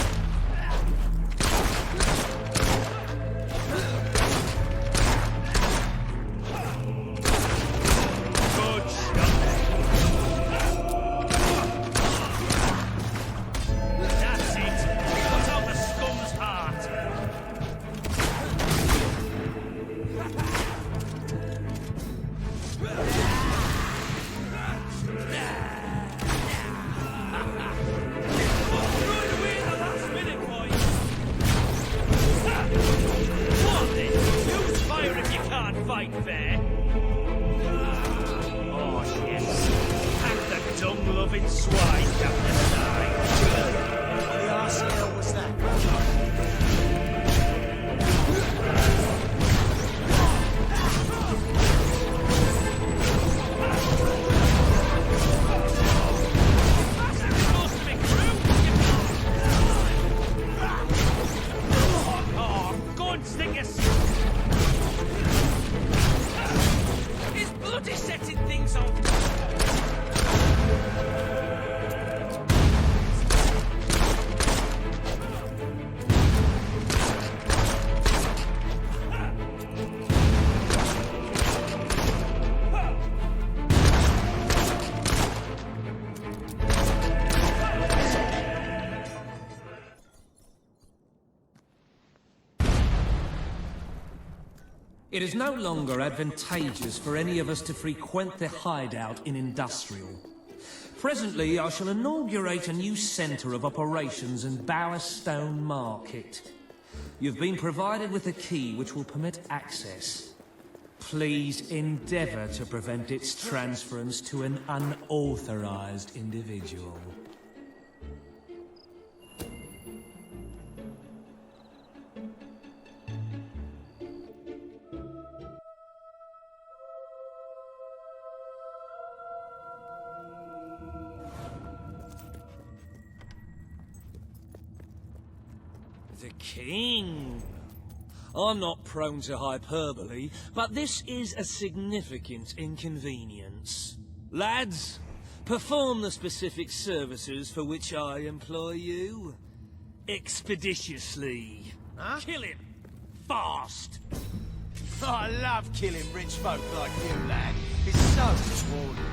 It is no longer advantageous for any of us to frequent the hideout in Industrial. Presently, I shall inaugurate a new centre of operations in Bowerstone Market. You've been provided with a key which will permit access. Please endeavour to prevent its transference to an unauthorised individual. The king. I'm not prone to hyperbole, but this is a significant inconvenience. Lads, perform the specific services for which I employ you. Expeditiously. Huh? Kill him. Fast. I love killing rich folk like you, lad. It's so rewarding.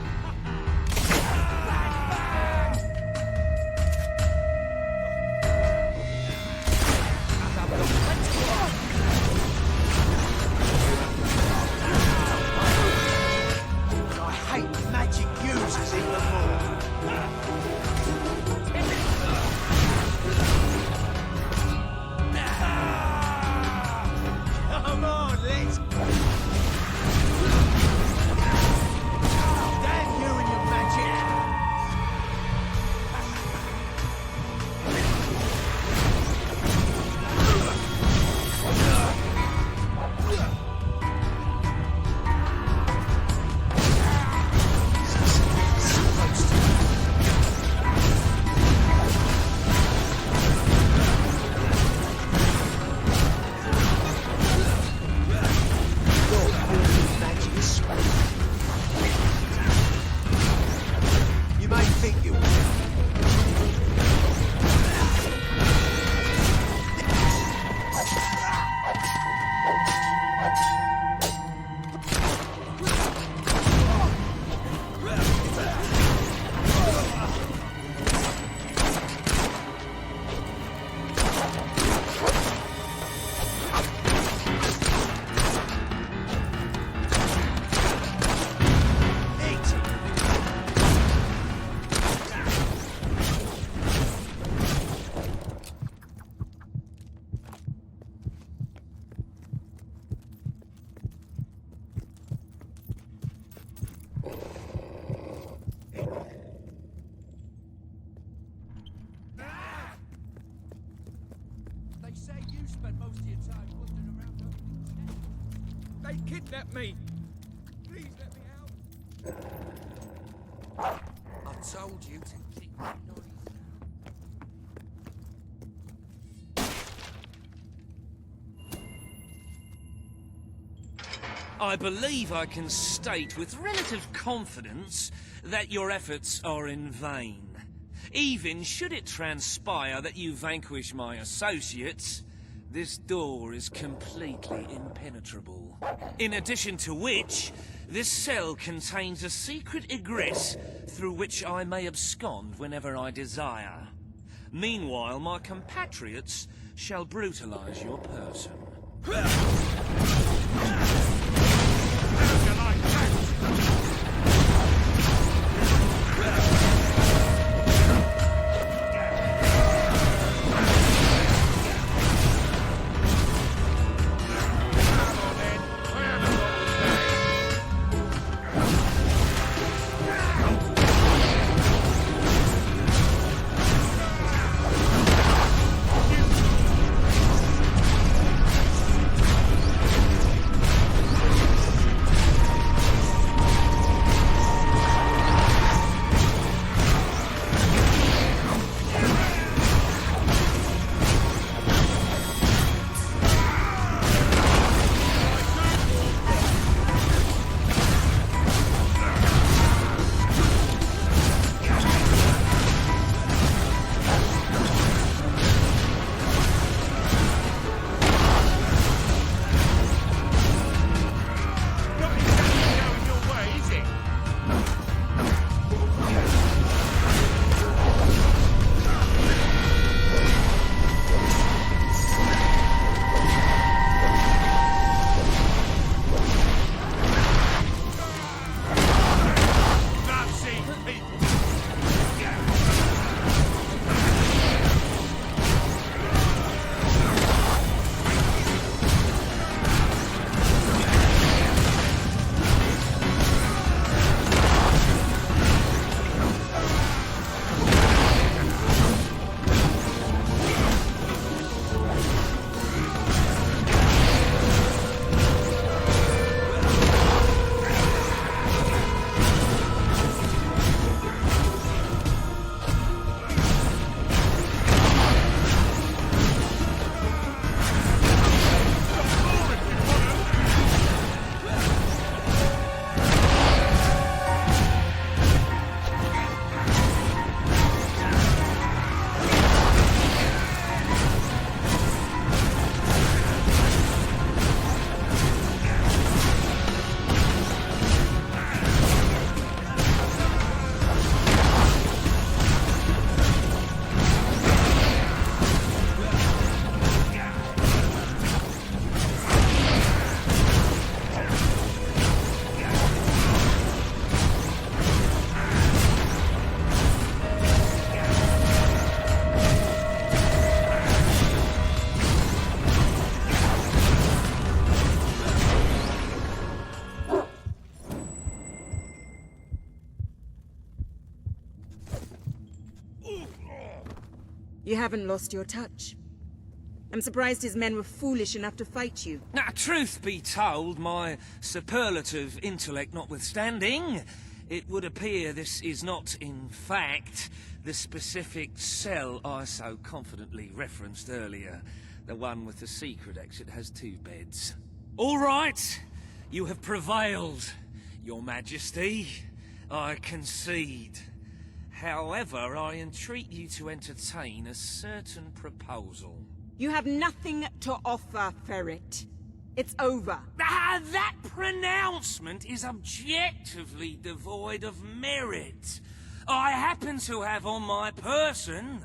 They say you spend most of your time wandering around opening chests. They kidnapped me. Please let me out. I told you to keep that noise. I believe I can state with relative confidence that your efforts are in vain. Even should it transpire that you vanquish my associates, this door is completely impenetrable. In addition to which, this cell contains a secret egress through which I may abscond whenever I desire. Meanwhile, my compatriots shall brutalize your person. You haven't lost your touch. I'm surprised his men were foolish enough to fight you. Now, truth be told, my superlative intellect notwithstanding, it would appear this is not, in fact, the specific cell I so confidently referenced earlier. The one with the secret exit has 2 beds. All right, you have prevailed, Your Majesty. I concede. However, I entreat you to entertain a certain proposal. You have nothing to offer, Ferret. It's over. Ah, that pronouncement is objectively devoid of merit. I happen to have on my person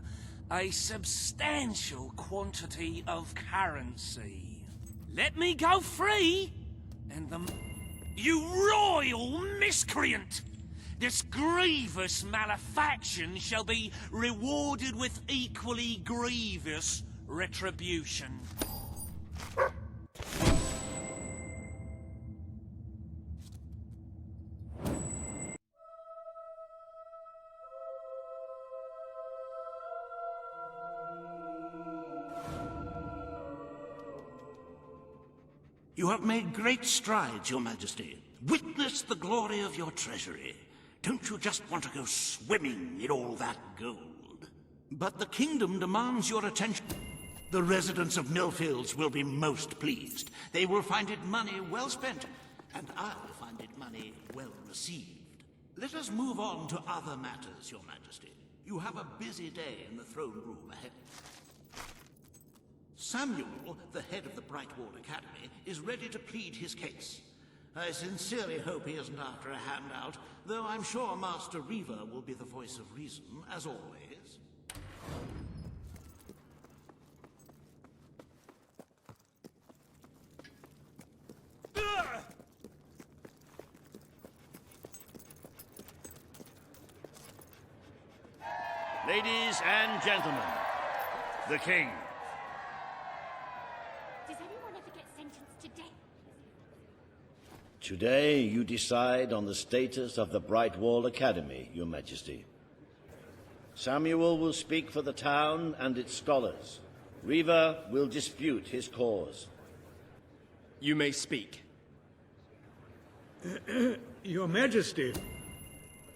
a substantial quantity of currency. Let me go free, and you royal miscreant! This grievous malefaction shall be rewarded with equally grievous retribution. You have made great strides, Your Majesty. Witness the glory of your treasury. Don't you just want to go swimming in all that gold? But the kingdom demands your attention. The residents of Millfields will be most pleased. They will find it money well spent, and I'll find it money well received. Let us move on to other matters, Your Majesty. You have a busy day in the throne room ahead. Samuel, the head of the Brightwall Academy, is ready to plead his case. I sincerely hope he isn't after a handout, though I'm sure Master Reaver will be the voice of reason, as always. Ladies and gentlemen, the King. Does anyone ever get sentenced to death? Today you decide on the status of the Brightwall Academy, Your Majesty. Samuel will speak for the town and its scholars. Reaver will dispute his cause. You may speak. Your Majesty.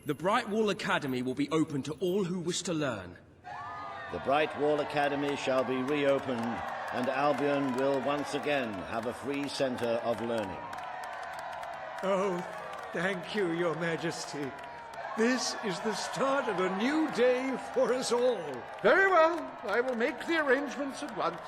The Brightwall Academy will be open to all who wish to learn. The Brightwall Academy shall be reopened, and Albion will once again have a free centre of learning. Oh, thank you, Your Majesty. This is the start of a new day for us all. Very well. I will make the arrangements at once.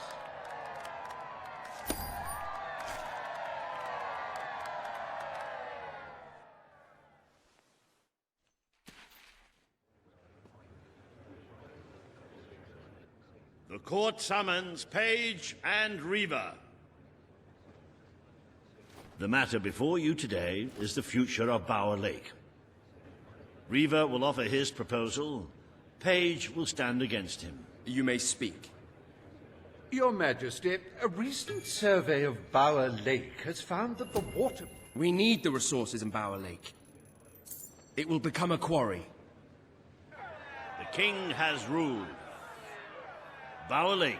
The court summons Page and Reaver. The matter before you today is the future of Bower Lake. Reaver will offer his proposal. Page will stand against him. You may speak. Your Majesty, a recent survey of Bower Lake has found that the water... We need the resources in Bower Lake. It will become a quarry. The King has ruled. Bower Lake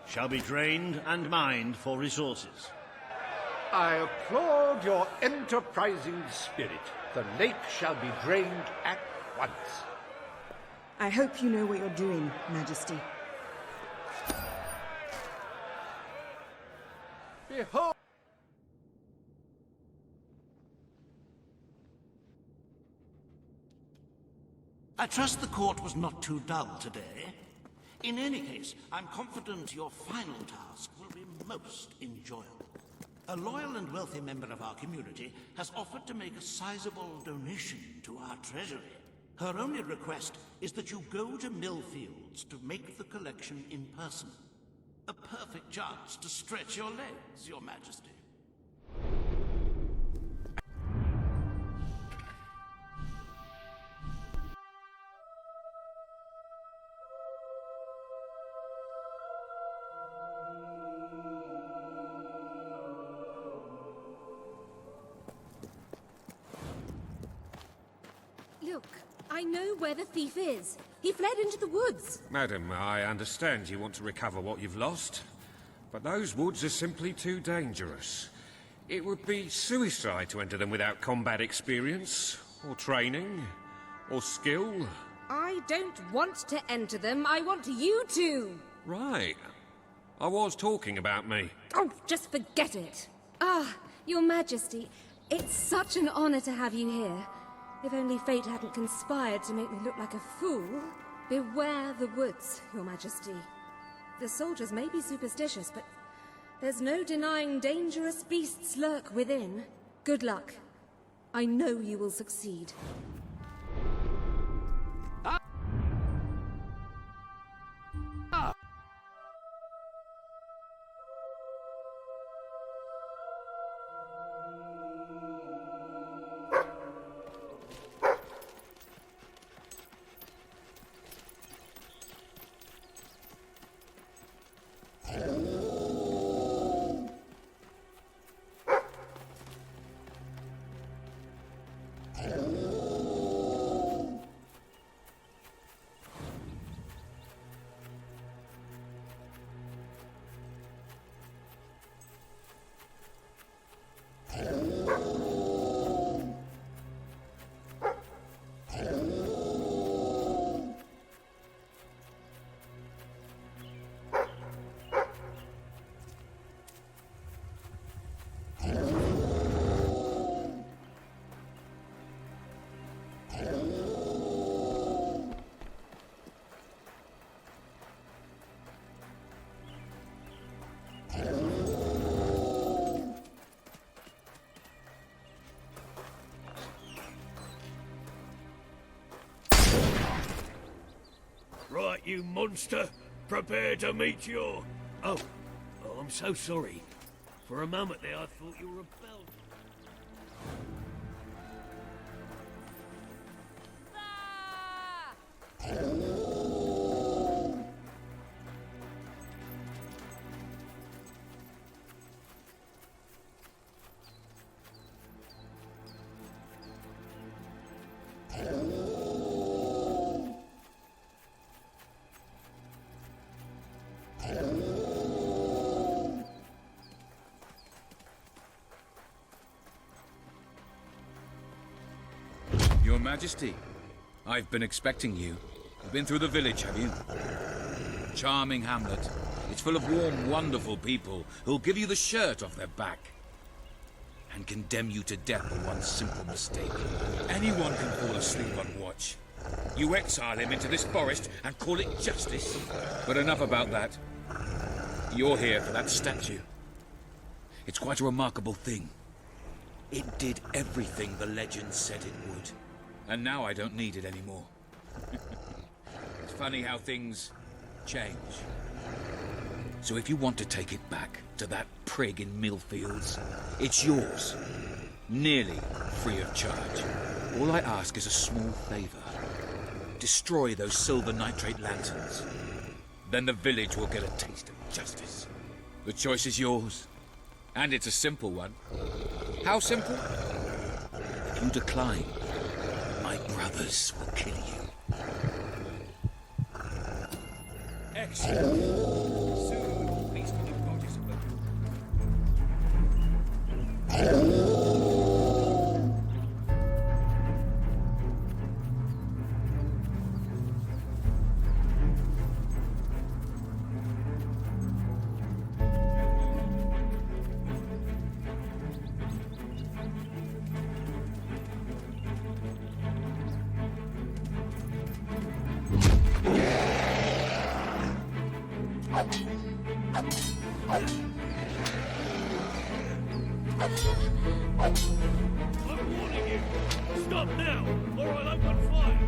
shall be drained and mined for resources. I applaud your enterprising spirit. The lake shall be drained at once. I hope you know what you're doing, Majesty. Behold! I trust the court was not too dull today. In any case, I'm confident your final task will be most enjoyable. A loyal and wealthy member of our community has offered to make a sizable donation to our treasury. Her only request is that you go to Millfields to make the collection in person. A perfect chance to stretch your legs, Your Majesty. Look, I know where the thief is. He fled into the woods. Madam, I understand you want to recover what you've lost, but those woods are simply too dangerous. It would be suicide to enter them without combat experience, or training, or skill. I don't want to enter them. I want you to. Right. I was talking about me. Oh, just forget it. Ah, Your Majesty, it's such an honor to have you here. If only fate hadn't conspired to make me look like a fool. Beware the woods, Your Majesty. The soldiers may be superstitious, but there's no denying dangerous beasts lurk within. Good luck. I know you will succeed. Right, you monster. Prepare to meet your... Oh, I'm so sorry. For a moment there, I thought you were a bell. Your Majesty, I've been expecting you. You've been through the village, have you? Charming hamlet. It's full of warm, wonderful people who'll give you the shirt off their back and condemn you to death for one simple mistake. Anyone can fall asleep on watch. You exile him into this forest and call it justice. But enough about that. You're here for that statue. It's quite a remarkable thing. It did everything the legend said it would. And now I don't need it anymore. It's funny how things change. So if you want to take it back to that prig in Millfields, it's yours. Nearly free of charge. All I ask is a small favor. Destroy those silver nitrate lanterns. Then the village will get a taste of justice. The choice is yours. And it's a simple one. How simple? If you decline, my brothers will kill you. Excellent. Soon, peace to the goddess of I'm warning you! Stop now, or I'll open fire!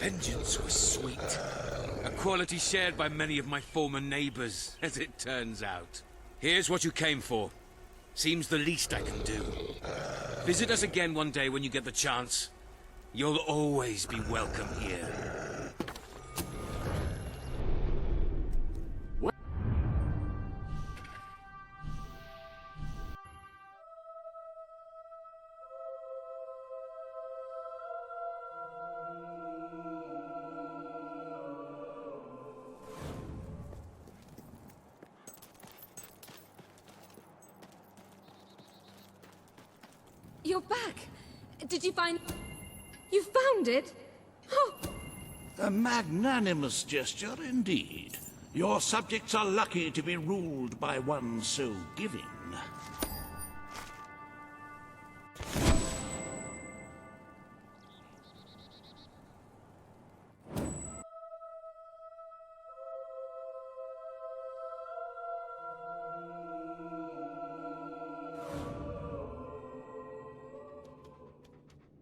Vengeance was sweet. A quality shared by many of my former neighbors, as it turns out. Here's what you came for. Seems the least I can do. Visit us again one day when you get the chance. You'll always be welcome here. you're back. Did you find... You found it? Oh! A magnanimous gesture indeed. Your subjects are lucky to be ruled by one so giving.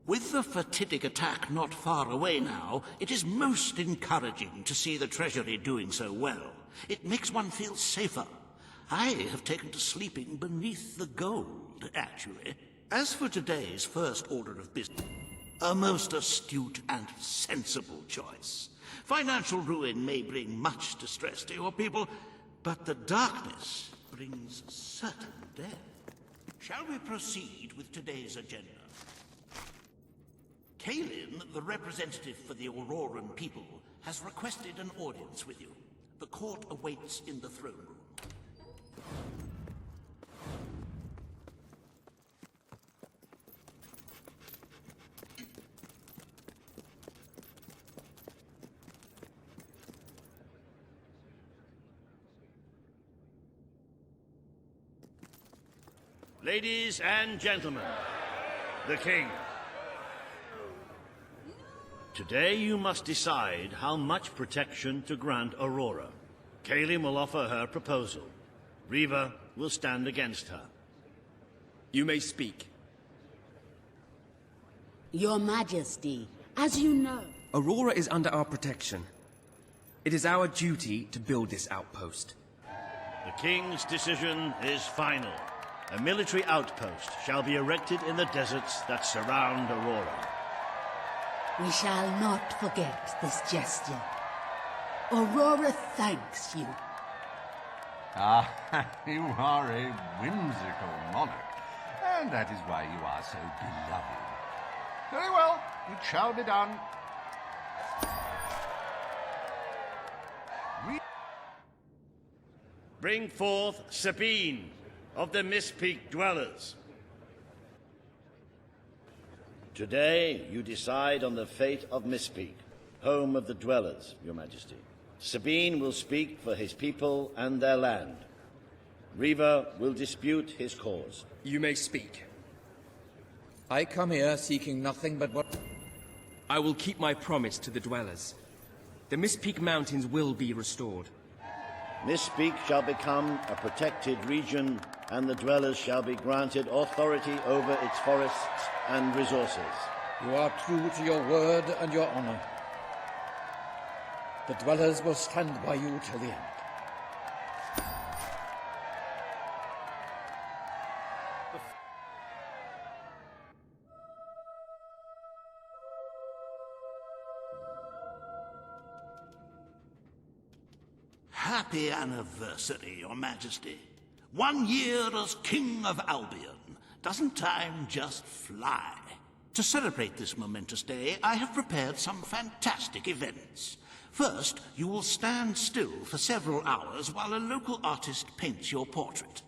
With the fatidic attack not far away now, it is most encouraging to see the Treasury doing so well. It makes one feel safer. I have taken to sleeping beneath the gold, actually. As for today's first order of business, a most astute and sensible choice. Financial ruin may bring much distress to your people, but the darkness brings certain death. Shall we proceed with today's agenda? Kalin, the representative for the Auroran people, has requested an audience with you. The court awaits in the throne room. Ladies and gentlemen, the King. Today you must decide how much protection to grant Aurora. Kalin will offer her proposal. Riva will stand against her. You may speak. Your Majesty, as you know... Aurora is under our protection. It is our duty to build this outpost. The King's decision is final. A military outpost shall be erected in the deserts that surround Aurora. We shall not forget this gesture. Aurora thanks you. Ah, you are a whimsical monarch, and that is why you are so beloved. Very well, it shall be done. Bring forth Sabine of the Mistpeak Dwellers. Today, you decide on the fate of Mistpeak, home of the Dwellers, Your Majesty. Sabine will speak for his people and their land. Riva will dispute his cause. You may speak. I come here seeking nothing but what... I will keep my promise to the Dwellers. The Mistpeak Mountains will be restored. Mistpeak shall become a protected region, and the Dwellers shall be granted authority over its forests and resources. You are true to your word and your honor. The Dwellers will stand by you till the end. Happy anniversary, Your Majesty. 1 year as King of Albion. Doesn't time just fly? To celebrate this momentous day, I have prepared some fantastic events. First, you will stand still for several hours while a local artist paints your portrait.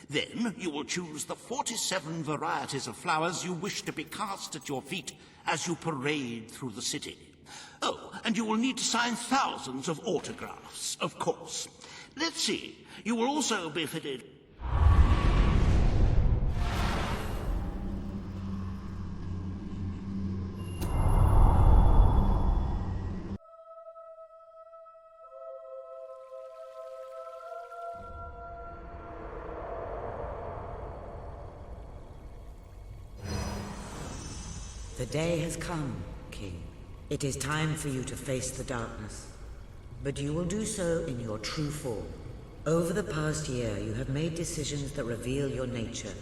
Then, you will choose the 47 varieties of flowers you wish to be cast at your feet as you parade through the city. Oh, and you will need to sign thousands of autographs, of course. Let's see, you will also be fitted... The day has come, King. It is time for you to face the darkness. But you will do so in your true form. Over the past year, you have made decisions that reveal your nature,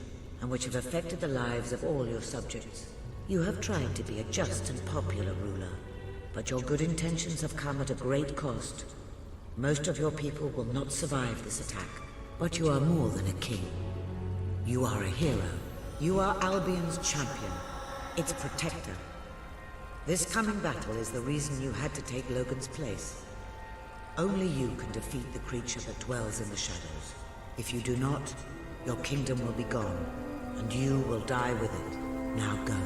and which have affected the lives of all your subjects. You have tried to be a just and popular ruler, but your good intentions have come at a great cost. Most of your people will not survive this attack, but you are more than a king. You are a hero. You are Albion's champion, its protector. This coming battle is the reason you had to take Logan's place. Only you can defeat the creature that dwells in the shadows. If you do not, your kingdom will be gone, and you will die with it. Now go.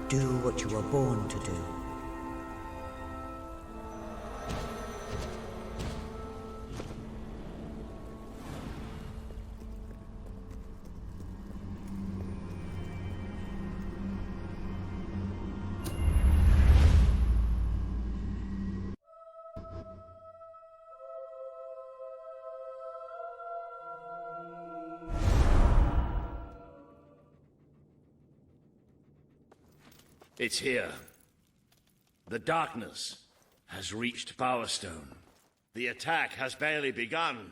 Do what you were born to do. It's here. The darkness has reached Power Stone. The attack has barely begun,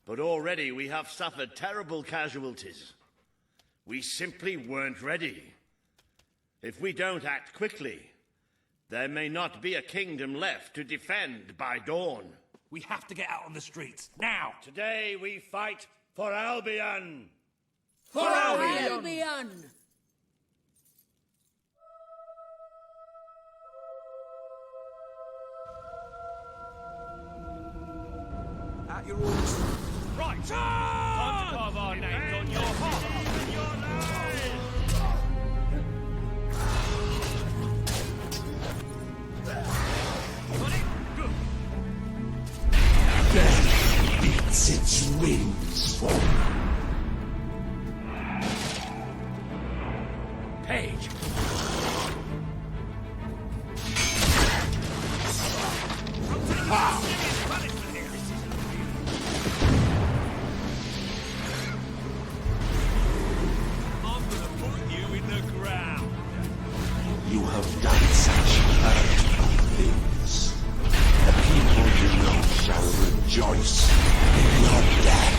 but already we have suffered terrible casualties. We simply weren't ready. If we don't act quickly, there may not be a kingdom left to defend by dawn. We have to get out on the streets, now! Today we fight for Albion! For Albion! At your orders. Right! Time to carve our names on your heart and your Death beats its wings for Page! You have done such hurtful things. The people you know shall rejoice in your death.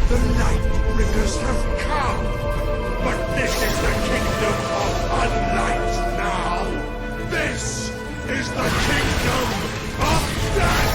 The Lightbringers have come! But this is the kingdom of unlight now! This is the kingdom of death!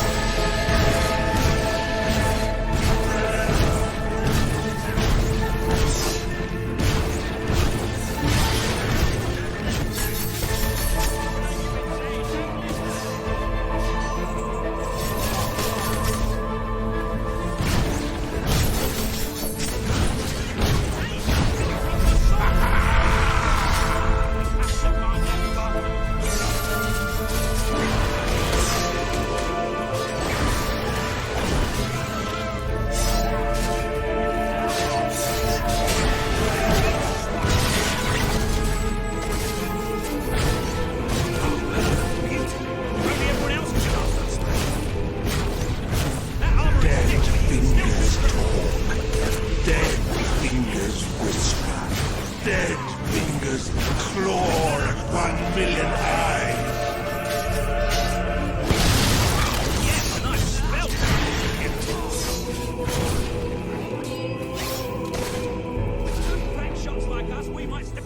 Dead fingers claw at 1 million eyes. Yes, nice spell. Flank shots like us, we might step.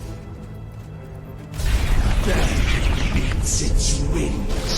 Death beats its wings.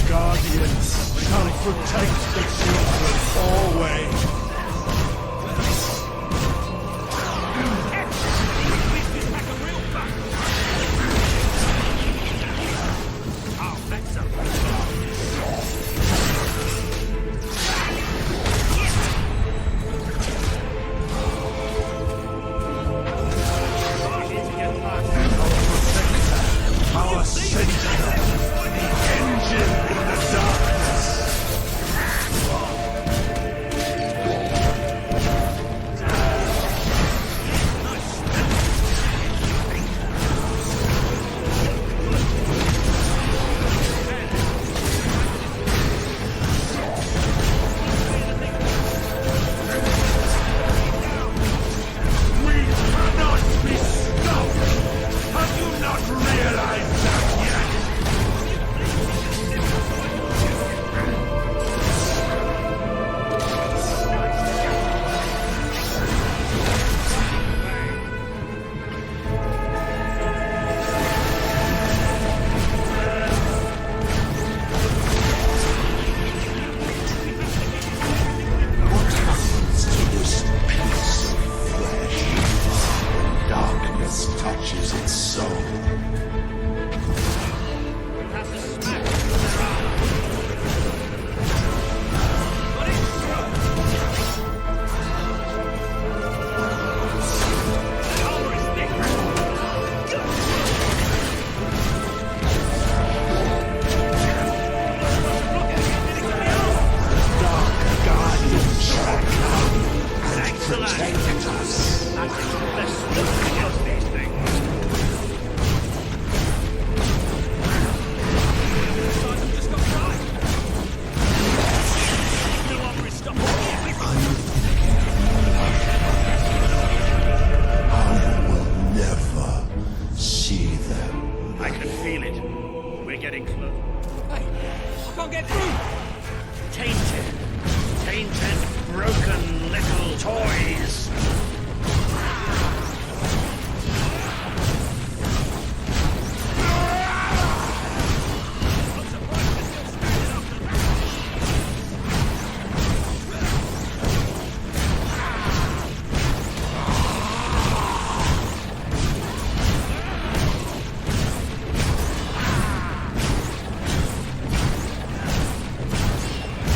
guardians shall protect the children always. Our sentinel, the engine in the darkness. We cannot be stopped! Have you not realized that yet? What happens to this piece of flesh when darkness touches its soul? Dark guardians shall come and protect us. I will never see them. I can feel it. We're getting close. Hey, I can't get through! Tainted. Tainted, broken little toys.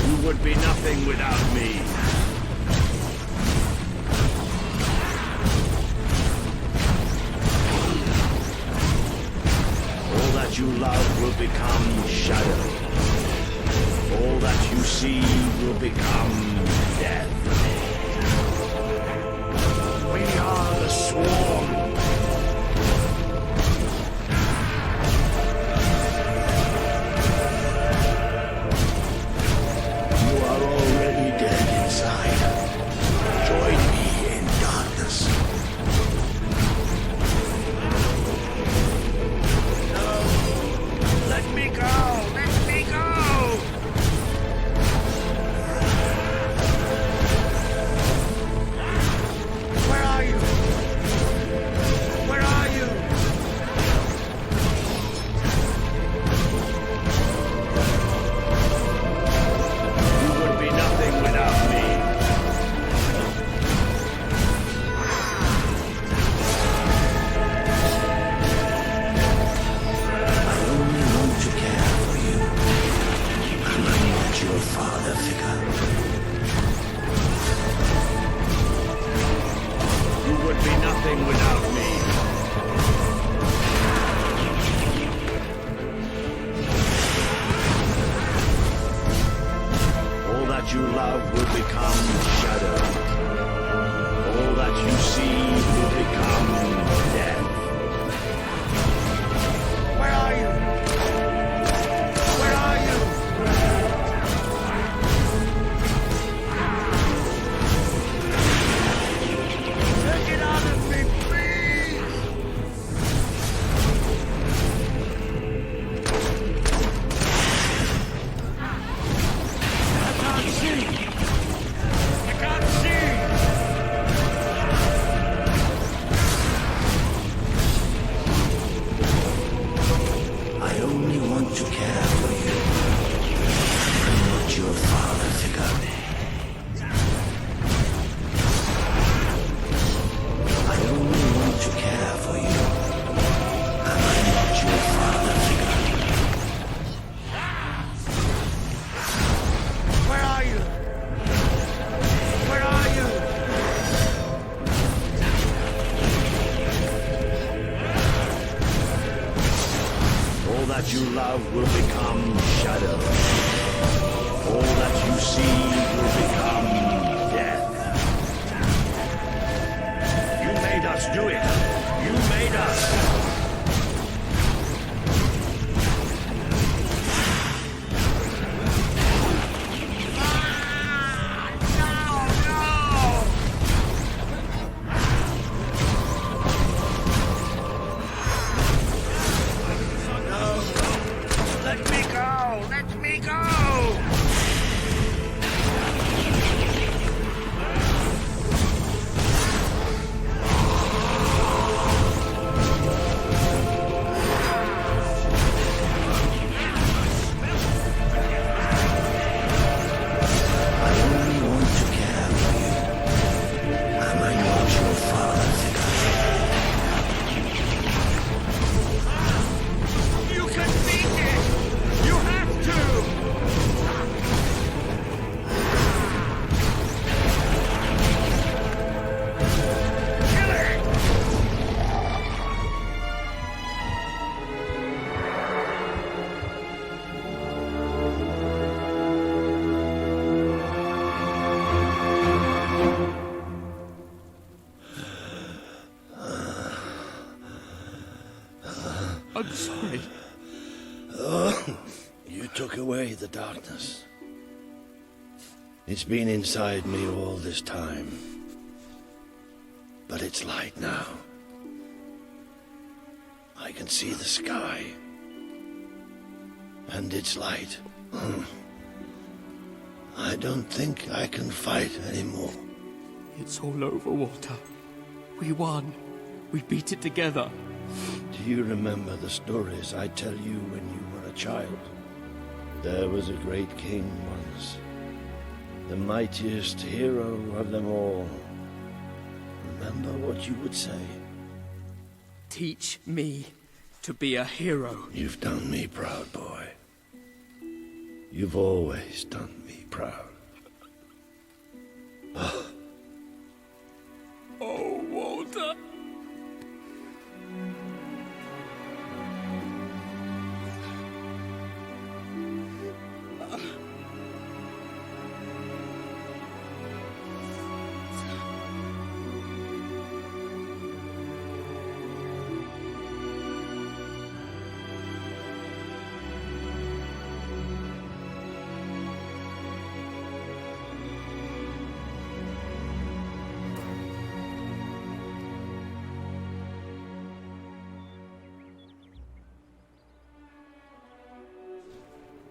You would be nothing without me. All that you love will become shadow. All that you see will become death. We are the swarm. You are already dead inside. Join me in darkness. No! Let me go! Let me go! Where are you? Where are you? You would be nothing without me. I only want to care for you. I'm not your father figure. You would be nothing without me. All that you love will become shadow. All that you see will become death. Where are you? Where are you? Take it out of me, please! I can't see! I can't see! will become shadow. All that you see will become death. You made us do it. You made us. I'm sorry. Oh, you took away the darkness. It's been inside me all this time. But it's light now. I can see the sky. And it's light. I don't think I can fight anymore. It's all over, Walter. We won. We beat it together. Do you remember the stories I tell you when you were a child? There was a great king once, the mightiest hero of them all. Remember what you would say? Teach me to be a hero. You've done me proud, boy. You've always done me proud. Oh, Walter.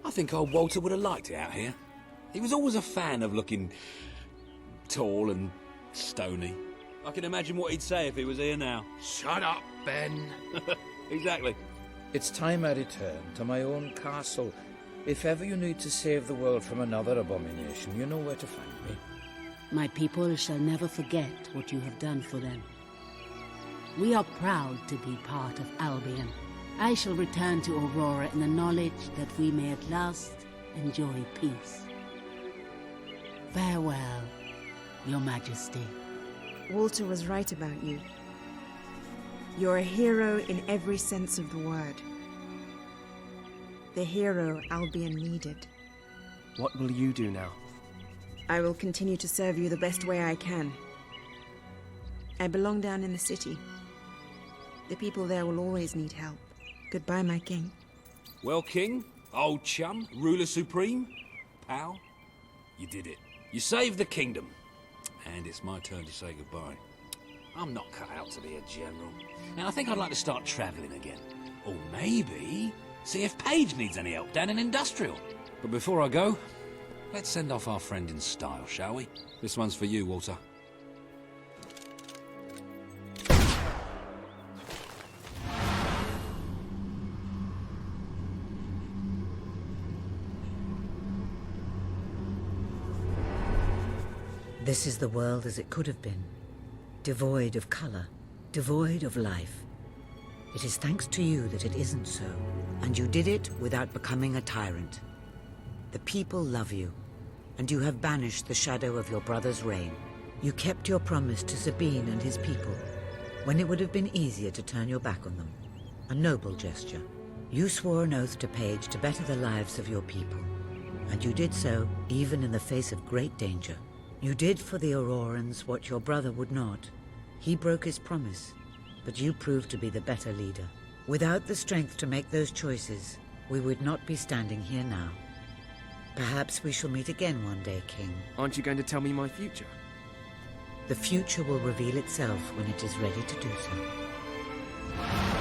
I think old Walter would have liked it out here. He was always a fan of looking tall and stony. I can imagine what he'd say if he was here now. Shut up, Ben. Exactly. It's time I return to my own castle. If ever you need to save the world from another abomination, you know where to find me. My people shall never forget what you have done for them. We are proud to be part of Albion. I shall return to Aurora in the knowledge that we may at last enjoy peace. Farewell, Your Majesty. Walter was right about you. You're a hero in every sense of the word. The hero Albion needed. What will you do now? I will continue to serve you the best way I can. I belong down in the city. The people there will always need help. Goodbye, my king. Well, King, old chum, ruler supreme, pal, you did it. You saved the kingdom. And it's my turn to say goodbye. I'm not cut out to be a general. And I think I'd like to start travelling again. Or maybe see if Paige needs any help down in Industrial. But before I go, let's send off our friend in style, shall we? This one's for you, Walter. This is the world as it could have been. Devoid of color, devoid of life. It is thanks to you that it isn't so, and you did it without becoming a tyrant. The people love you, and you have banished the shadow of your brother's reign. You kept your promise to Sabine and his people, when it would have been easier to turn your back on them. A noble gesture. You swore an oath to Paige to better the lives of your people, and you did so even in the face of great danger. You did for the Aurorans what your brother would not. He broke his promise, but you proved to be the better leader. Without the strength to make those choices, we would not be standing here now. Perhaps we shall meet again one day, King. Aren't you going to tell me my future? The future will reveal itself when it is ready to do so.